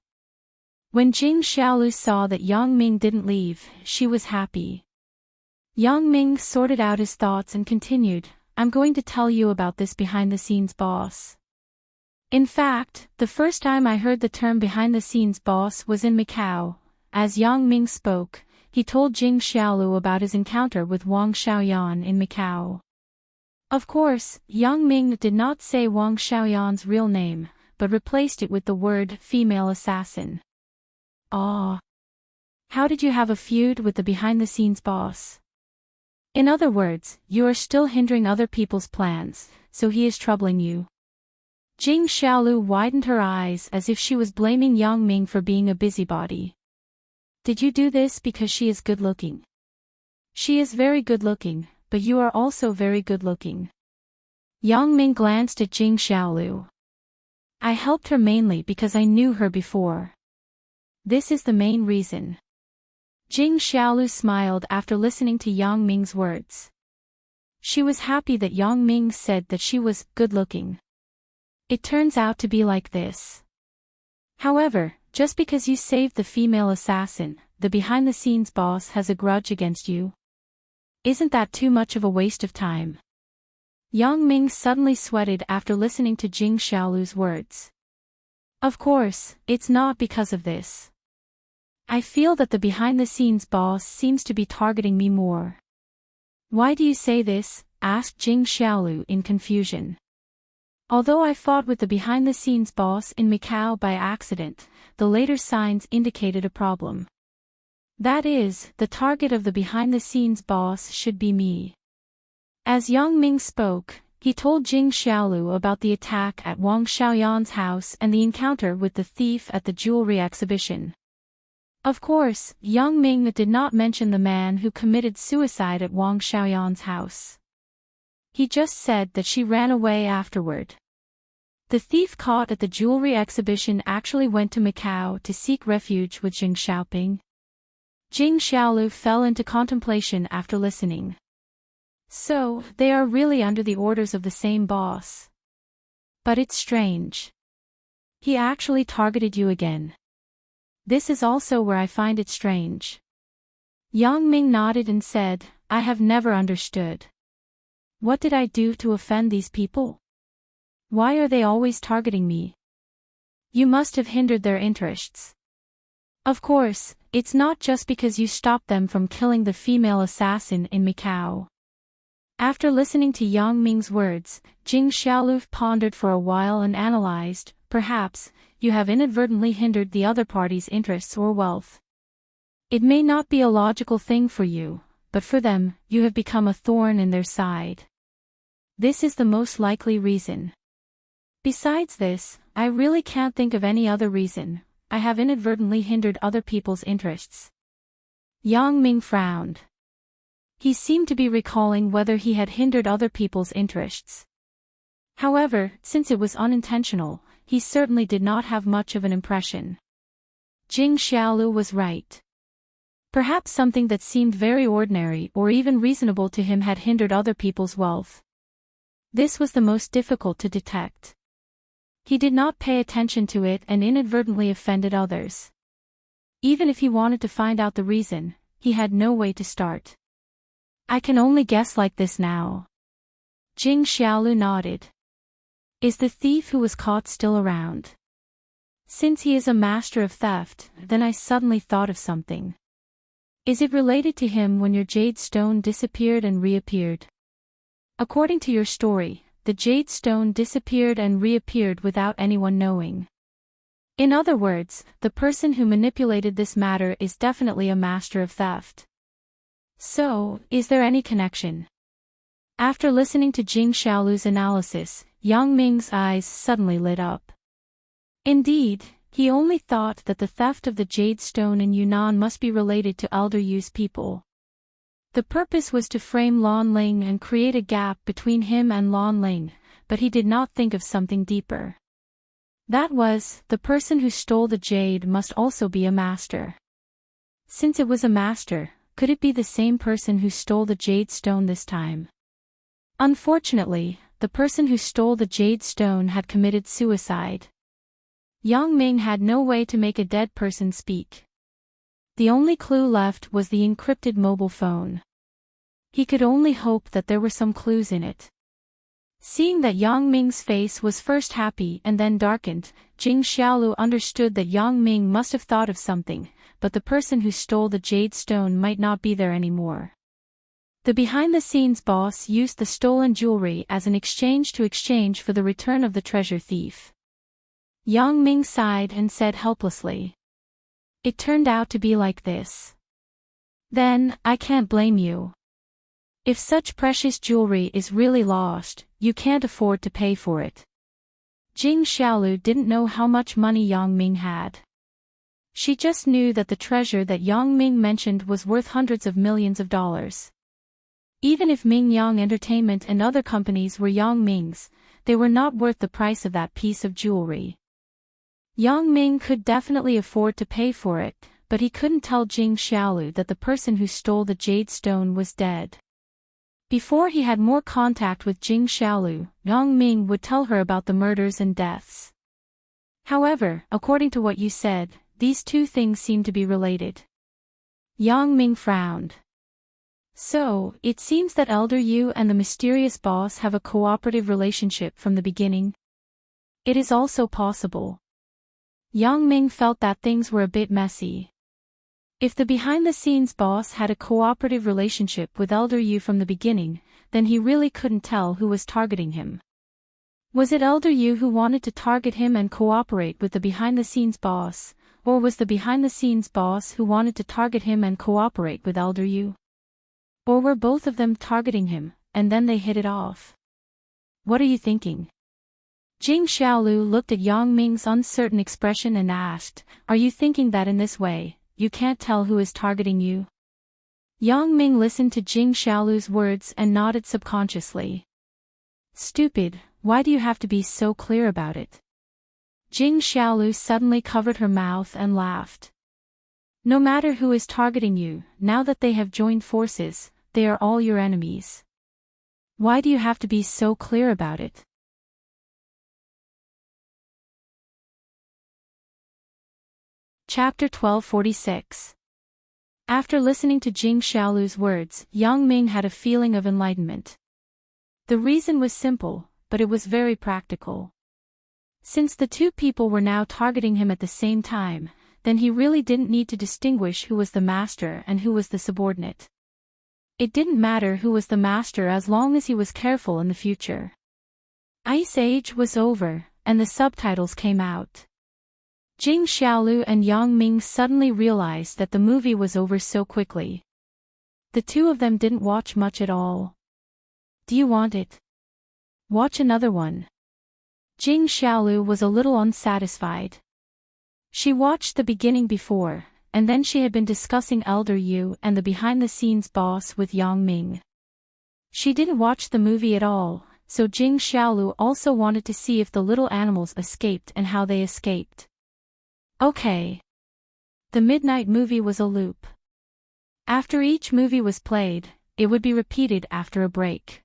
When Jing Xiaolu saw that Yang Ming didn't leave, she was happy. Yang Ming sorted out his thoughts and continued, I'm going to tell you about this behind-the-scenes boss. In fact, the first time I heard the term behind-the-scenes boss was in Macau. As Yang Ming spoke, he told Jing Xiaolu about his encounter with Wang Xiaoyan in Macau. Of course, Yang Ming did not say Wang Xiaoyan's real name, but replaced it with the word female assassin. Ah. How did you have a feud with the behind-the-scenes boss? In other words, you are still hindering other people's plans, so he is troubling you. Jing Xiaolu widened her eyes as if she was blaming Yang Ming for being a busybody. Did you do this because she is good-looking? She is very good-looking, but you are also very good-looking. Yang Ming glanced at Jing Xiaolu. I helped her mainly because I knew her before. This is the main reason. Jing Xiaolu smiled after listening to Yang Ming's words. She was happy that Yang Ming said that she was good-looking. It turns out to be like this. However, just because you saved the female assassin, the behind-the-scenes boss has a grudge against you. Isn't that too much of a waste of time? Yang Ming suddenly sweated after listening to Jing Xiaolu's words. Of course, it's not because of this. I feel that the behind-the-scenes boss seems to be targeting me more. Why do you say this? Asked Jing Xiaolu in confusion. Although I fought with the behind-the-scenes boss in Macau by accident, the later signs indicated a problem. That is, the target of the behind-the-scenes boss should be me. As Yang Ming spoke, he told Jing Xiaolu about the attack at Wang Xiaoyan's house and the encounter with the thief at the jewelry exhibition. Of course, Yang Ming did not mention the man who committed suicide at Wang Xiaoyan's house. He just said that she ran away afterward. The thief caught at the jewelry exhibition actually went to Macau to seek refuge with Jing Xiaoping. Jing Xiaolu fell into contemplation after listening. So, they are really under the orders of the same boss. But it's strange. He actually targeted you again. This is also where I find it strange. Yang Ming nodded and said, I have never understood. What did I do to offend these people? Why are they always targeting me? You must have hindered their interests. Of course, it's not just because you stopped them from killing the female assassin in Macau. After listening to Yang Ming's words, Jing Xiaolu pondered for a while and analyzed, perhaps, you have inadvertently hindered the other party's interests or wealth. It may not be a logical thing for you, but for them, you have become a thorn in their side. This is the most likely reason. Besides this, I really can't think of any other reason. I have inadvertently hindered other people's interests. Yang Ming frowned. He seemed to be recalling whether he had hindered other people's interests. However, since it was unintentional, he certainly did not have much of an impression. Jing Xiaolu was right. Perhaps something that seemed very ordinary or even reasonable to him had hindered other people's wealth. This was the most difficult to detect. He did not pay attention to it and inadvertently offended others. Even if he wanted to find out the reason, he had no way to start. I can only guess like this now. Jing Xiaolu nodded. Is the thief who was caught still around? Since he is a master of theft, then I suddenly thought of something. Is it related to him when your jade stone disappeared and reappeared? According to your story, the jade stone disappeared and reappeared without anyone knowing. In other words, the person who manipulated this matter is definitely a master of theft. So, is there any connection? After listening to Jing Xiaolu's analysis, Yang Ming's eyes suddenly lit up. Indeed, he only thought that the theft of the jade stone in Yunnan must be related to Elder Yu's people. The purpose was to frame Lan Ling and create a gap between him and Lan Ling, but he did not think of something deeper. That was, the person who stole the jade must also be a master. Since it was a master, could it be the same person who stole the jade stone this time? Unfortunately, the person who stole the jade stone had committed suicide. Yang Ming had no way to make a dead person speak. The only clue left was the encrypted mobile phone. He could only hope that there were some clues in it. Seeing that Yang Ming's face was first happy and then darkened, Jing Xiaolu understood that Yang Ming must have thought of something, but the person who stole the jade stone might not be there anymore. The behind-the-scenes boss used the stolen jewelry as an exchange for the return of the treasure thief. Yang Ming sighed and said helplessly. It turned out to be like this. Then, I can't blame you. If such precious jewelry is really lost, you can't afford to pay for it. Jing Xiaolu didn't know how much money Yang Ming had. She just knew that the treasure that Yang Ming mentioned was worth hundreds of millions of dollars. Even if Ming Yang Entertainment and other companies were Yang Ming's, they were not worth the price of that piece of jewelry. Yang Ming could definitely afford to pay for it, but he couldn't tell Jing Xiaolu that the person who stole the jade stone was dead. Before he had more contact with Jing Xiaolu, Yang Ming would tell her about the murders and deaths. However, according to what you said, these two things seem to be related. Yang Ming frowned. So, it seems that Elder Yu and the mysterious boss have a cooperative relationship from the beginning. It is also possible. Yang Ming felt that things were a bit messy. If the behind-the-scenes boss had a cooperative relationship with Elder Yu from the beginning, then he really couldn't tell who was targeting him. Was it Elder Yu who wanted to target him and cooperate with the behind-the-scenes boss, or was the behind-the-scenes boss who wanted to target him and cooperate with Elder Yu? Or were both of them targeting him, and then they hit it off? What are you thinking? Jing Xiaolu looked at Yang Ming's uncertain expression and asked, Are you thinking that in this way, you can't tell who is targeting you? Yang Ming listened to Jing Xiaolu's words and nodded subconsciously. Stupid, why do you have to be so clear about it? Jing Xiaolu suddenly covered her mouth and laughed. No matter who is targeting you, now that they have joined forces, they are all your enemies. Why do you have to be so clear about it? Chapter 1246. After listening to Jing Xiaolu's words, Yang Ming had a feeling of enlightenment. The reason was simple, but it was very practical. Since the two people were now targeting him at the same time, then he really didn't need to distinguish who was the master and who was the subordinate. It didn't matter who was the master as long as he was careful in the future. Ice Age was over, and the subtitles came out. Jing Xiaolu and Yang Ming suddenly realized that the movie was over so quickly. The two of them didn't watch much at all. Do you want it? Watch another one. Jing Xiaolu was a little unsatisfied. She watched the beginning before, and then she had been discussing Elder Yu and the behind-the-scenes boss with Yang Ming. She didn't watch the movie at all, so Jing Xiaolu also wanted to see if the little animals escaped and how they escaped. Okay. The midnight movie was a loop. After each movie was played, it would be repeated after a break.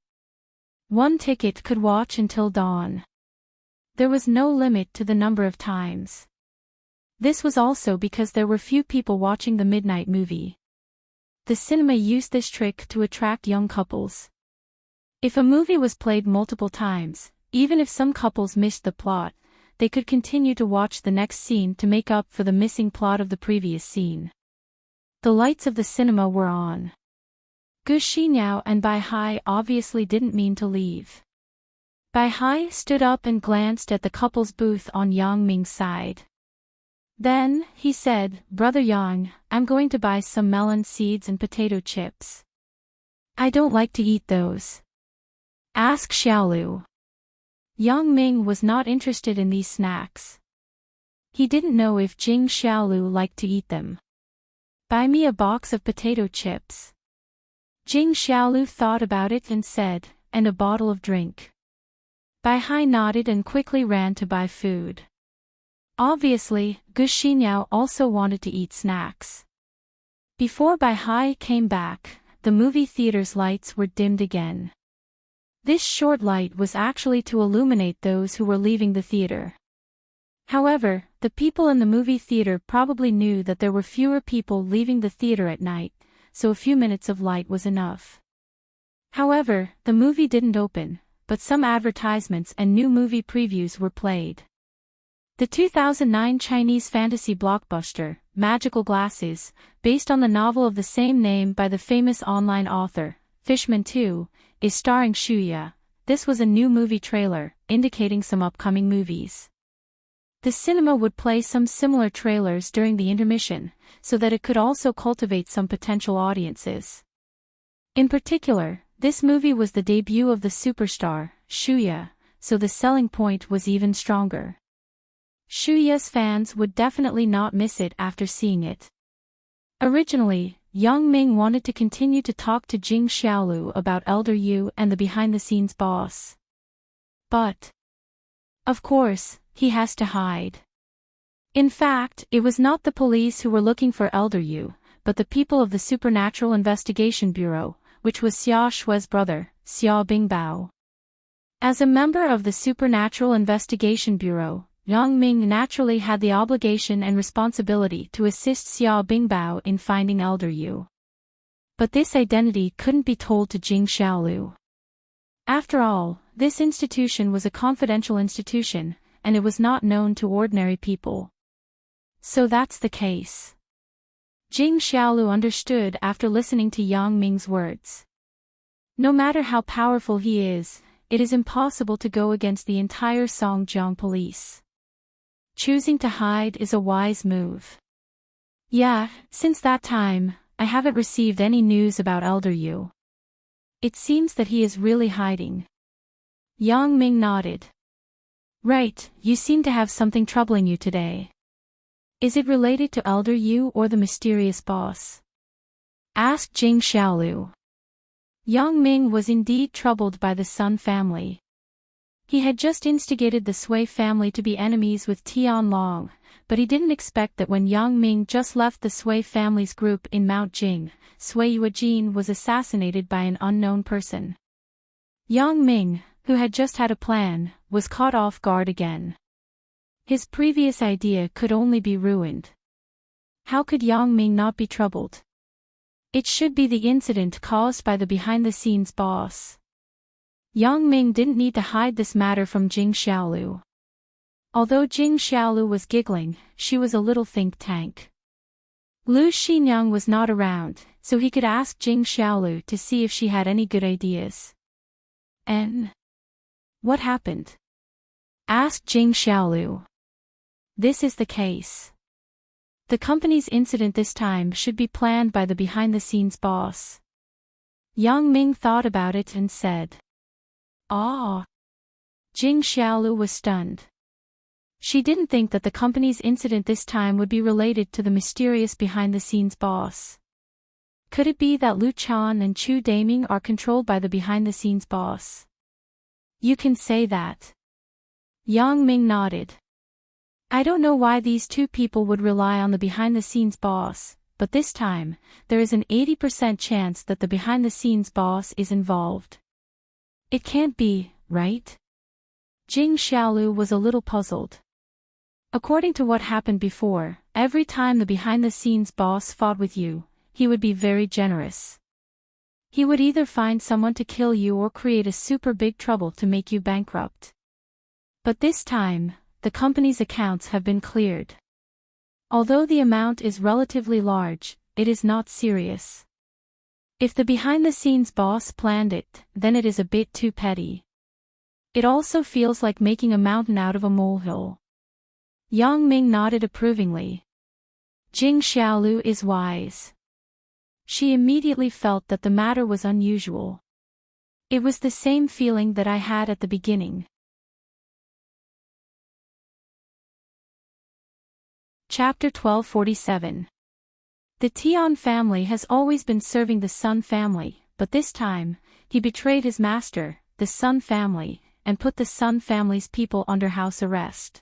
One ticket could watch until dawn. There was no limit to the number of times. This was also because there were few people watching the midnight movie. The cinema used this trick to attract young couples. If a movie was played multiple times, even if some couples missed the plot, they could continue to watch the next scene to make up for the missing plot of the previous scene. The lights of the cinema were on. Gu Xiniao and Bai Hai obviously didn't mean to leave. Bai Hai stood up and glanced at the couple's booth on Yang Ming's side. Then, he said, "Brother Yang, I'm going to buy some melon seeds and potato chips." "I don't like to eat those." "Ask Xiaolu." Yang Ming was not interested in these snacks. He didn't know if Jing Xiaolu liked to eat them. "Buy me a box of potato chips." Jing Xiaolu thought about it and said, "And a bottle of drink." Bai Hai nodded and quickly ran to buy food. Obviously, Gu Xiniao also wanted to eat snacks. Before Bai Hai came back, the movie theater's lights were dimmed again. This short light was actually to illuminate those who were leaving the theater. However, the people in the movie theater probably knew that there were fewer people leaving the theater at night, so a few minutes of light was enough. However, the movie didn't open, but some advertisements and new movie previews were played. The 2009 Chinese fantasy blockbuster, Magical Glasses, based on the novel of the same name by the famous online author, Fishman 2, is starring Shuya. This was a new movie trailer, indicating some upcoming movies. The cinema would play some similar trailers during the intermission, so that it could also cultivate some potential audiences. In particular, this movie was the debut of the superstar, Shuya, so the selling point was even stronger. Shuya's fans would definitely not miss it after seeing it. Originally, Yang Ming wanted to continue to talk to Jing Xiaolu about Elder Yu and the behind-the-scenes boss. But, of course, he has to hide. In fact, it was not the police who were looking for Elder Yu, but the people of the Supernatural Investigation Bureau, which was Xia Shui's brother, Xia Bingbao. As a member of the Supernatural Investigation Bureau, Yang Ming naturally had the obligation and responsibility to assist Xia Bingbao in finding Elder Yu. But this identity couldn't be told to Jing Xiaolu. After all, this institution was a confidential institution, and it was not known to ordinary people. So that's the case. Jing Xiaolu understood after listening to Yang Ming's words. No matter how powerful he is, it is impossible to go against the entire Songjiang police. Choosing to hide is a wise move. Yeah, since that time, I haven't received any news about Elder Yu. It seems that he is really hiding. Yang Ming nodded. Right, you seem to have something troubling you today. Is it related to Elder Yu or the mysterious boss? Asked Jing Xiaolu. Yang Ming was indeed troubled by the Sun family. He had just instigated the Sui family to be enemies with Tianlong, but he didn't expect that when Yang Ming just left the Sui family's group in Mount Jing, Sui Yuejin was assassinated by an unknown person. Yang Ming, who had just had a plan, was caught off guard again. His previous idea could only be ruined. How could Yang Ming not be troubled? It should be the incident caused by the behind-the-scenes boss. Yang Ming didn't need to hide this matter from Jing Xiaolu. Although Jing Xiaolu was giggling, she was a little think tank. Lu Xinyang was not around, so he could ask Jing Xiaolu to see if she had any good ideas. And what happened? Asked Jing Xiaolu. This is the case. The company's incident this time should be planned by the behind-the-scenes boss. Yang Ming thought about it and said. Ah. Jing Xiaolu was stunned. She didn't think that the company's incident this time would be related to the mysterious behind-the-scenes boss. Could it be that Lu Chan and Chu Daming are controlled by the behind-the-scenes boss? You can say that. Yang Ming nodded. I don't know why these two people would rely on the behind-the-scenes boss, but this time, there is an 80% chance that the behind-the-scenes boss is involved. It can't be, right? Jing Xiaolu was a little puzzled. According to what happened before, every time the behind-the-scenes boss fought with you, he would be very generous. He would either find someone to kill you or create a super big trouble to make you bankrupt. But this time, the company's accounts have been cleared. Although the amount is relatively large, it is not serious. If the behind-the-scenes boss planned it, then it is a bit too petty. It also feels like making a mountain out of a molehill. Yang Ming nodded approvingly. Jing Xiaolu is wise. She immediately felt that the matter was unusual. It was the same feeling that I had at the beginning. Chapter 1247. The Tian family has always been serving the Sun family, but this time, he betrayed his master, the Sun family, and put the Sun family's people under house arrest.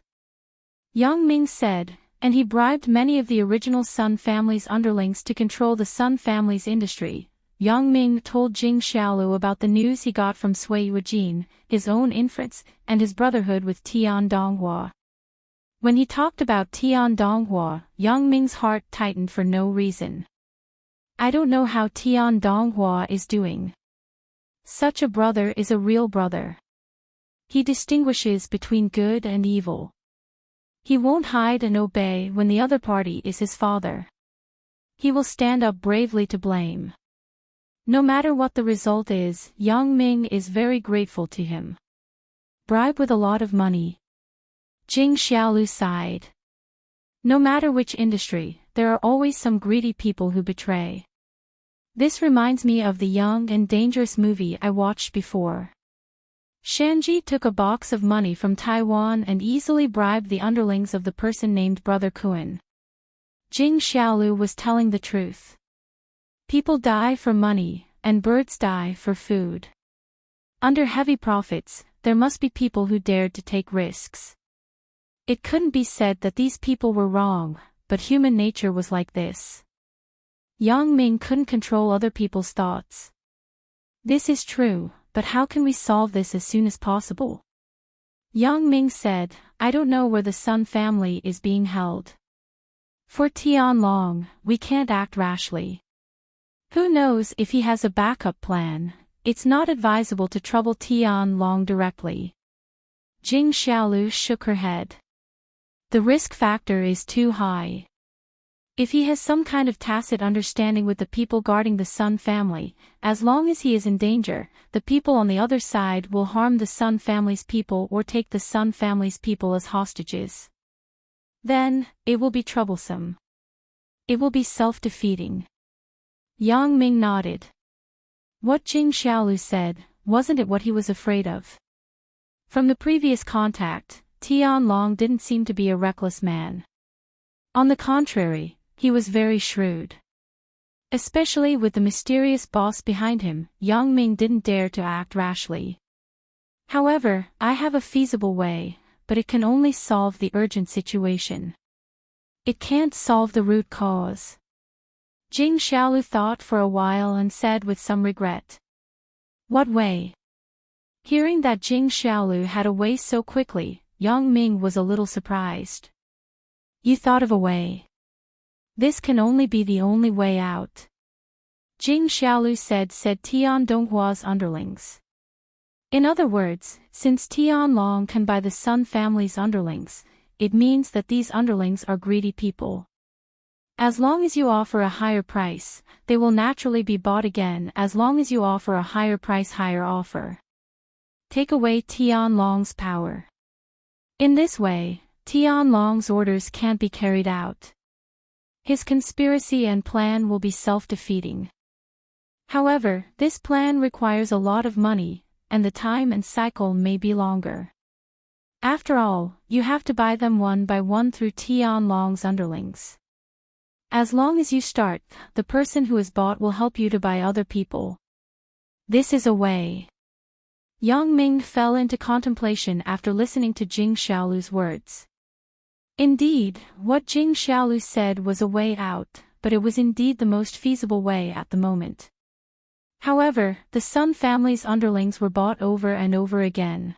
Yang Ming said, and he bribed many of the original Sun family's underlings to control the Sun family's industry. Yang Ming told Jing Xiaolu about the news he got from Sui Yuejin, his own inference, and his brotherhood with Tian Donghua. When he talked about Tian Donghua, Yang Ming's heart tightened for no reason. I don't know how Tian Donghua is doing. Such a brother is a real brother. He distinguishes between good and evil. He won't hide and obey when the other party is his father. He will stand up bravely to blame. No matter what the result is, Yang Ming is very grateful to him. Bribe with a lot of money. Jing Xiaolu sighed. No matter which industry, there are always some greedy people who betray. This reminds me of the Young and Dangerous movie I watched before. Shanji took a box of money from Taiwan and easily bribed the underlings of the person named Brother Kuan. Jing Xiaolu was telling the truth. People die for money, and birds die for food. Under heavy profits, there must be people who dared to take risks. It couldn't be said that these people were wrong, but human nature was like this. Yang Ming couldn't control other people's thoughts. This is true. But how can we solve this as soon as possible? Yang Ming said, I don't know where the Sun family is being held. For Tian Long, we can't act rashly. Who knows if he has a backup plan? It's not advisable to trouble Tian Long directly. Jing Xiaolu shook her head. The risk factor is too high. If he has some kind of tacit understanding with the people guarding the Sun family, as long as he is in danger, the people on the other side will harm the Sun family's people or take the Sun family's people as hostages. Then, it will be troublesome. It will be self-defeating. Yang Ming nodded. What Jing Xiaolu said, wasn't it what he was afraid of? From the previous contact, Tian Long didn't seem to be a reckless man. On the contrary, he was very shrewd. Especially with the mysterious boss behind him, Yang Ming didn't dare to act rashly. However, I have a feasible way, but it can only solve the urgent situation. It can't solve the root cause. Jing Xiaolu thought for a while and said with some regret. What way? Hearing that Jing Xiaolu had a way so quickly, Yang Ming was a little surprised. You thought of a way. This can only be the only way out. Jing Xiaolu said Tian Donghua's underlings. In other words, since Tian Long can buy the Sun family's underlings, it means that these underlings are greedy people. As long as you offer a higher price, they will naturally be bought again as long as you offer a higher price higher offer. Take away Tian Long's power. In this way, Tian Long's orders can't be carried out. His conspiracy and plan will be self-defeating. However, this plan requires a lot of money, and the time and cycle may be longer. After all, you have to buy them one by one through Tianlong's underlings. As long as you start, the person who is bought will help you to buy other people. This is a way. Yang Ming fell into contemplation after listening to Jing Xiaolu's words. Indeed, what Jing Xiaolu said was a way out, but it was indeed the most feasible way at the moment. However, the Sun family's underlings were bought over and over again.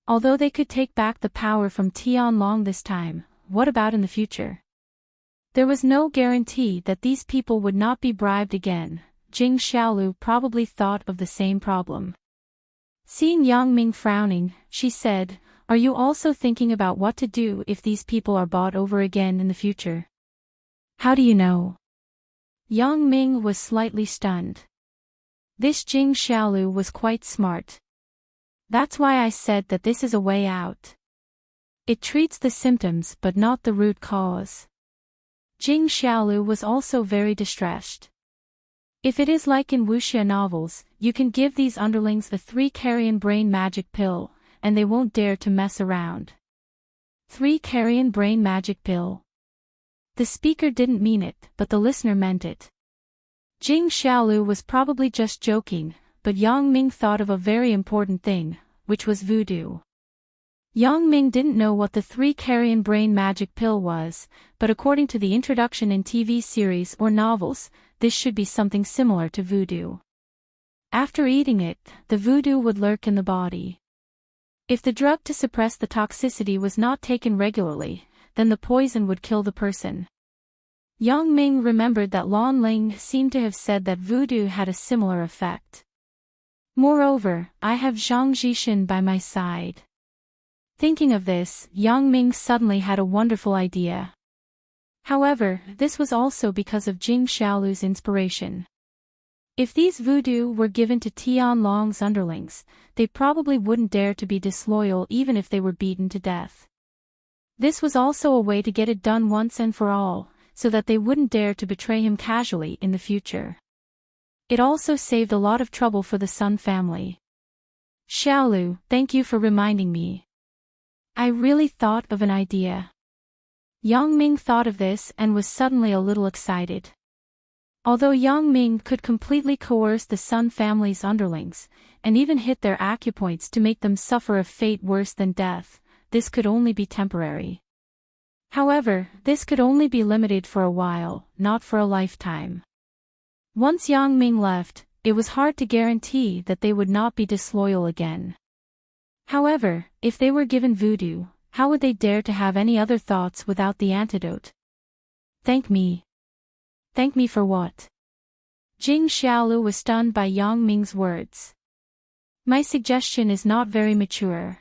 Although they could take back the power from Tianlong this time, what about in the future? There was no guarantee that these people would not be bribed again. Jing Xiaolu probably thought of the same problem. Seeing Yang Ming frowning, she said, "Are you also thinking about what to do if these people are bought over again in the future?" "How do you know?" Yang Ming was slightly stunned. This Jing Xiaolu was quite smart. "That's why I said that this is a way out. It treats the symptoms but not the root cause." Jing Xiaolu was also very distressed. If it is like in wuxia novels, you can give these underlings a 3-carrion brain magic pill, and they won't dare to mess around. 3-carrion brain magic pill. The speaker didn't mean it, but the listener meant it. Jing Xiaolu was probably just joking, but Yang Ming thought of a very important thing, which was voodoo. Yang Ming didn't know what the 3-carrion brain magic pill was, but according to the introduction in TV series or novels, this should be something similar to voodoo. After eating it, the voodoo would lurk in the body. If the drug to suppress the toxicity was not taken regularly, then the poison would kill the person. Yang Ming remembered that Lan Ling seemed to have said that voodoo had a similar effect. Moreover, I have Zhang Jixin by my side. Thinking of this, Yang Ming suddenly had a wonderful idea. However, this was also because of Jing Xiaolu's inspiration. If these voodoo were given to Tianlong's underlings, they probably wouldn't dare to be disloyal even if they were beaten to death. This was also a way to get it done once and for all, so that they wouldn't dare to betray him casually in the future. It also saved a lot of trouble for the Sun family. "Xiaolu, thank you for reminding me. I really thought of an idea." Yang Ming thought of this and was suddenly a little excited. Although Yang Ming could completely coerce the Sun family's underlings, and even hit their acupoints to make them suffer a fate worse than death, this could only be temporary. However, this could only be limited for a while, not for a lifetime. Once Yang Ming left, it was hard to guarantee that they would not be disloyal again. However, if they were given voodoo, how would they dare to have any other thoughts without the antidote? "Thank me." "Thank me for what?" Jing Xiaolu was stunned by Yang Ming's words. "My suggestion is not very mature.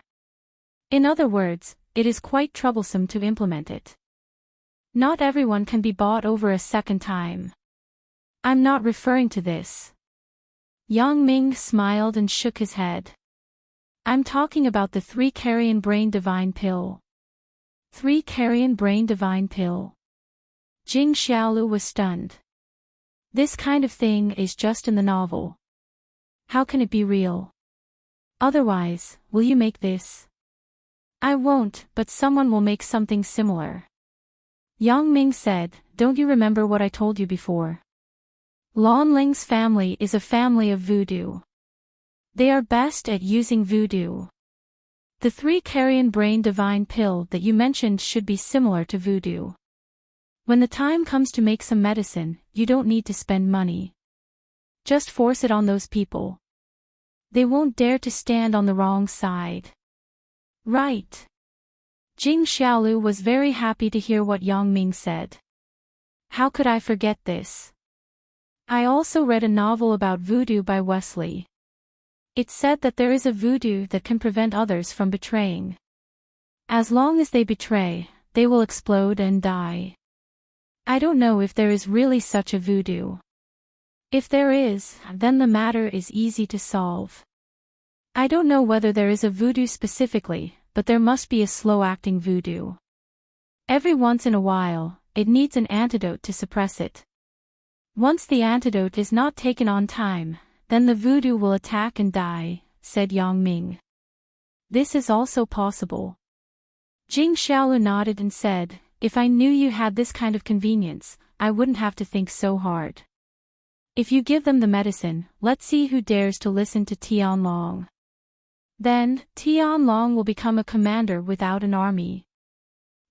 In other words, it is quite troublesome to implement it. Not everyone can be bought over a second time. I'm not referring to this." Yang Ming smiled and shook his head. "I'm talking about the 3-carrion brain divine pill." 3-carrion brain divine pill. Jing Xiaolu was stunned. This kind of thing is just in the novel. How can it be real? Otherwise, will you make this? "I won't, but someone will make something similar." Yang Ming said, "Don't you remember what I told you before? Lan Ling's family is a family of voodoo. They are best at using voodoo. The 3-carrion brain divine pill that you mentioned should be similar to voodoo. When the time comes to make some medicine, you don't need to spend money. Just force it on those people. They won't dare to stand on the wrong side." "Right." Jing Xiaolu was very happy to hear what Yang Ming said. "How could I forget this? I also read a novel about voodoo by Wesley. It said that there is a voodoo that can prevent others from betraying. As long as they betray, they will explode and die. I don't know if there is really such a voodoo. If there is, then the matter is easy to solve. I don't know whether there is a voodoo specifically, but there must be a slow-acting voodoo. Every once in a while, it needs an antidote to suppress it. Once the antidote is not taken on time, then the voodoo will attack and die," said Yang Ming. This is also possible. Jing Xiaolu nodded and said, if I knew you had this kind of convenience, I wouldn't have to think so hard. If you give them the medicine, let's see who dares to listen to Tianlong. Then, Tianlong will become a commander without an army.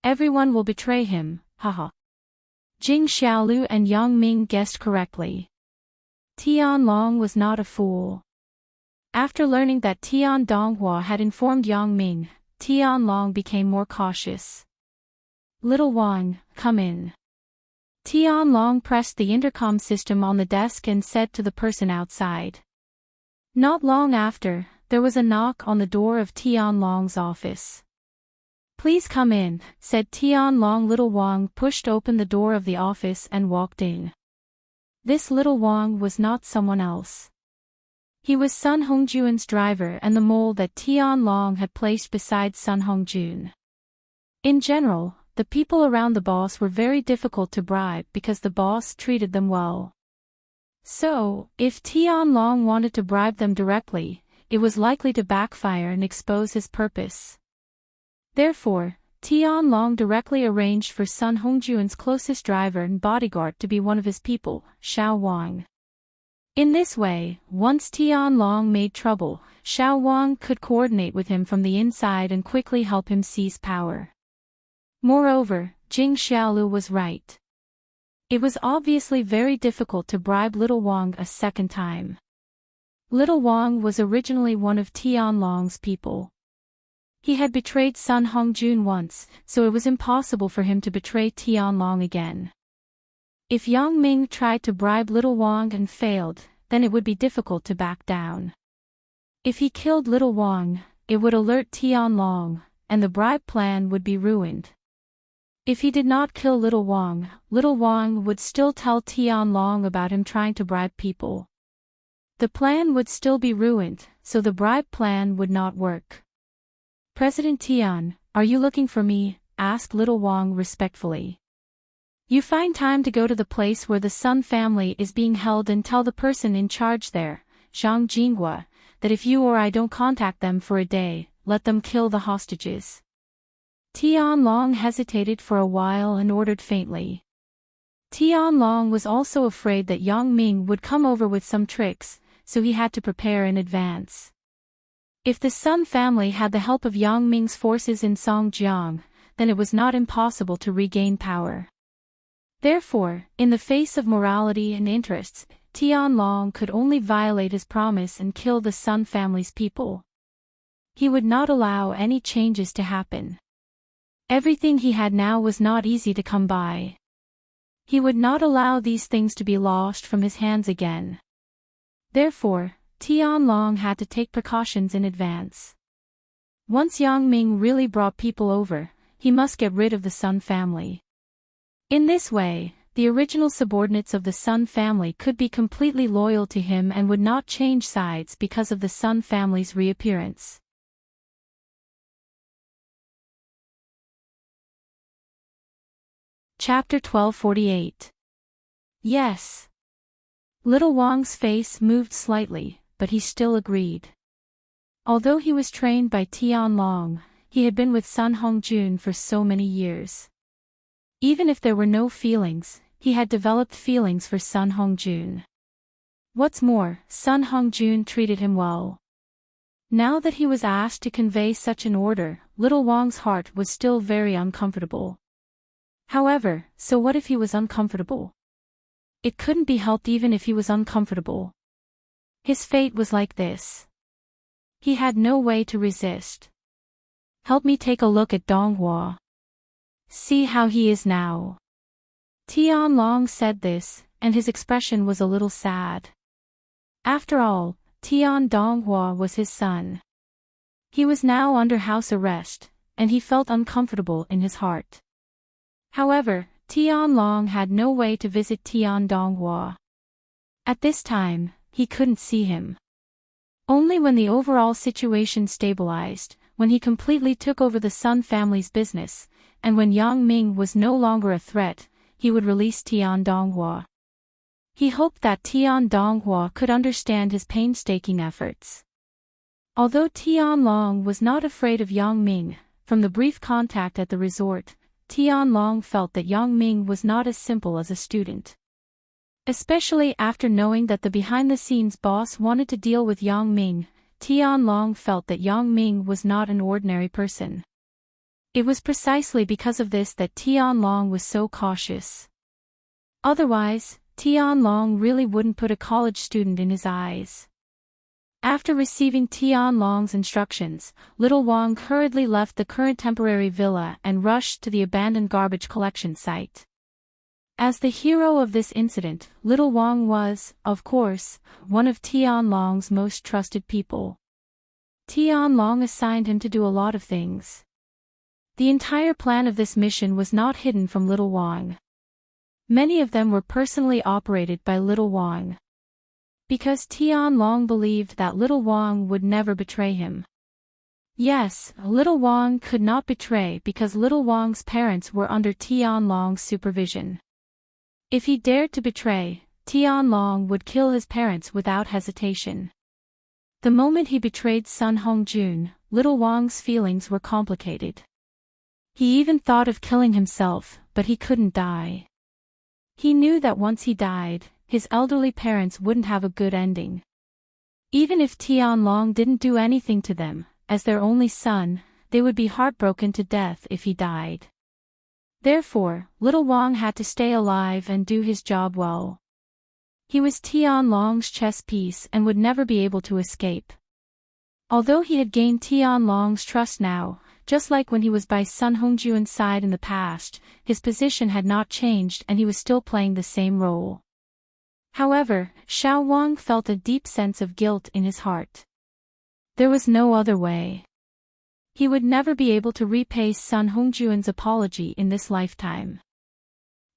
Everyone will betray him, haha. Jing Xiaolu and Yang Ming guessed correctly. Tianlong was not a fool. After learning that Tian Donghua had informed Yang Ming, Tianlong became more cautious. Little Wang, come in. Tianlong pressed the intercom system on the desk and said to the person outside. Not long after, there was a knock on the door of Tianlong's office. Please come in, said Tianlong. Little Wang pushed open the door of the office and walked in. This Little Wang was not someone else. He was Sun Hongjuan's driver and the mole that Tianlong had placed beside Sun Hongjun. In general, the people around the boss were very difficult to bribe because the boss treated them well. So, if Tianlong wanted to bribe them directly, it was likely to backfire and expose his purpose. Therefore, Tianlong directly arranged for Sun Hongjuan's closest driver and bodyguard to be one of his people, Xiao Wang. In this way, once Tianlong made trouble, Xiao Wang could coordinate with him from the inside and quickly help him seize power. Moreover, Jing Xiaolu was right. It was obviously very difficult to bribe Little Wang a second time. Little Wang was originally one of Tianlong's people. He had betrayed Sun Hongjun once, so it was impossible for him to betray Tianlong again. If Yang Ming tried to bribe Little Wang and failed, then it would be difficult to back down. If he killed Little Wang, it would alert Tianlong, and the bribe plan would be ruined. If he did not kill Little Wang would still tell Tianlong about him trying to bribe people. The plan would still be ruined, so the bribe plan would not work. President Tian, are you looking for me? Asked Little Wang respectfully. You find time to go to the place where the Sun family is being held and tell the person in charge there, Zhang Jinghua, that if you or I don't contact them for a day, let them kill the hostages. Tianlong hesitated for a while and ordered faintly. Tianlong was also afraid that Yang Ming would come over with some tricks, so he had to prepare in advance. If the Sun family had the help of Yang Ming's forces in Songjiang, then it was not impossible to regain power. Therefore, in the face of morality and interests, Tianlong could only violate his promise and kill the Sun family's people. He would not allow any changes to happen. Everything he had now was not easy to come by. He would not allow these things to be lost from his hands again. Therefore, Tianlong had to take precautions in advance. Once Yang Ming really brought people over, he must get rid of the Sun family. In this way, the original subordinates of the Sun family could be completely loyal to him and would not change sides because of the Sun family's reappearance. Chapter 1248. Yes. Little Wang's face moved slightly, but he still agreed. Although he was trained by Tianlong, he had been with Sun Hongjun for so many years. Even if there were no feelings, he had developed feelings for Sun Hongjun. What's more, Sun Hongjun treated him well. Now that he was asked to convey such an order, Little Wang's heart was still very uncomfortable. However, so what if he was uncomfortable? It couldn't be helped even if he was uncomfortable. His fate was like this. He had no way to resist. Help me take a look at Donghua. See how he is now. Tianlong said this, and his expression was a little sad. After all, Tian Donghua was his son. He was now under house arrest, and he felt uncomfortable in his heart. However, Tianlong had no way to visit Tian Donghua. At this time, he couldn't see him. Only when the overall situation stabilized, when he completely took over the Sun family's business, and when Yang Ming was no longer a threat, he would release Tian Donghua. He hoped that Tian Donghua could understand his painstaking efforts. Although Tianlong was not afraid of Yang Ming, from the brief contact at the resort, Tianlong felt that Yang Ming was not as simple as a student. Especially after knowing that the behind-the-scenes boss wanted to deal with Yang Ming, Tianlong felt that Yang Ming was not an ordinary person. It was precisely because of this that Tianlong was so cautious. Otherwise, Tianlong really wouldn't put a college student in his eyes. After receiving Tianlong's instructions, Little Wang hurriedly left the current temporary villa and rushed to the abandoned garbage collection site. As the hero of this incident, Little Wang was, of course, one of Tianlong's most trusted people. Tianlong assigned him to do a lot of things. The entire plan of this mission was not hidden from Little Wang. Many of them were personally operated by Little Wang. Because Tianlong believed that Little Wang would never betray him. Yes, Little Wang could not betray because Little Wang's parents were under Tianlong's supervision. If he dared to betray, Tianlong would kill his parents without hesitation. The moment he betrayed Sun Hongjun, Little Wang's feelings were complicated. He even thought of killing himself, but he couldn't die. He knew that once he died, his elderly parents wouldn't have a good ending. Even if Tianlong didn't do anything to them, as their only son, they would be heartbroken to death if he died. Therefore, Little Wang had to stay alive and do his job well. He was Tianlong's chess piece and would never be able to escape. Although he had gained Tianlong's trust now, just like when he was by Sun Hongjuan's side in the past, his position had not changed and he was still playing the same role. However, Xiao Wang felt a deep sense of guilt in his heart. There was no other way. He would never be able to repay Sun Hongjuan's apology in this lifetime.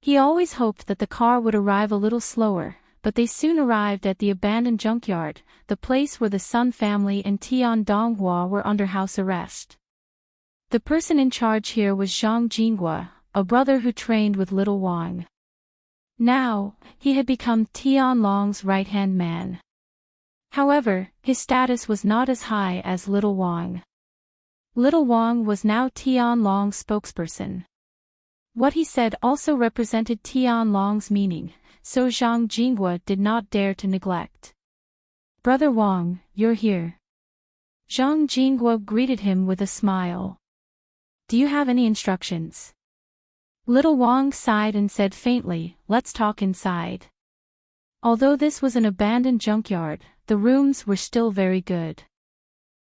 He always hoped that the car would arrive a little slower, but they soon arrived at the abandoned junkyard, the place where the Sun family and Tian Donghua were under house arrest. The person in charge here was Zhang Jinghua, a brother who trained with Little Wang. Now, he had become Tianlong's right-hand man. However, his status was not as high as Little Wang. Little Wang was now Tianlong's spokesperson. What he said also represented Tianlong's meaning, so Zhang Jinghua did not dare to neglect. "Brother Wang, you're here." Zhang Jinghua greeted him with a smile. "Do you have any instructions?" Little Wang sighed and said faintly, "Let's talk inside." Although this was an abandoned junkyard, the rooms were still very good.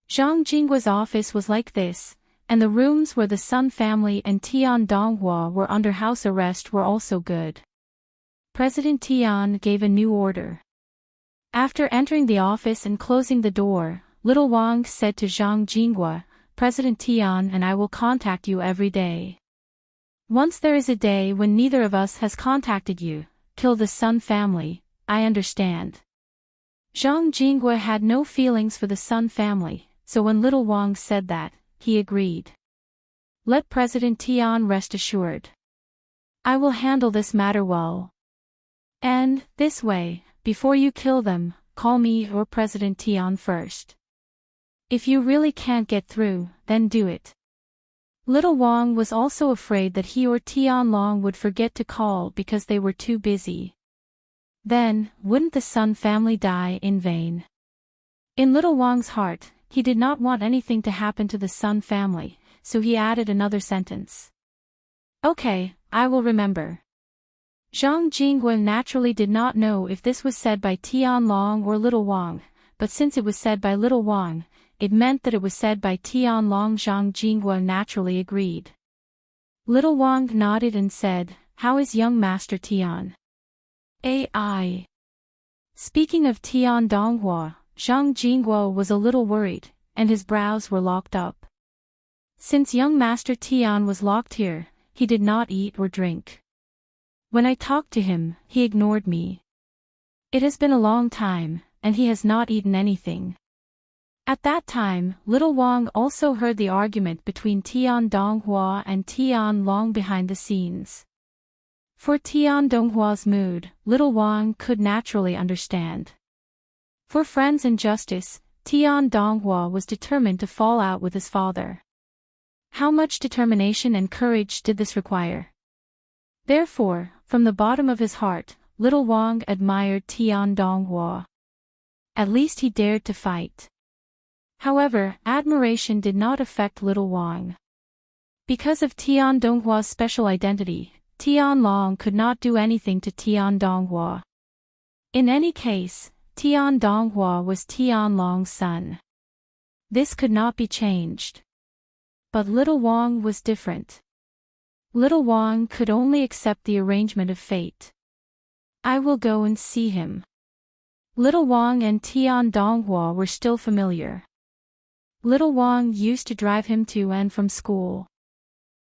Zhang Jinghua's office was like this, and the rooms where the Sun family and Tian Donghua were under house arrest were also good. President Tian gave a new order. After entering the office and closing the door, Little Wang said to Zhang Jinghua, "President Tian and I will contact you every day. Once there is a day when neither of us has contacted you, kill the Sun family, I understand." Zhang Jinghua had no feelings for the Sun family, so when Little Wang said that, he agreed. "Let President Tian rest assured. I will handle this matter well. And, this way, before you kill them, call me or President Tian first. If you really can't get through, then do it." Little Wang was also afraid that he or Tianlong would forget to call because they were too busy. Then, wouldn't the Sun family die in vain? In Little Wang's heart, he did not want anything to happen to the Sun family, so he added another sentence. "Okay, I will remember." Zhang Jinghua naturally did not know if this was said by Tianlong or Little Wang, but since it was said by Little Wang, it meant that it was said by Tianlong. Zhang Jinghua naturally agreed. Little Wang nodded and said, "How is young Master Tian?" "AI." Speaking of Tian Donghua, Zhang Jinghua was a little worried, and his brows were locked up. Since young Master Tian was locked here, he did not eat or drink. When I talked to him, he ignored me. It has been a long time, and he has not eaten anything. At that time, Little Wang also heard the argument between Tian Donghua and Tianlong behind the scenes. For Tian Donghua's mood, Little Wang could naturally understand. For friends and justice, Tian Donghua was determined to fall out with his father. How much determination and courage did this require? Therefore, from the bottom of his heart, little Wang admired Tian Donghua. At least he dared to fight. However, admiration did not affect little Wang. Because of Tian Donghua's special identity, Tian Long could not do anything to Tian Donghua. In any case, Tian Donghua was Tian Long's son. This could not be changed. But little Wang was different. Little Wang could only accept the arrangement of fate. I will go and see him. Little Wang and Tian Donghua were still familiar. Little Wang used to drive him to and from school.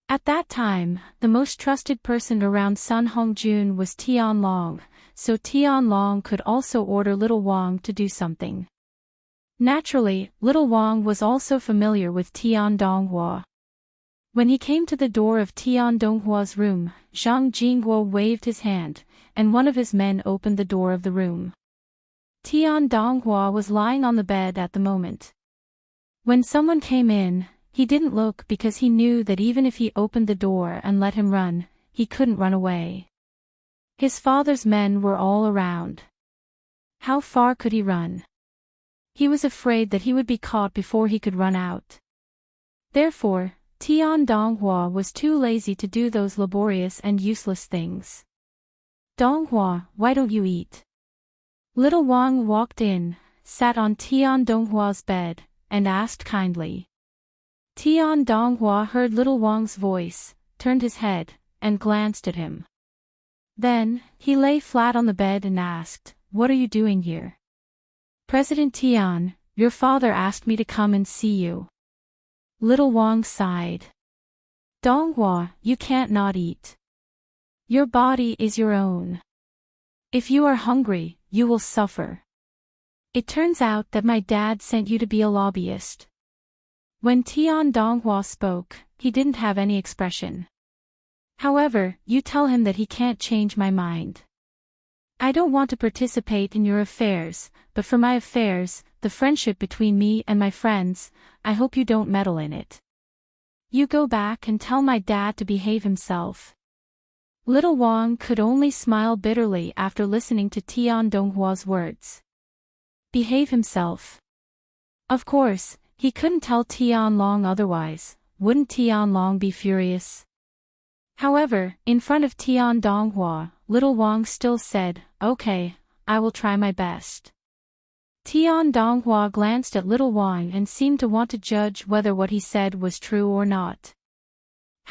At that time, the most trusted person around Sun Hongjun was Tian Long, so Tian Long could also order little Wang to do something. Naturally, little Wang was also familiar with Tian Donghua. When he came to the door of Tian Donghua's room, Zhang Jingguo waved his hand, and one of his men opened the door of the room. Tian Donghua was lying on the bed at the moment. When someone came in, he didn't look because he knew that even if he opened the door and let him run, he couldn't run away. His father's men were all around. How far could he run? He was afraid that he would be caught before he could run out. Therefore, Tian Donghua was too lazy to do those laborious and useless things. Donghua, why don't you eat? Little Wang walked in, sat on Tian Donghua's bed, and asked kindly. Tian Donghua heard little Wang's voice, turned his head, and glanced at him. Then, he lay flat on the bed and asked, "What are you doing here?" "President Tian, your father asked me to come and see you." Little Wang sighed. "Donghua, you can't not eat. Your body is your own. If you are hungry, you will suffer. It turns out that my dad sent you to be a lobbyist." When Tian Donghua spoke, he didn't have any expression. "However, you tell him that he can't change my mind. I don't want to participate in your affairs, but for my affairs, the friendship between me and my friends, I hope you don't meddle in it. You go back and tell my dad to behave himself." Little Wang could only smile bitterly after listening to Tian Donghua's words. Behave himself. Of course, he couldn't tell Tian Long otherwise. Wouldn't Tian Long be furious? However, in front of Tian Donghua, little Wang still said, "Okay, I will try my best." Tian Donghua glanced at little Wang and seemed to want to judge whether what he said was true or not.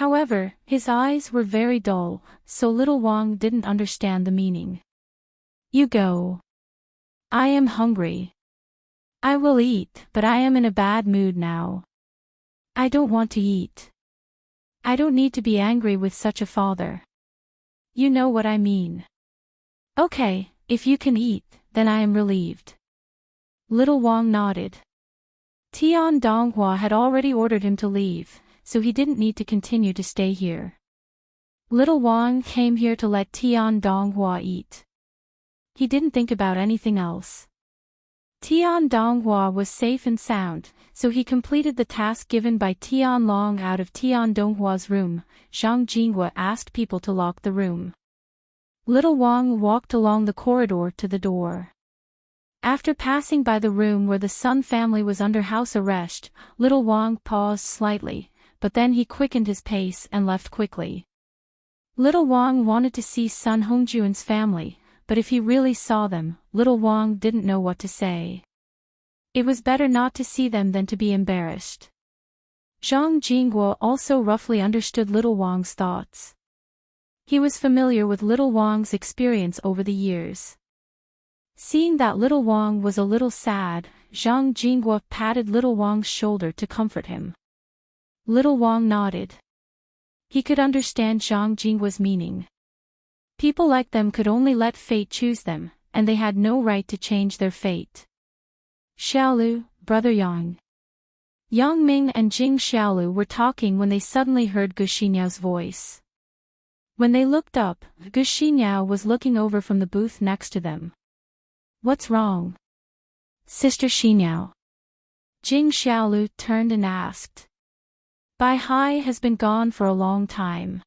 However, his eyes were very dull, so little Wang didn't understand the meaning. "You go. I am hungry. I will eat, but I am in a bad mood now. I don't want to eat. I don't need to be angry with such a father. You know what I mean." "Okay, if you can eat, then I am relieved." Little Wang nodded. Tian Donghua had already ordered him to leave, so he didn't need to continue to stay here. Little Wang came here to let Tian Donghua eat. He didn't think about anything else. Tian Donghua was safe and sound, so he completed the task given by Tian Long. Out of Tian Donghua's room, Zhang Jinghua asked people to lock the room. Little Wang walked along the corridor to the door. After passing by the room where the Sun family was under house arrest, little Wang paused slightly, but then he quickened his pace and left quickly. Little Wang wanted to see Sun Hongjun's family, but if he really saw them, little Wang didn't know what to say. It was better not to see them than to be embarrassed. Zhang Jinghua also roughly understood little Wang's thoughts. He was familiar with little Wang's experience over the years. Seeing that little Wang was a little sad, Zhang Jinghua patted little Wang's shoulder to comfort him. Little Wang nodded. He could understand Zhang Jinghua's meaning. People like them could only let fate choose them, and they had no right to change their fate. Xiaolu, brother Yang. Yang Ming and Jing Xiaolu were talking when they suddenly heard Gu Xiniao's voice. When they looked up, Gu Xiniao was looking over from the booth next to them. "What's wrong?" "Sister Xiniao. Jing Xiaolu turned and asked. Bai Hai has been gone for a long time.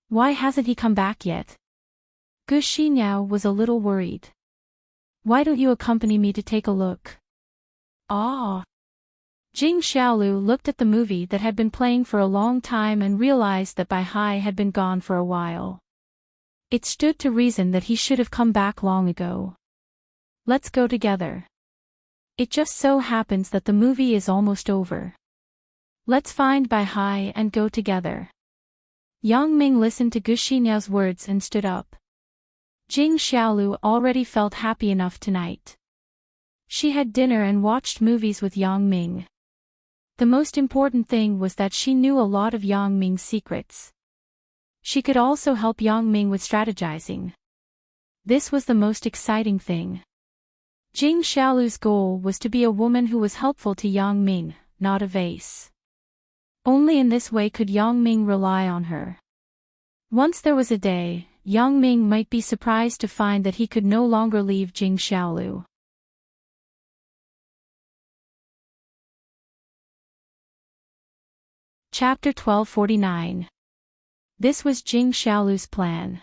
Why hasn't he come back yet? Gu Xiniao was a little worried. Why don't you accompany me to take a look? Ah. Jing Xiaolu looked at the movie that had been playing for a long time and realized that Bai Hai had been gone for a while. It stood to reason that he should have come back long ago. Let's go together. It just so happens that the movie is almost over. Let's find Bai Hai and go together. Yang Ming listened to Gu Xiniao's words and stood up. Jing Xiaolu already felt happy enough tonight. She had dinner and watched movies with Yang Ming. The most important thing was that she knew a lot of Yang Ming's secrets. She could also help Yang Ming with strategizing. This was the most exciting thing. Jing Xiaolu's goal was to be a woman who was helpful to Yang Ming, not a vase. Only in this way could Yang Ming rely on her. Once there was a day, Yang Ming might be surprised to find that he could no longer leave Jing Xiaolu. Chapter 1249. This was Jing Xiaolu's plan.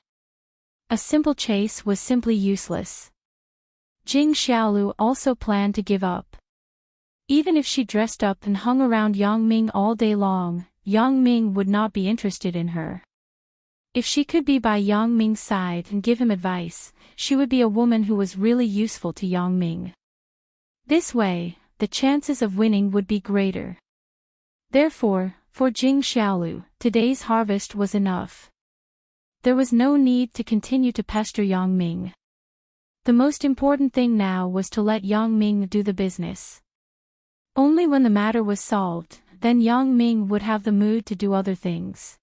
A simple chase was simply useless. Jing Xiaolu also planned to give up. Even if she dressed up and hung around Yang Ming all day long, Yang Ming would not be interested in her. If she could be by Yang Ming's side and give him advice, she would be a woman who was really useful to Yang Ming. This way, the chances of winning would be greater. Therefore, for Jing Xiaolu, today's harvest was enough. There was no need to continue to pester Yang Ming. The most important thing now was to let Yang Ming do the business. Only when the matter was solved, then Yang Ming would have the mood to do other things.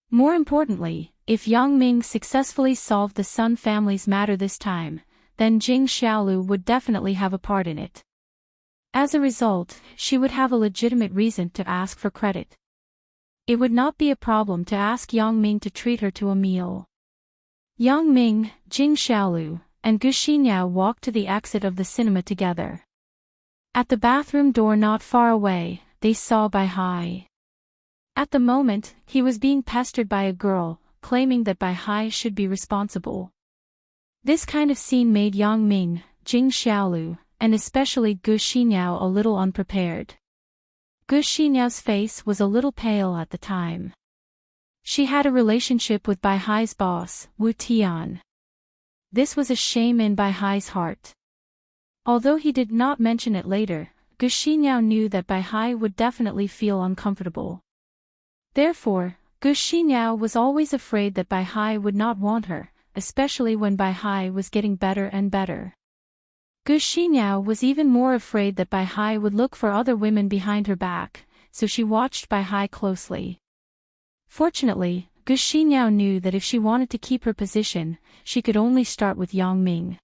More importantly, if Yang Ming successfully solved the Sun family's matter this time, then Jing Xiaolu would definitely have a part in it. As a result, she would have a legitimate reason to ask for credit. It would not be a problem to ask Yang Ming to treat her to a meal. Yang Ming, Jing Xiaolu, and Gu Xiniao walked to the exit of the cinema together. At the bathroom door not far away, they saw Bai Hai. At the moment, he was being pestered by a girl, claiming that Bai Hai should be responsible. This kind of scene made Yang Ming, Jing Xiaolu, and especially Gu Xiniao a little unprepared. Gu Xiniao's face was a little pale at the time. She had a relationship with Bai Hai's boss, Wu Tian. This was a shame in Bai Hai's heart. Although he did not mention it later, Gu Xiniao knew that Bai Hai would definitely feel uncomfortable. Therefore, Gu Xiniao was always afraid that Bai Hai would not want her, especially when Bai Hai was getting better and better. Gu Xiniao was even more afraid that Bai Hai would look for other women behind her back, so she watched Bai Hai closely. Fortunately, Gu Xiniao knew that if she wanted to keep her position, she could only start with Yang Ming.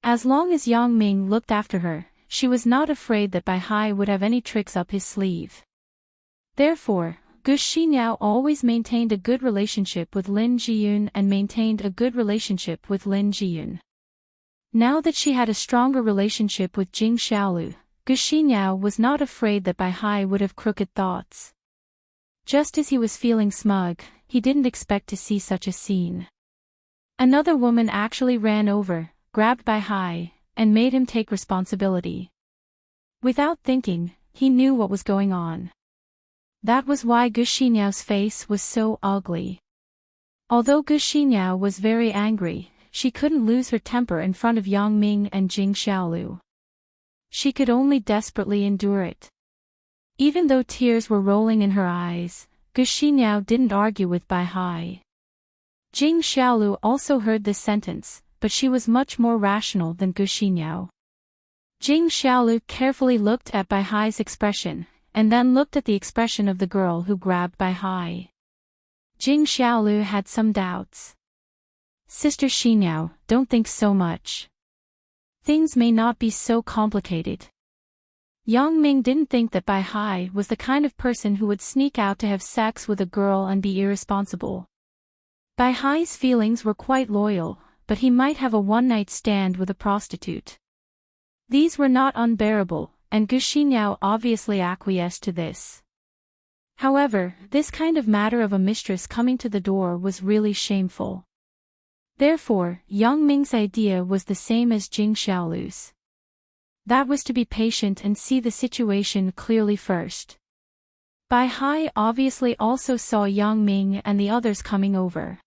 As long as Yang Ming looked after her, she was not afraid that Bai Hai would have any tricks up his sleeve. Therefore, Gu Xiniao always maintained a good relationship with Lin Jiyun and maintained a good relationship with Lin Jiyun. Now that she had a stronger relationship with Jing Xiaolu, Gu Xiniao was not afraid that Bai Hai would have crooked thoughts. Just as he was feeling smug, he didn't expect to see such a scene. Another woman actually ran over, grabbed Bai Hai, and made him take responsibility. Without thinking, he knew what was going on. That was why Gu Xiniao's face was so ugly. Although Gu Xiniao was very angry, she couldn't lose her temper in front of Yang Ming and Jing Xiaolu. She could only desperately endure it. Even though tears were rolling in her eyes, Gu Xiniao didn't argue with Bai Hai. Jing Xiaolu also heard this sentence, but she was much more rational than Gu Xiniao. Jing Xiaolu carefully looked at Bai Hai's expression, and then looked at the expression of the girl who grabbed Bai Hai. Jing Xiaolu had some doubts. Sister Xiniao, don't think so much. Things may not be so complicated. Yang Ming didn't think that Bai Hai was the kind of person who would sneak out to have sex with a girl and be irresponsible. Bai Hai's feelings were quite loyal, but he might have a one-night stand with a prostitute. These were not unbearable, and Gu Xinyao obviously acquiesced to this. However, this kind of matter of a mistress coming to the door was really shameful. Therefore, Yang Ming's idea was the same as Jing Xiaolu's. That was to be patient and see the situation clearly first. Bai Hai obviously also saw Yang Ming and the others coming over.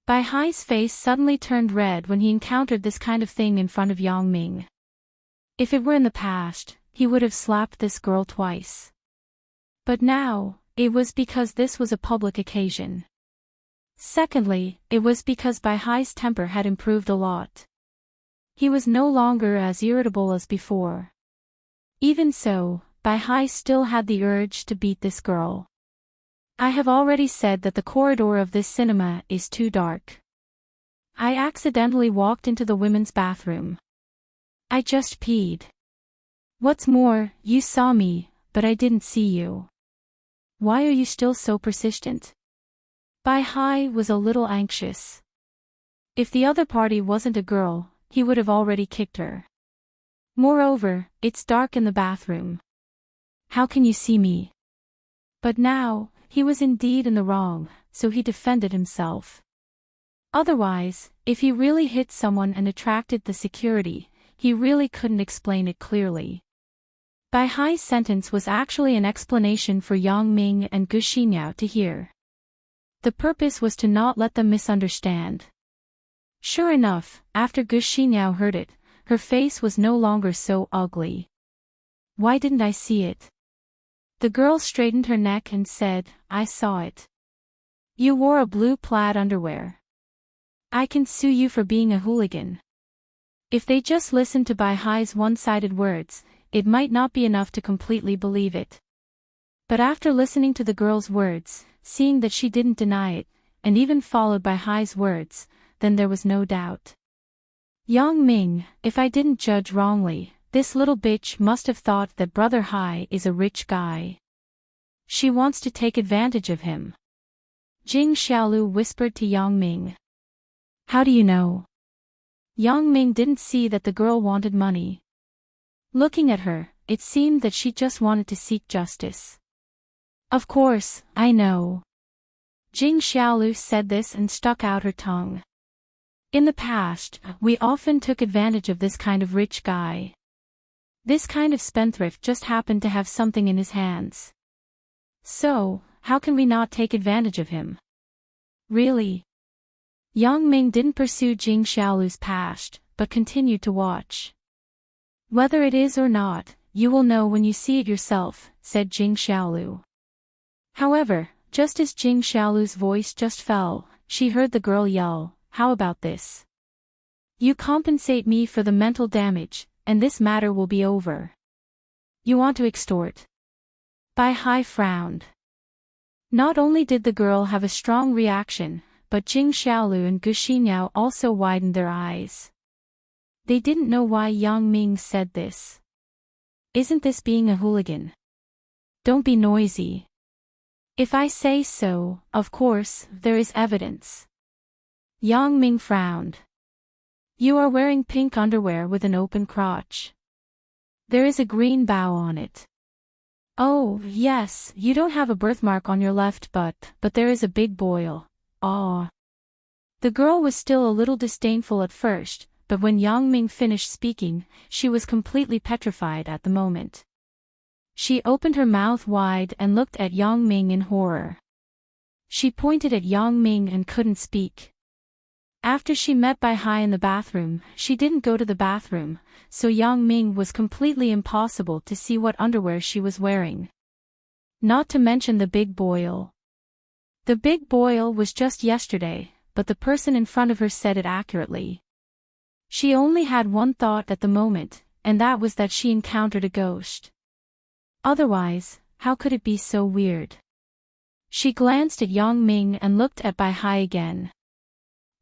Bai Hai's face suddenly turned red when he encountered this kind of thing in front of Yang Ming. If it were in the past, he would have slapped this girl twice. But now, it was because this was a public occasion. Secondly, it was because Bai Hai's temper had improved a lot. He was no longer as irritable as before. Even so, Bai Hai still had the urge to beat this girl. I have already said that the corridor of this cinema is too dark. I accidentally walked into the women's bathroom. I just peed. What's more, you saw me, but I didn't see you. Why are you still so persistent? Bai Hai was a little anxious. If the other party wasn't a girl, he would have already kicked her. Moreover, it's dark in the bathroom. How can you see me? But now, he was indeed in the wrong, so he defended himself. Otherwise, if he really hit someone and attracted the security, he really couldn't explain it clearly. Bai Hai's sentence was actually an explanation for Yang Ming and Gu Xinyao to hear. The purpose was to not let them misunderstand. Sure enough, after Gu Xinyao heard it, her face was no longer so ugly. Why didn't I see it? The girl straightened her neck and said, I saw it. You wore a blue plaid underwear. I can sue you for being a hooligan. If they just listened to Bai Hai's one-sided words, it might not be enough to completely believe it. But after listening to the girl's words, seeing that she didn't deny it, and even followed Bai Hai's words, then there was no doubt. Yang Ming, if I didn't judge wrongly, this little bitch must have thought that Brother Hai is a rich guy. She wants to take advantage of him. Jing Xiaolu whispered to Yang Ming. How do you know? Yang Ming didn't see that the girl wanted money. Looking at her, it seemed that she just wanted to seek justice. Of course, I know. Jing Xiaolu said this and stuck out her tongue. In the past, we often took advantage of this kind of rich guy. This kind of spendthrift just happened to have something in his hands. So, how can we not take advantage of him? Really? Yang Ming didn't pursue Jing Xiaolu's past, but continued to watch. Whether it is or not, you will know when you see it yourself, said Jing Xiaolu. However, just as Jing Xiaolu's voice just fell, she heard the girl yell, how about this? You compensate me for the mental damage, and this matter will be over. You want to extort? Bai Hai frowned. Not only did the girl have a strong reaction, but Jing Xiaolu and Gu Xinyao also widened their eyes. They didn't know why Yang Ming said this. Isn't this being a hooligan? Don't be noisy. If I say so, of course, there is evidence. Yang Ming frowned. You are wearing pink underwear with an open crotch. There is a green bow on it. Oh, yes, you don't have a birthmark on your left butt, but there is a big boil. Aw. The girl was still a little disdainful at first, but when Yang Ming finished speaking, she was completely petrified at the moment. She opened her mouth wide and looked at Yang Ming in horror. She pointed at Yang Ming and couldn't speak. After she met Bai Hai in the bathroom, she didn't go to the bathroom, so Yang Ming was completely impossible to see what underwear she was wearing. Not to mention the big boil. The big boil was just yesterday, but the person in front of her said it accurately. She only had one thought at the moment, and that was that she encountered a ghost. Otherwise, how could it be so weird? She glanced at Yang Ming and looked at Bai Hai again.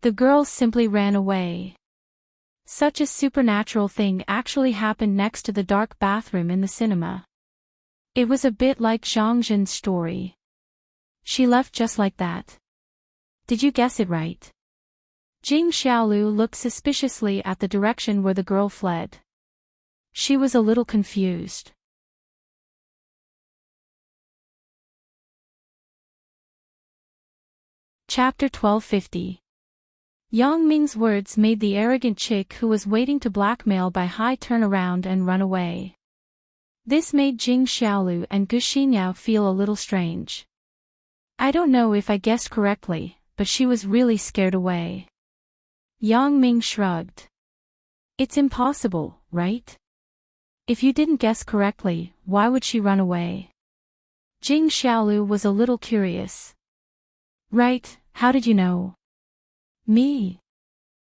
The girl simply ran away. Such a supernatural thing actually happened next to the dark bathroom in the cinema. It was a bit like Zhang Zhen's story. She left just like that. Did you guess it right? Jing Xiaolu looked suspiciously at the direction where the girl fled. She was a little confused. Chapter 1250. Yang Ming's words made the arrogant chick who was waiting to blackmail Bai Hai turn around and run away. This made Jing Xiaolu and Gu Xinyao feel a little strange. I don't know if I guessed correctly, but she was really scared away. Yang Ming shrugged. It's impossible, right? If you didn't guess correctly, why would she run away? Jing Xiaolu was a little curious. Right, how did you know? Me?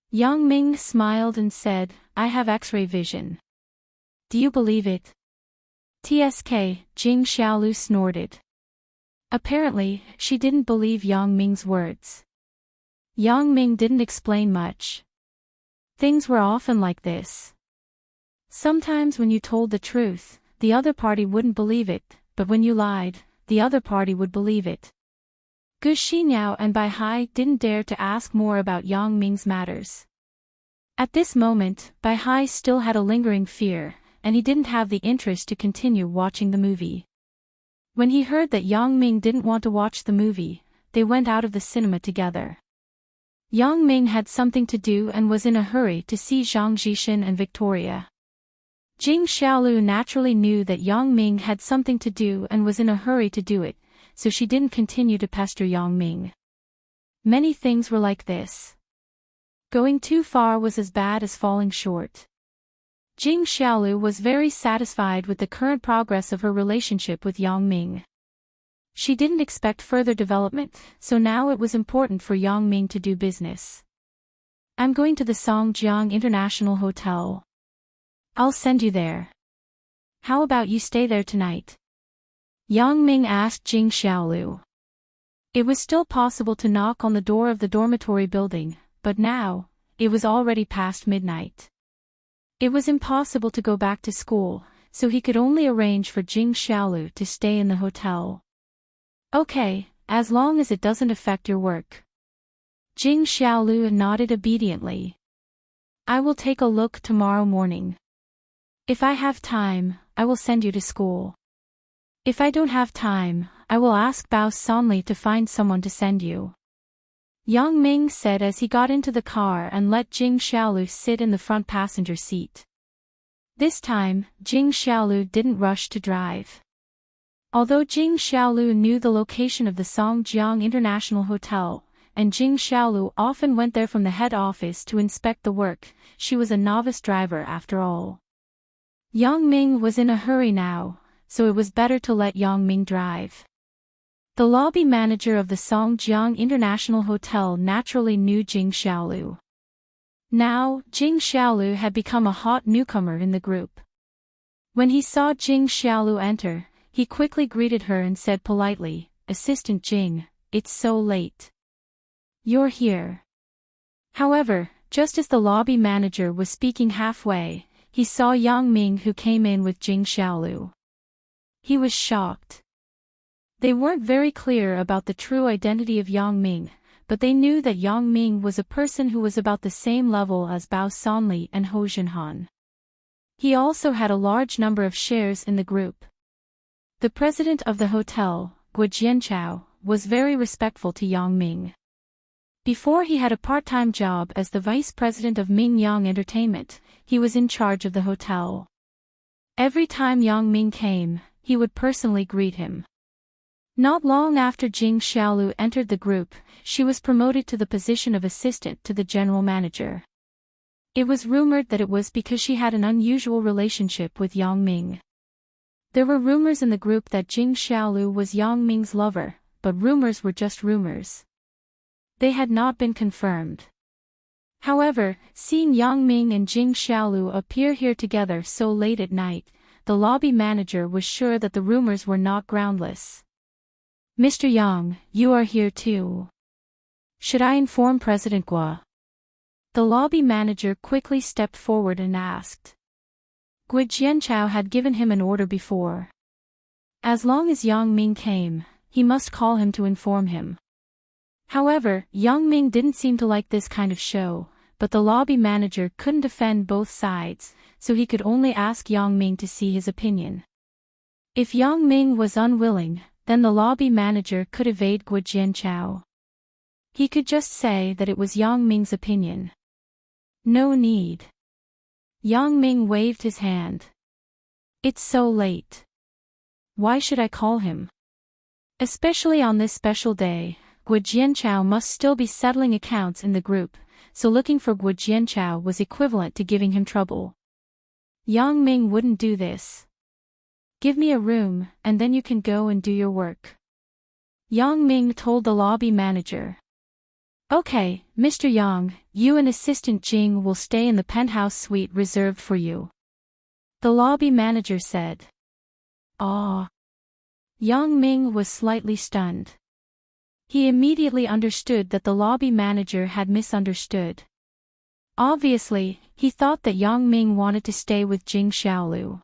Yang Ming smiled and said, I have X-ray vision. Do you believe it? TSK, Jing Xiaolu snorted. Apparently, she didn't believe Yang Ming's words. Yang Ming didn't explain much. Things were often like this. Sometimes when you told the truth, the other party wouldn't believe it, but when you lied, the other party would believe it. Gu Xinyao and Bai Hai didn't dare to ask more about Yang Ming's matters. At this moment, Bai Hai still had a lingering fear, and he didn't have the interest to continue watching the movie. When he heard that Yang Ming didn't want to watch the movie, they went out of the cinema together. Yang Ming had something to do and was in a hurry to see Zhang Jishin and Victoria. Jing Xiaolu naturally knew that Yang Ming had something to do and was in a hurry to do it, so she didn't continue to pester Yang Ming. Many things were like this. Going too far was as bad as falling short. Jing Xiaolu was very satisfied with the current progress of her relationship with Yang Ming. She didn't expect further development, so now it was important for Yang Ming to do business. I'm going to the Songjiang International Hotel. I'll send you there. How about you stay there tonight? Yang Ming asked Jing Xiaolu. It was still possible to knock on the door of the dormitory building, but now, it was already past midnight. It was impossible to go back to school, so he could only arrange for Jing Xiaolu to stay in the hotel. Okay, as long as it doesn't affect your work. Jing Xiaolu nodded obediently. I will take a look tomorrow morning. If I have time, I will send you to school. If I don't have time, I will ask Bao Sonli to find someone to send you. Yang Ming said as he got into the car and let Jing Xiaolu sit in the front passenger seat. This time, Jing Xiaolu didn't rush to drive. Although Jing Xiaolu knew the location of the Songjiang International Hotel, and Jing Xiaolu often went there from the head office to inspect the work, she was a novice driver after all. Yang Ming was in a hurry now, so it was better to let Yang Ming drive. The lobby manager of the Songjiang International Hotel naturally knew Jing Xiaolu. Now, Jing Xiaolu had become a hot newcomer in the group. When he saw Jing Xiaolu enter, he quickly greeted her and said politely, Assistant Jing, it's so late. You're here. However, just as the lobby manager was speaking halfway, he saw Yang Ming who came in with Jing Xiaolu. He was shocked. They weren't very clear about the true identity of Yang Ming, but they knew that Yang Ming was a person who was about the same level as Bao Sonli and Ho Junhan. He also had a large number of shares in the group. The president of the hotel, Guo Jianchao, was very respectful to Yang Ming. Before he had a part-time job as the vice president of Ming Yang Entertainment, he was in charge of the hotel. Every time Yang Ming came, he would personally greet him. Not long after Jing Xiaolu entered the group, she was promoted to the position of assistant to the general manager. It was rumored that it was because she had an unusual relationship with Yang Ming. There were rumors in the group that Jing Xiaolu was Yang Ming's lover, but rumors were just rumors. They had not been confirmed. However, seeing Yang Ming and Jing Xiaolu appear here together so late at night, the lobby manager was sure that the rumors were not groundless. Mr. Yang, you are here too. Should I inform President Guo? The lobby manager quickly stepped forward and asked. Guo Jianchao had given him an order before. As long as Yang Ming came, he must call him to inform him. However, Yang Ming didn't seem to like this kind of show, but the lobby manager couldn't defend both sides, so he could only ask Yang Ming to see his opinion. If Yang Ming was unwilling, then the lobby manager could evade Guo Jianchao. He could just say that it was Yang Ming's opinion. No need. Yang Ming waved his hand. It's so late. Why should I call him? Especially on this special day, Guo Jianchao must still be settling accounts in the group, so looking for Guo Jianchao was equivalent to giving him trouble. Yang Ming wouldn't do this. Give me a room, and then you can go and do your work. Yang Ming told the lobby manager. Okay, Mr. Yang, you and Assistant Jing will stay in the penthouse suite reserved for you. The lobby manager said. Ah. Yang Ming was slightly stunned. He immediately understood that the lobby manager had misunderstood. Obviously, he thought that Yang Ming wanted to stay with Jing Xiaolu.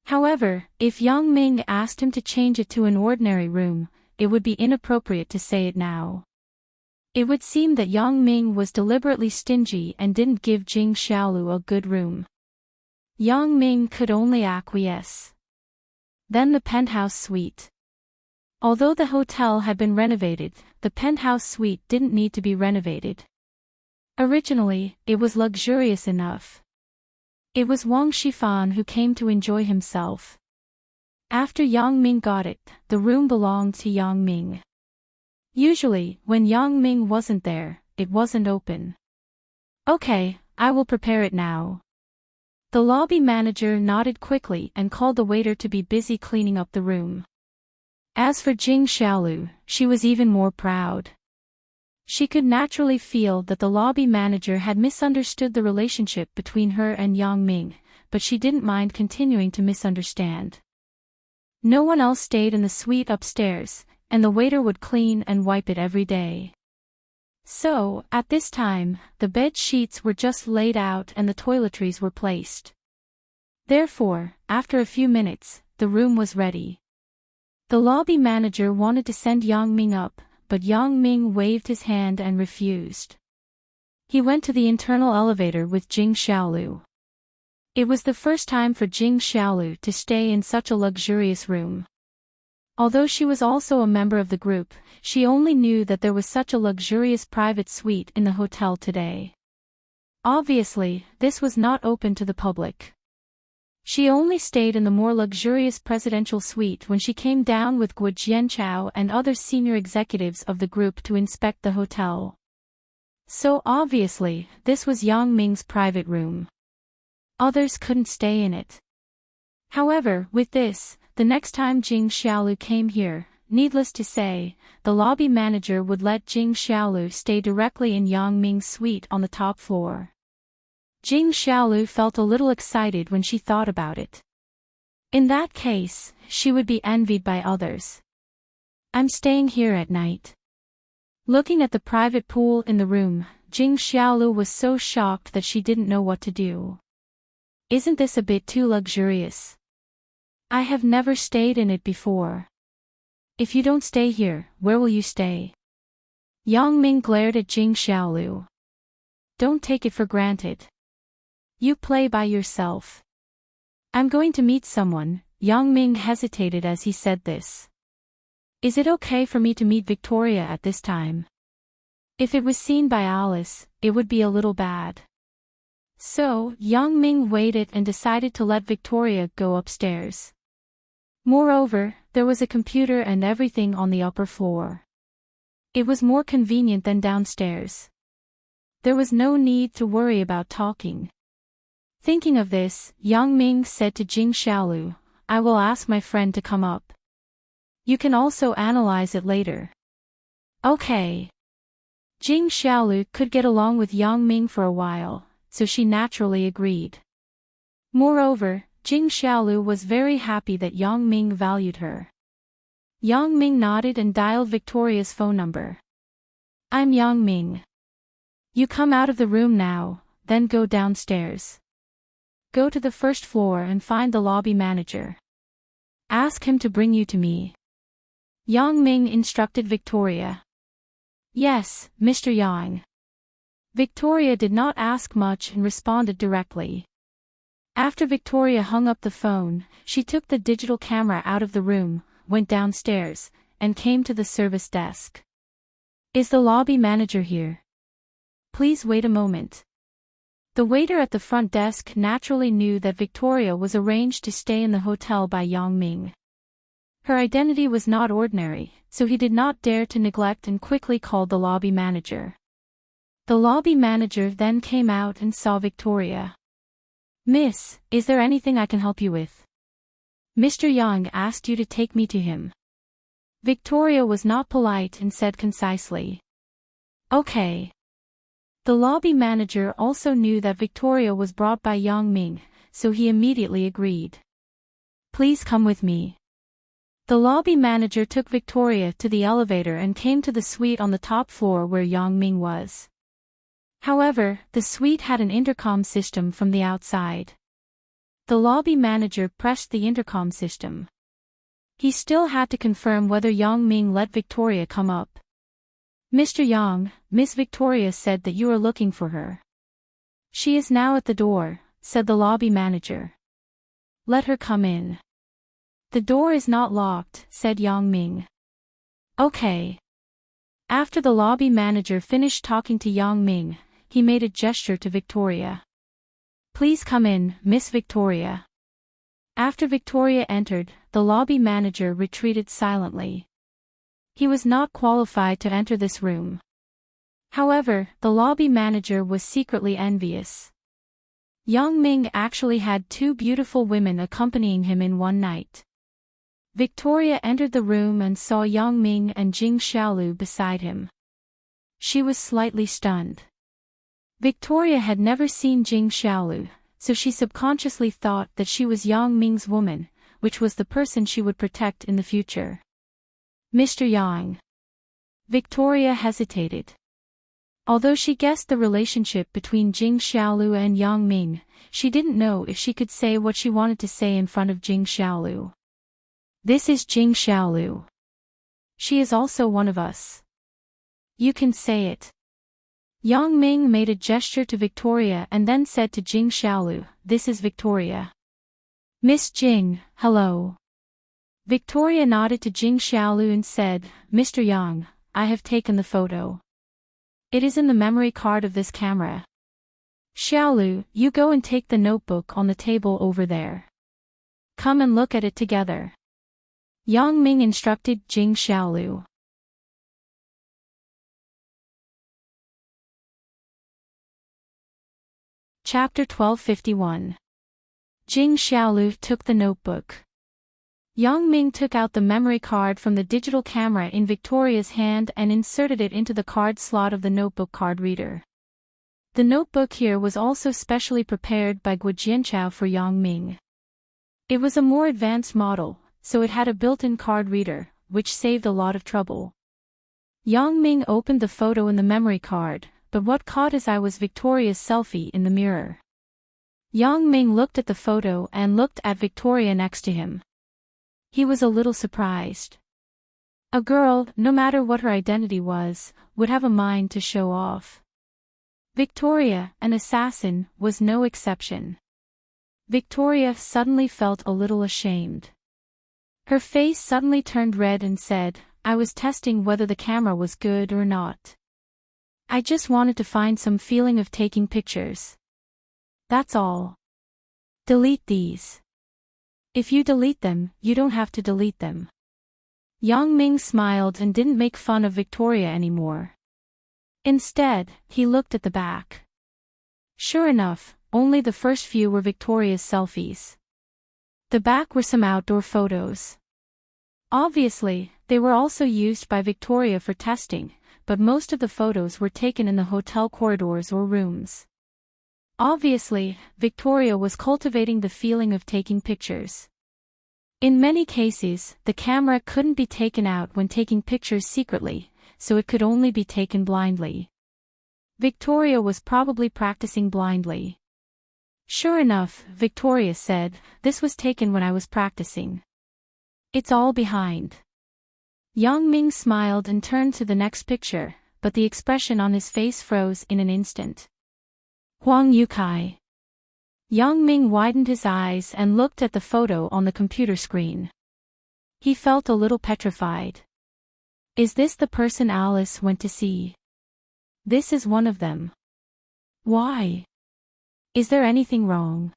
However, if Yang Ming asked him to change it to an ordinary room, it would be inappropriate to say it now. It would seem that Yang Ming was deliberately stingy and didn't give Jing Xiaolu a good room. Yang Ming could only acquiesce. Then the penthouse suite. Although the hotel had been renovated, the penthouse suite didn't need to be renovated. Originally, it was luxurious enough. It was Wang Shifan who came to enjoy himself. After Yang Ming got it, the room belonged to Yang Ming. Usually, when Yang Ming wasn't there, it wasn't open. Okay, I will prepare it now. The lobby manager nodded quickly and called the waiter to be busy cleaning up the room. As for Jing Xiaolu, she was even more proud. She could naturally feel that the lobby manager had misunderstood the relationship between her and Yang Ming, but she didn't mind continuing to misunderstand. No one else stayed in the suite upstairs, and the waiter would clean and wipe it every day. So, at this time, the bed sheets were just laid out and the toiletries were placed. Therefore, after a few minutes, the room was ready. The lobby manager wanted to send Yang Ming up, but Yang Ming waved his hand and refused. He went to the internal elevator with Jing Xiaolu. It was the first time for Jing Xiaolu to stay in such a luxurious room. Although she was also a member of the group, she only knew that there was such a luxurious private suite in the hotel today. Obviously, this was not open to the public. She only stayed in the more luxurious presidential suite when she came down with Guo Jianchao and other senior executives of the group to inspect the hotel. So obviously, this was Yang Ming's private room. Others couldn't stay in it. However, with this, the next time Jing Xiaolu came here, needless to say, the lobby manager would let Jing Xiaolu stay directly in Yang Ming's suite on the top floor. Jing Xiaolu felt a little excited when she thought about it. In that case, she would be envied by others. I'm staying here at night. Looking at the private pool in the room, Jing Xiaolu was so shocked that she didn't know what to do. Isn't this a bit too luxurious? I have never stayed in it before. If you don't stay here, where will you stay? Yang Ming glared at Jing Xiaolu. Don't take it for granted. You play by yourself. I'm going to meet someone. Yang Ming hesitated as he said this. Is it okay for me to meet Victoria at this time? If it was seen by Alice, it would be a little bad. So, Yang Ming waited and decided to let Victoria go upstairs. Moreover, there was a computer and everything on the upper floor. It was more convenient than downstairs. There was no need to worry about talking. Thinking of this, Yang Ming said to Jing Xiaolu, I will ask my friend to come up. You can also analyze it later. Okay. Jing Xiaolu could get along with Yang Ming for a while, so she naturally agreed. Moreover, Jing Xiaolu was very happy that Yang Ming valued her. Yang Ming nodded and dialed Victoria's phone number. I'm Yang Ming. You come out of the room now, then go downstairs. Go to the first floor and find the lobby manager. Ask him to bring you to me. Yang Ming instructed Victoria. Yes, Mr. Yang. Victoria did not ask much and responded directly. After Victoria hung up the phone, she took the digital camera out of the room, went downstairs, and came to the service desk. "Is the lobby manager here? Please wait a moment." The waiter at the front desk naturally knew that Victoria was arranged to stay in the hotel by Yang Ming. Her identity was not ordinary, so he did not dare to neglect and quickly called the lobby manager. The lobby manager then came out and saw Victoria. "Miss, is there anything I can help you with? Mr. Yang asked you to take me to him." Victoria was not polite and said concisely, "Okay." The lobby manager also knew that Victoria was brought by Yang Ming, so he immediately agreed. "Please come with me." The lobby manager took Victoria to the elevator and came to the suite on the top floor where Yang Ming was. However, the suite had an intercom system from the outside. The lobby manager pressed the intercom system. He still had to confirm whether Yang Ming let Victoria come up. "Mr. Yang, Miss Victoria said that you are looking for her." "She is now at the door," said the lobby manager. "Let her come in." "The door is not locked," said Yang Ming. "Okay." After the lobby manager finished talking to Yang Ming, he made a gesture to Victoria. "Please come in, Miss Victoria." After Victoria entered, the lobby manager retreated silently. He was not qualified to enter this room. However, the lobby manager was secretly envious. Yang Ming actually had two beautiful women accompanying him in one night. Victoria entered the room and saw Yang Ming and Jing Xiaolu beside him. She was slightly stunned. Victoria had never seen Jing Xiaolu, so she subconsciously thought that she was Yang Ming's woman, which was the person she would protect in the future. "Mr. Yang." Victoria hesitated. Although she guessed the relationship between Jing Xiaolu and Yang Ming, she didn't know if she could say what she wanted to say in front of Jing Xiaolu. "This is Jing Xiaolu. She is also one of us. You can say it." Yang Ming made a gesture to Victoria and then said to Jing Xiaolu, "This is Victoria." "Miss Jing, hello." Victoria nodded to Jing Xiaolu and said, "Mr. Yang, I have taken the photo. It is in the memory card of this camera. Xiaolu, you go and take the notebook on the table over there. Come and look at it together." Yang Ming instructed Jing Xiaolu. Chapter 1251. Jing Xiaolu took the notebook. Yang Ming took out the memory card from the digital camera in Victoria's hand and inserted it into the card slot of the notebook card reader. The notebook here was also specially prepared by Guo Jianchao for Yang Ming. It was a more advanced model, so it had a built-in card reader, which saved a lot of trouble. Yang Ming opened the photo in the memory card, but what caught his eye was Victoria's selfie in the mirror. Yang Ming looked at the photo and looked at Victoria next to him. He was a little surprised. A girl, no matter what her identity was, would have a mind to show off. Victoria, an assassin, was no exception. Victoria suddenly felt a little ashamed. Her face suddenly turned red and said, "I was testing whether the camera was good or not. I just wanted to find some feeling of taking pictures. That's all. Delete these. If you delete them, you don't have to delete them." Yang Ming smiled and didn't make fun of Victoria anymore. Instead, he looked at the back. Sure enough, only the first few were Victoria's selfies. The back were some outdoor photos. Obviously, they were also used by Victoria for testing, but most of the photos were taken in the hotel corridors or rooms. Obviously, Victoria was cultivating the feeling of taking pictures. In many cases, the camera couldn't be taken out when taking pictures secretly, so it could only be taken blindly. Victoria was probably practicing blindly. Sure enough, Victoria said, "This was taken when I was practicing. It's all behind." Yang Ming smiled and turned to the next picture, but the expression on his face froze in an instant. Huang Yukai. Yang Ming widened his eyes and looked at the photo on the computer screen. He felt a little petrified. Is this the person Alice went to see? This is one of them. Why? Is there anything wrong?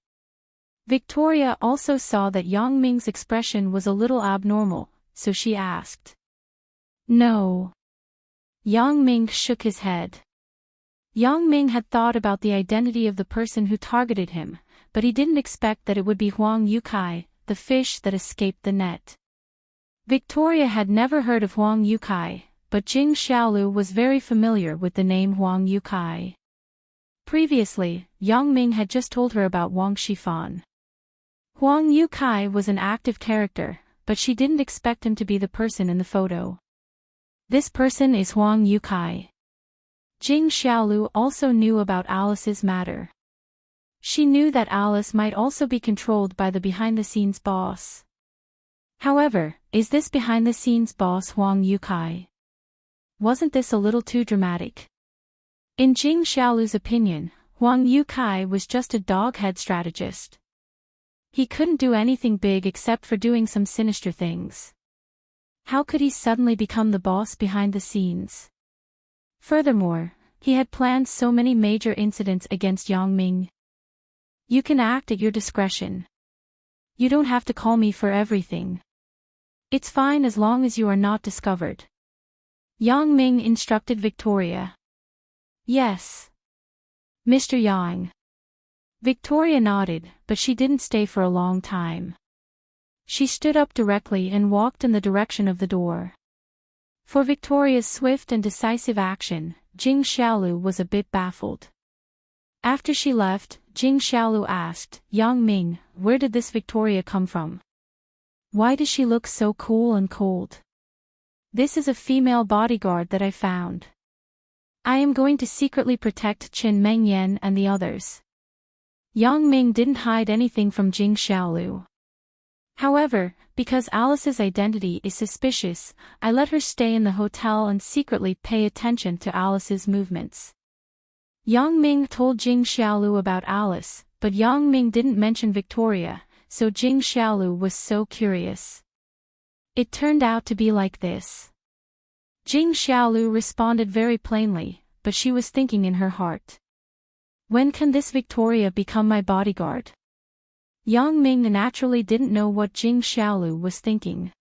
Victoria also saw that Yang Ming's expression was a little abnormal, so she asked. No. Yang Ming shook his head. Yang Ming had thought about the identity of the person who targeted him, but he didn't expect that it would be Huang Yukai, the fish that escaped the net. Victoria had never heard of Huang Yukai, but Jing Xiaolu was very familiar with the name Huang Yukai. Previously, Yang Ming had just told her about Wang Shifan. Huang Yukai was an active character, but she didn't expect him to be the person in the photo. This person is Huang Yukai. Jing Xiaolu also knew about Alice's matter. She knew that Alice might also be controlled by the behind-the-scenes boss. However, is this behind-the-scenes boss Huang Yukai? Wasn't this a little too dramatic? In Jing Xiaolu's opinion, Huang Yukai was just a doghead strategist. He couldn't do anything big except for doing some sinister things. How could he suddenly become the boss behind the scenes? Furthermore, he had planned so many major incidents against Yang Ming. You can act at your discretion. You don't have to call me for everything. It's fine as long as you are not discovered. Yang Ming instructed Victoria. Yes. Mr. Yang. Victoria nodded, but she didn't stay for a long time. She stood up directly and walked in the direction of the door. For Victoria's swift and decisive action, Jing Xiaolu was a bit baffled. After she left, Jing Xiaolu asked, Yang Ming, where did this Victoria come from? Why does she look so cool and cold? This is a female bodyguard that I found. I am going to secretly protect Qin Mengyan and the others. Yang Ming didn't hide anything from Jing Xiaolu. However, because Alice's identity is suspicious, I let her stay in the hotel and secretly pay attention to Alice's movements. Yang Ming told Jing Xiaolu about Alice, but Yang Ming didn't mention Victoria, so Jing Xiaolu was so curious. It turned out to be like this. Jing Xiaolu responded very plainly, but she was thinking in her heart. When can this Victoria become my bodyguard? Yang Ming naturally didn't know what Jing Xiaolu was thinking.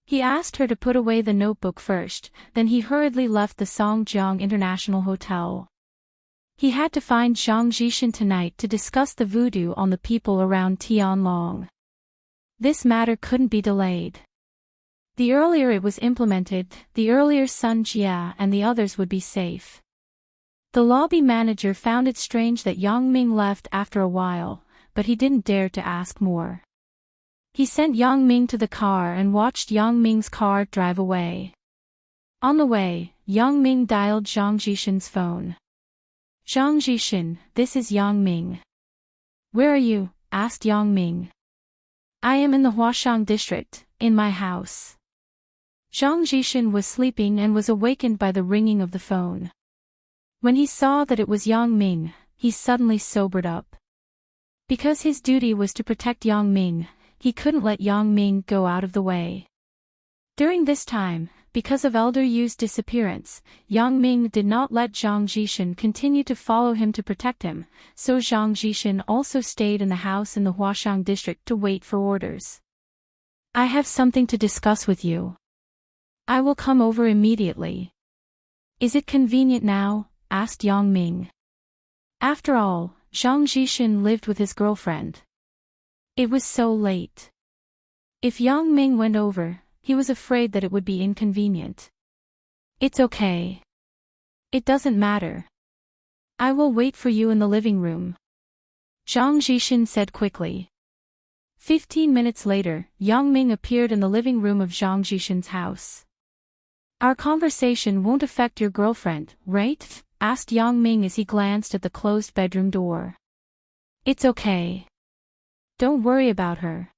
He asked her to put away the notebook first, then he hurriedly left the Songjiang International Hotel. He had to find Zhang Jishan tonight to discuss the voodoo on the people around Tianlong. This matter couldn't be delayed. The earlier it was implemented, the earlier Sun Jia and the others would be safe. The lobby manager found it strange that Yang Ming left after a while, but he didn't dare to ask more. He sent Yang Ming to the car and watched Yang Ming's car drive away. On the way, Yang Ming dialed Zhang Jishan's phone. Zhang Jishan, this is Yang Ming. Where are you? Asked Yang Ming. I am in the Huashang district, in my house. Zhang Jishan was sleeping and was awakened by the ringing of the phone. When he saw that it was Yang Ming, he suddenly sobered up. Because his duty was to protect Yang Ming, he couldn't let Yang Ming go out of the way. During this time, because of Elder Yu's disappearance, Yang Ming did not let Zhang Jishan continue to follow him to protect him, so Zhang Jishan also stayed in the house in the Huashang district to wait for orders. I have something to discuss with you. I will come over immediately. Is it convenient now? Asked Yang Ming. After all, Zhang Jishan lived with his girlfriend. It was so late. If Yang Ming went over, he was afraid that it would be inconvenient. It's okay. It doesn't matter. I will wait for you in the living room. Zhang Jishan said quickly. 15 minutes later, Yang Ming appeared in the living room of Zhang Jishan's house. Our conversation won't affect your girlfriend, right? Asked Yang Ming as he glanced at the closed bedroom door. It's okay. Don't worry about her.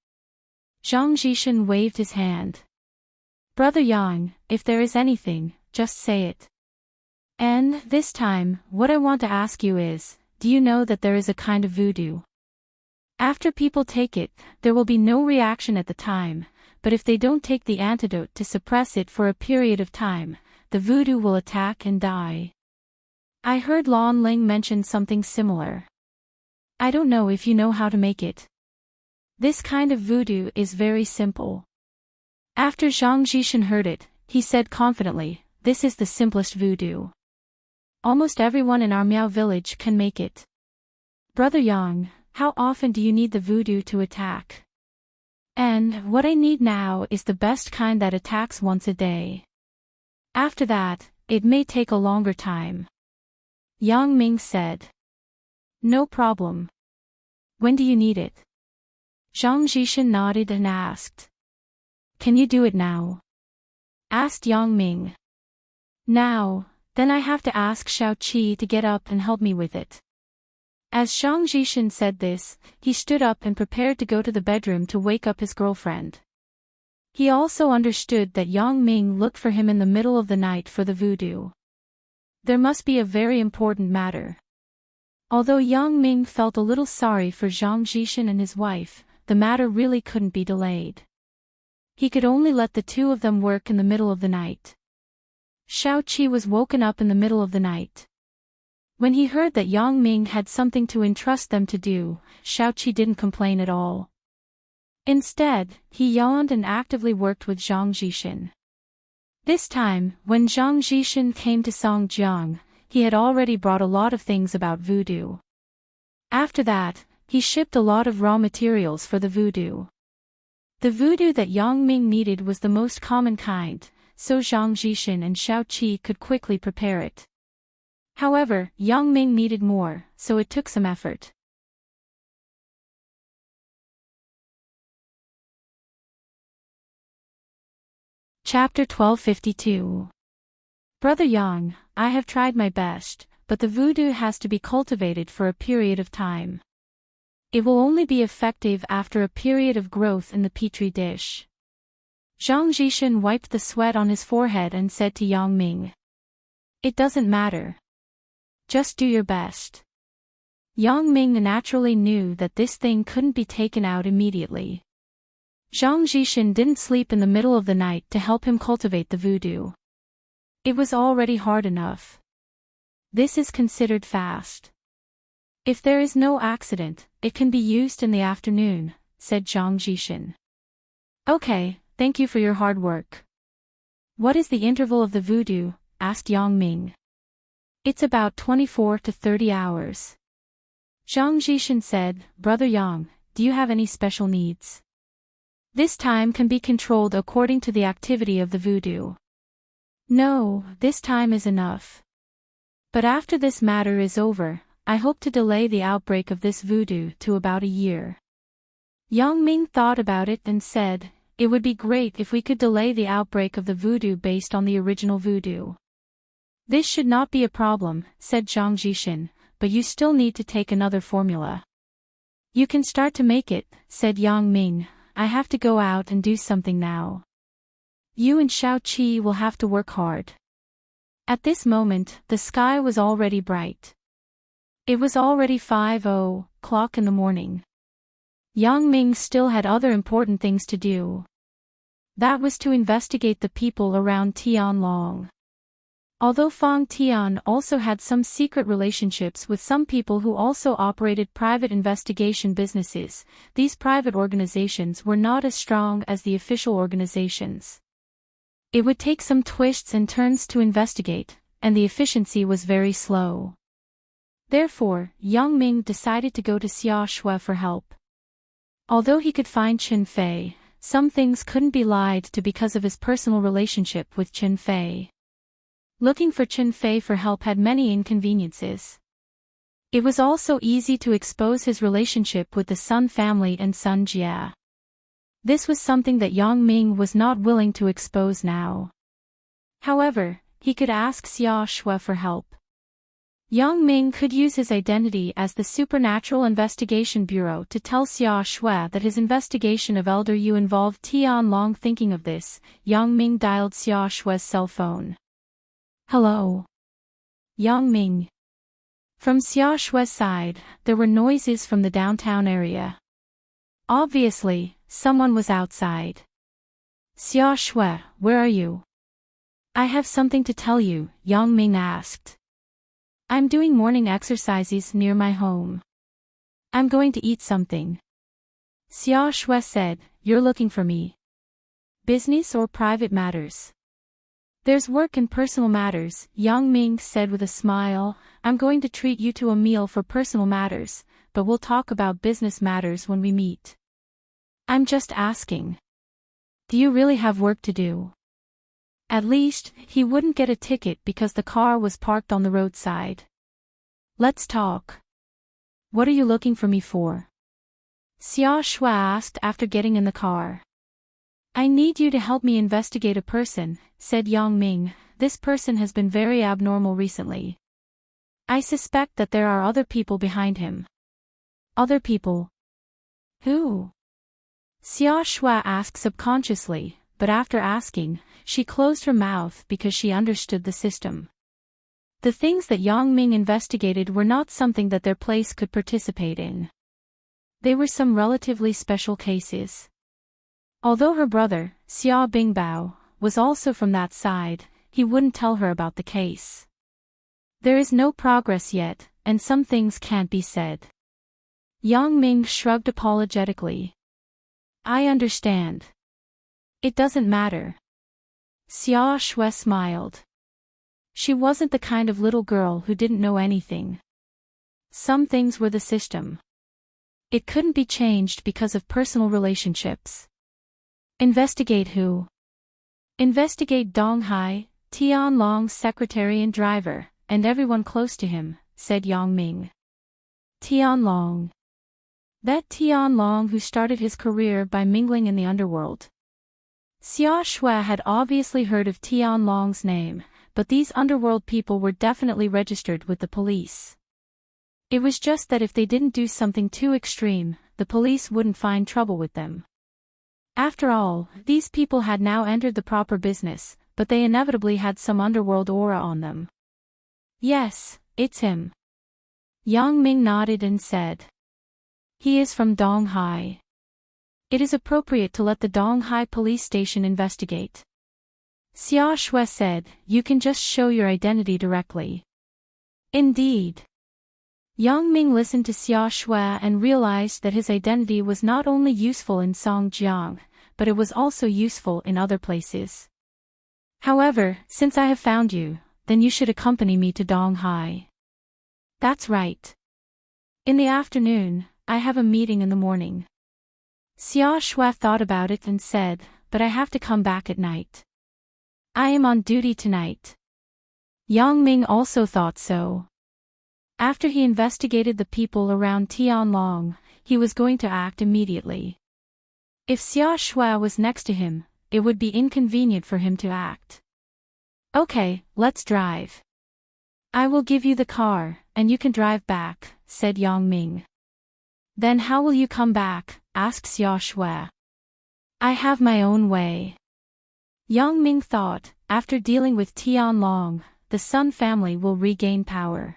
Zhang Jishan waved his hand. Brother Yang, if there is anything, just say it. And, this time, what I want to ask you is, do you know that there is a kind of voodoo? After people take it, there will be no reaction at the time, but if they don't take the antidote to suppress it for a period of time, the voodoo will attack and die. I heard Lan Ling mention something similar. I don't know if you know how to make it. This kind of voodoo is very simple. After Zhang Jishan heard it, he said confidently, this is the simplest voodoo. Almost everyone in our Miao village can make it. Brother Yang, how often do you need the voodoo to attack? And what I need now is the best kind that attacks once a day. After that, it may take a longer time. Yang Ming said. No problem. When do you need it? Zhang Jishan nodded and asked. Can you do it now? Asked Yang Ming. Now, then I have to ask Xiao Qi to get up and help me with it. As Zhang Jishan said this, he stood up and prepared to go to the bedroom to wake up his girlfriend. He also understood that Yang Ming looked for him in the middle of the night for the voodoo. There must be a very important matter. Although Yang Ming felt a little sorry for Zhang Jishan and his wife, the matter really couldn't be delayed. He could only let the two of them work in the middle of the night. Xiao Qi was woken up in the middle of the night. When he heard that Yang Ming had something to entrust them to do, Xiao Qi didn't complain at all. Instead, he yawned and actively worked with Zhang Jishan. This time, when Zhang Jishan came to Songjiang, he had already brought a lot of things about voodoo. After that, he shipped a lot of raw materials for the voodoo. The voodoo that Yang Ming needed was the most common kind, so Zhang Jishan and Xiao Qi could quickly prepare it. However, Yang Ming needed more, so it took some effort. Chapter 1252. Brother Yang, I have tried my best, but the voodoo has to be cultivated for a period of time. It will only be effective after a period of growth in the petri dish. Zhang Jishan wiped the sweat on his forehead and said to Yang Ming. It doesn't matter. Just do your best. Yang Ming naturally knew that this thing couldn't be taken out immediately. Zhang Jishan didn't sleep in the middle of the night to help him cultivate the voodoo. It was already hard enough. This is considered fast. If there is no accident, it can be used in the afternoon, said Zhang Jishan. Okay, thank you for your hard work. What is the interval of the voodoo? Asked Yang Ming. It's about 24 to 30 hours. Zhang Jishan said, Brother Yang, do you have any special needs? This time can be controlled according to the activity of the voodoo. No, this time is enough. But after this matter is over, I hope to delay the outbreak of this voodoo to about a year. Yang Ming thought about it and said, it would be great if we could delay the outbreak of the voodoo based on the original voodoo. This should not be a problem, said Zhang Jishan, but you still need to take another formula. You can start to make it, said Yang Ming. I have to go out and do something now. You and Xiao Qi will have to work hard. At this moment, the sky was already bright. It was already 5:00 in the morning. Yang Ming still had other important things to do. That was to investigate the people around Tianlong. Although Fang Tian also had some secret relationships with some people who also operated private investigation businesses, these private organizations were not as strong as the official organizations. It would take some twists and turns to investigate, and the efficiency was very slow. Therefore, Yang Ming decided to go to Xia Shui for help. Although he could find Chen Fei, some things couldn't be lied to because of his personal relationship with Chen Fei. Looking for Chen Fei for help had many inconveniences. It was also easy to expose his relationship with the Sun family and Sun Jia. This was something that Yang Ming was not willing to expose now. However, he could ask Xia Shui for help. Yang Ming could use his identity as the Supernatural Investigation Bureau to tell Xia Shui that his investigation of Elder Yu involved Tianlong. Thinking of this, Yang Ming dialed Xia Shui's cell phone. Hello. Yang Ming. From Xia Shui's side, there were noises from the downtown area. Obviously, someone was outside. Xia Shui, where are you? I have something to tell you, Yang Ming asked. I'm doing morning exercises near my home. I'm going to eat something. Xia Shui said, You're looking for me. Business or private matters? There's work and personal matters, Yang Ming said with a smile. I'm going to treat you to a meal for personal matters, but we'll talk about business matters when we meet. I'm just asking. Do you really have work to do? At least, he wouldn't get a ticket because the car was parked on the roadside. Let's talk. What are you looking for me for? Xia Shui asked after getting in the car. I need you to help me investigate a person, said Yang Ming. This person has been very abnormal recently. I suspect that there are other people behind him. Other people? Who? Xia Shui asked subconsciously, but after asking, she closed her mouth because she understood the system. The things that Yang Ming investigated were not something that their place could participate in. They were some relatively special cases. Although her brother, Xia Bingbao, was also from that side, he wouldn't tell her about the case. There is no progress yet, and some things can't be said. Yang Ming shrugged apologetically. I understand. It doesn't matter. Xia Shui smiled. She wasn't the kind of little girl who didn't know anything. Some things were the system. It couldn't be changed because of personal relationships. Investigate who? Investigate Dong Hai, Tianlong's secretary and driver, and everyone close to him, said Yang Ming. Tianlong. That Tianlong who started his career by mingling in the underworld. Xia Shui had obviously heard of Tianlong's name, but these underworld people were definitely registered with the police. It was just that if they didn't do something too extreme, the police wouldn't find trouble with them. After all, these people had now entered the proper business, but they inevitably had some underworld aura on them. Yes, it's him. Yang Ming nodded and said. He is from Dong Hai. It is appropriate to let the Dong Hai police station investigate. Xia Shui said, You can just show your identity directly. Indeed. Yang Ming listened to Xia Shui and realized that his identity was not only useful in Songjiang, but it was also useful in other places. However, since I have found you, then you should accompany me to Dong Hai. That's right. In the afternoon, I have a meeting in the morning. Xia Shui thought about it and said, But I have to come back at night. I am on duty tonight. Yang Ming also thought so. After he investigated the people around Tianlong, he was going to act immediately. If Xia Shui was next to him, it would be inconvenient for him to act. Okay, let's drive. I will give you the car, and you can drive back, said Yang Ming. Then how will you come back? Asked Xia Shui. I have my own way. Yang Ming thought, after dealing with Tianlong, the Sun family will regain power.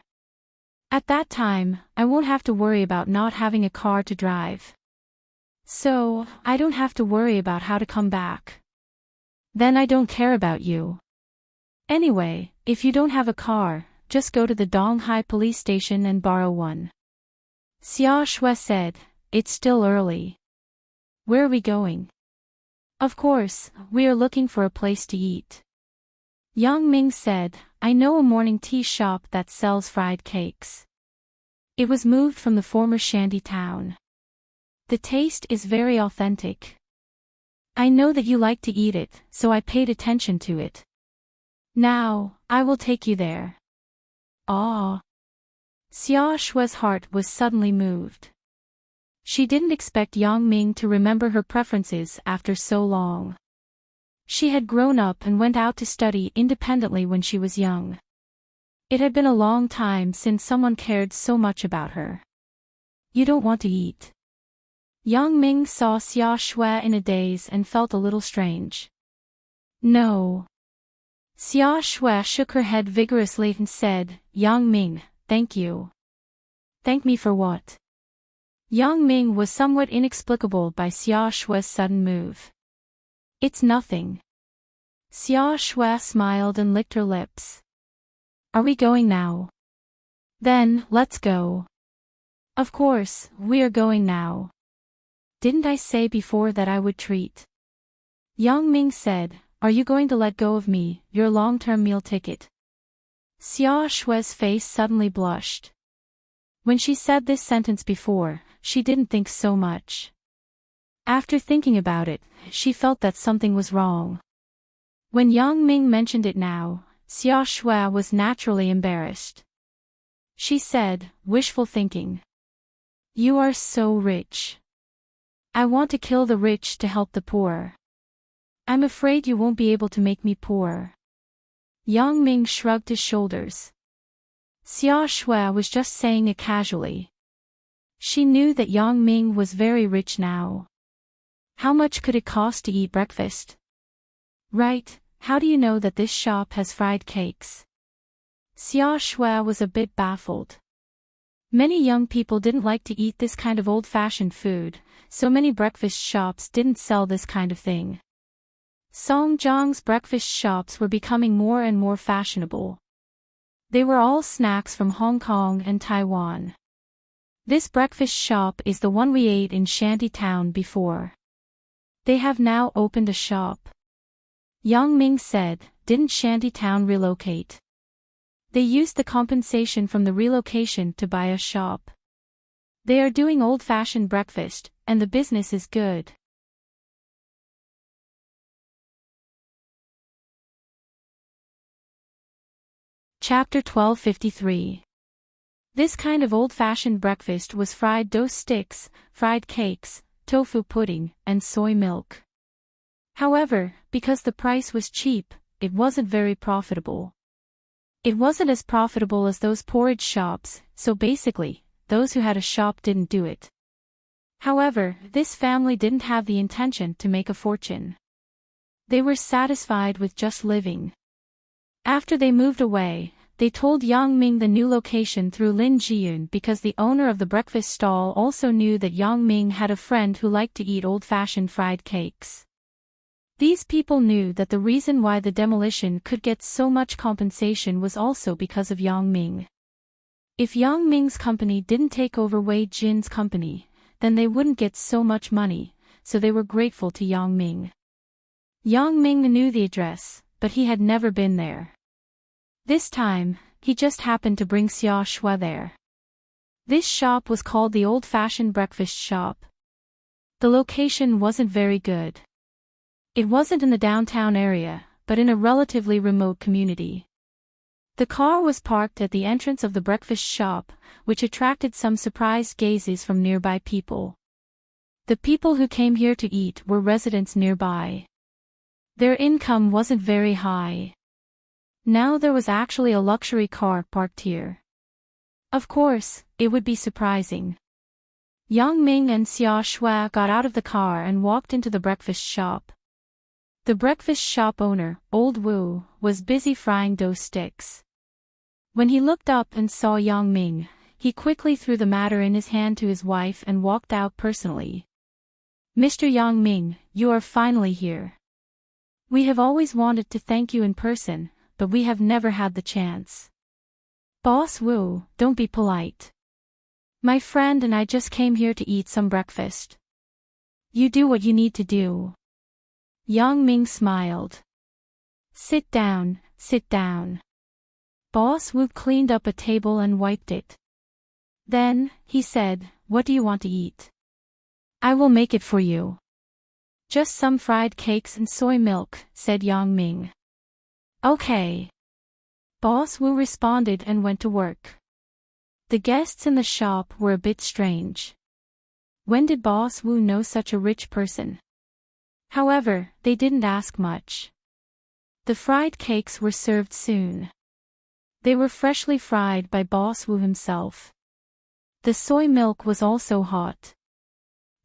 At that time, I won't have to worry about not having a car to drive. So, I don't have to worry about how to come back. Then I don't care about you. Anyway, if you don't have a car, just go to the Dong Hai police station and borrow one. Xia Shui said, It's still early. Where are we going? Of course, we are looking for a place to eat. Yang Ming said, I know a morning tea shop that sells fried cakes. It was moved from the former shanty town. The taste is very authentic. I know that you like to eat it, so I paid attention to it. Now, I will take you there. Ah. Xia Shui's heart was suddenly moved. She didn't expect Yang Ming to remember her preferences after so long. She had grown up and went out to study independently when she was young. It had been a long time since someone cared so much about her. You don't want to eat. Yang Ming saw Xia Shui in a daze and felt a little strange. No. Xia Shui shook her head vigorously and said, Yang Ming, thank you. Thank me for what? Yang Ming was somewhat inexplicable by Xia Shui's sudden move. It's nothing. Xia Shui smiled and licked her lips. Are we going now? Then, let's go. Of course, we are going now. Didn't I say before that I would treat? Yang Ming said, are you going to let go of me, your long-term meal ticket? Xia Shui's face suddenly blushed. When she said this sentence before, she didn't think so much. After thinking about it, she felt that something was wrong. When Yang Ming mentioned it now, Xia Shui was naturally embarrassed. She said, wishful thinking. You are so rich. I want to kill the rich to help the poor. I'm afraid you won't be able to make me poor. Yang Ming shrugged his shoulders. Xia Shui was just saying it casually. She knew that Yang Ming was very rich now. How much could it cost to eat breakfast? Right, how do you know that this shop has fried cakes? Xia Shui was a bit baffled. Many young people didn't like to eat this kind of old-fashioned food, so many breakfast shops didn't sell this kind of thing. Songjiang's breakfast shops were becoming more and more fashionable. They were all snacks from Hong Kong and Taiwan. This breakfast shop is the one we ate in Shantytown before. They have now opened a shop. Yang Ming said, didn't Shantytown relocate? They used the compensation from the relocation to buy a shop. They are doing old-fashioned breakfast, and the business is good. Chapter 1253. This kind of old-fashioned breakfast was fried dough sticks, fried cakes, tofu pudding, and soy milk. However, because the price was cheap, it wasn't very profitable. It wasn't as profitable as those porridge shops, so basically, those who had a shop didn't do it. However, this family didn't have the intention to make a fortune. They were satisfied with just living. After they moved away, they told Yang Ming the new location through Lin Jiyun because the owner of the breakfast stall also knew that Yang Ming had a friend who liked to eat old-fashioned fried cakes. These people knew that the reason why the demolition could get so much compensation was also because of Yang Ming. If Yang Ming's company didn't take over Wei Jin's company, then they wouldn't get so much money, so they were grateful to Yang Ming. Yang Ming knew the address, but he had never been there. This time, he just happened to bring Xia Shui there. This shop was called the Old-Fashioned Breakfast Shop. The location wasn't very good. It wasn't in the downtown area, but in a relatively remote community. The car was parked at the entrance of the breakfast shop, which attracted some surprised gazes from nearby people. The people who came here to eat were residents nearby. Their income wasn't very high. Now there was actually a luxury car parked here. Of course, it would be surprising. Yang Ming and Xia Shui got out of the car and walked into the breakfast shop. The breakfast shop owner, Old Wu, was busy frying dough sticks. When he looked up and saw Yang Ming, he quickly threw the matter in his hand to his wife and walked out personally. Mr. Yang Ming, you are finally here. We have always wanted to thank you in person, but we have never had the chance. Boss Wu, don't be polite. My friend and I just came here to eat some breakfast. You do what you need to do. Yang Ming smiled. Sit down, sit down. Boss Wu cleaned up a table and wiped it. Then, he said, what do you want to eat? I will make it for you. Just some fried cakes and soy milk, said Yang Ming. Okay. Boss Wu responded and went to work. The guests in the shop were a bit strange. When did Boss Wu know such a rich person? However, they didn't ask much. The fried cakes were served soon. They were freshly fried by Boss Wu himself. The soy milk was also hot.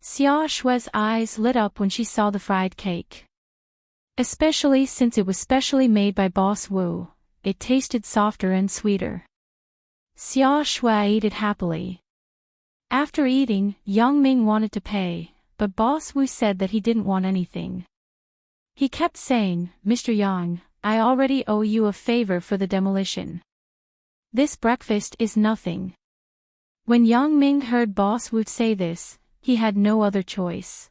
Xia Shui's eyes lit up when she saw the fried cake. Especially since it was specially made by Boss Wu, it tasted softer and sweeter. Xia Shui ate it happily. After eating, Yang Ming wanted to pay, but Boss Wu said that he didn't want anything. He kept saying, "Mr. Yang, I already owe you a favor for the demolition. This breakfast is nothing." When Yang Ming heard Boss Wu say this, he had no other choice.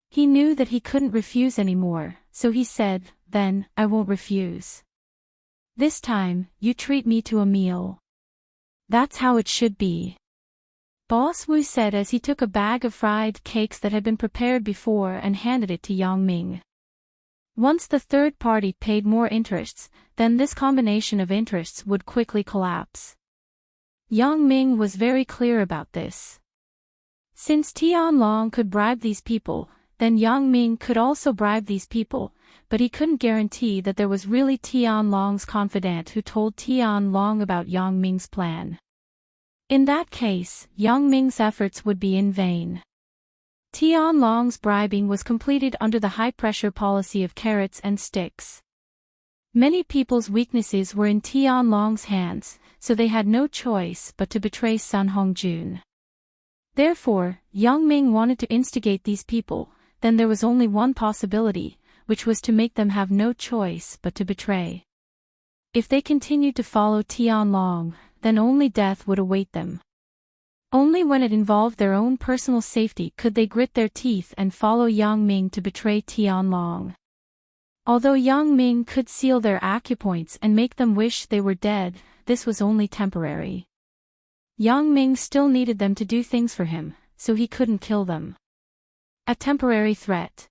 He knew that he couldn't refuse anymore, so he said, "Then, I won't refuse. This time, you treat me to a meal. That's how it should be." Boss Wu said as he took a bag of fried cakes that had been prepared before and handed it to Yang Ming. Once the third party paid more interests, then this combination of interests would quickly collapse. Yang Ming was very clear about this. Since Tianlong could bribe these people, then Yang Ming could also bribe these people, but he couldn't guarantee that there was really Tianlong's confidant who told Tianlong about Yang Ming's plan. In that case, Yang Ming's efforts would be in vain. Tianlong's bribing was completed under the high-pressure policy of carrots and sticks. Many people's weaknesses were in Tianlong's hands, so they had no choice but to betray Sun Hongjun. Therefore, Yang Ming wanted to instigate these people, then there was only one possibility, which was to make them have no choice but to betray. If they continued to follow Tianlong, then only death would await them. Only when it involved their own personal safety could they grit their teeth and follow Yang Ming to betray Tianlong. Although Yang Ming could seal their acupoints and make them wish they were dead, this was only temporary. Yang Ming still needed them to do things for him, so he couldn't kill them. A temporary threat.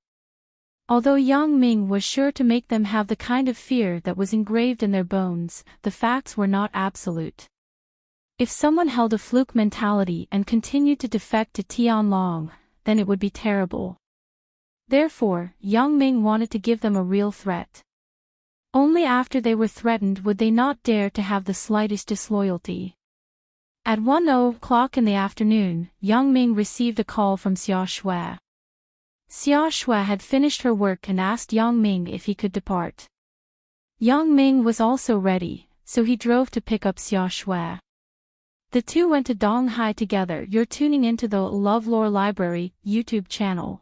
Although Yang Ming was sure to make them have the kind of fear that was engraved in their bones, the facts were not absolute. If someone held a fluke mentality and continued to defect to Tianlong, then it would be terrible. Therefore, Yang Ming wanted to give them a real threat. Only after they were threatened would they not dare to have the slightest disloyalty. At 1:00 in the afternoon, Yang Ming received a call from Xia Shui. Xia Shui had finished her work and asked Yang Ming if he could depart. Yang Ming was also ready, so he drove to pick up Xia Shui. The two went to Donghai together. You're tuning into the LoveLore Library YouTube channel.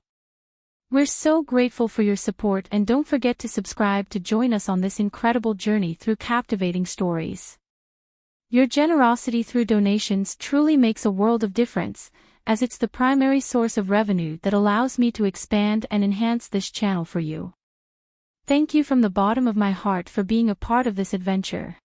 We're so grateful for your support, and don't forget to subscribe to join us on this incredible journey through captivating stories. Your generosity through donations truly makes a world of difference, as it's the primary source of revenue that allows me to expand and enhance this channel for you. Thank you from the bottom of my heart for being a part of this adventure.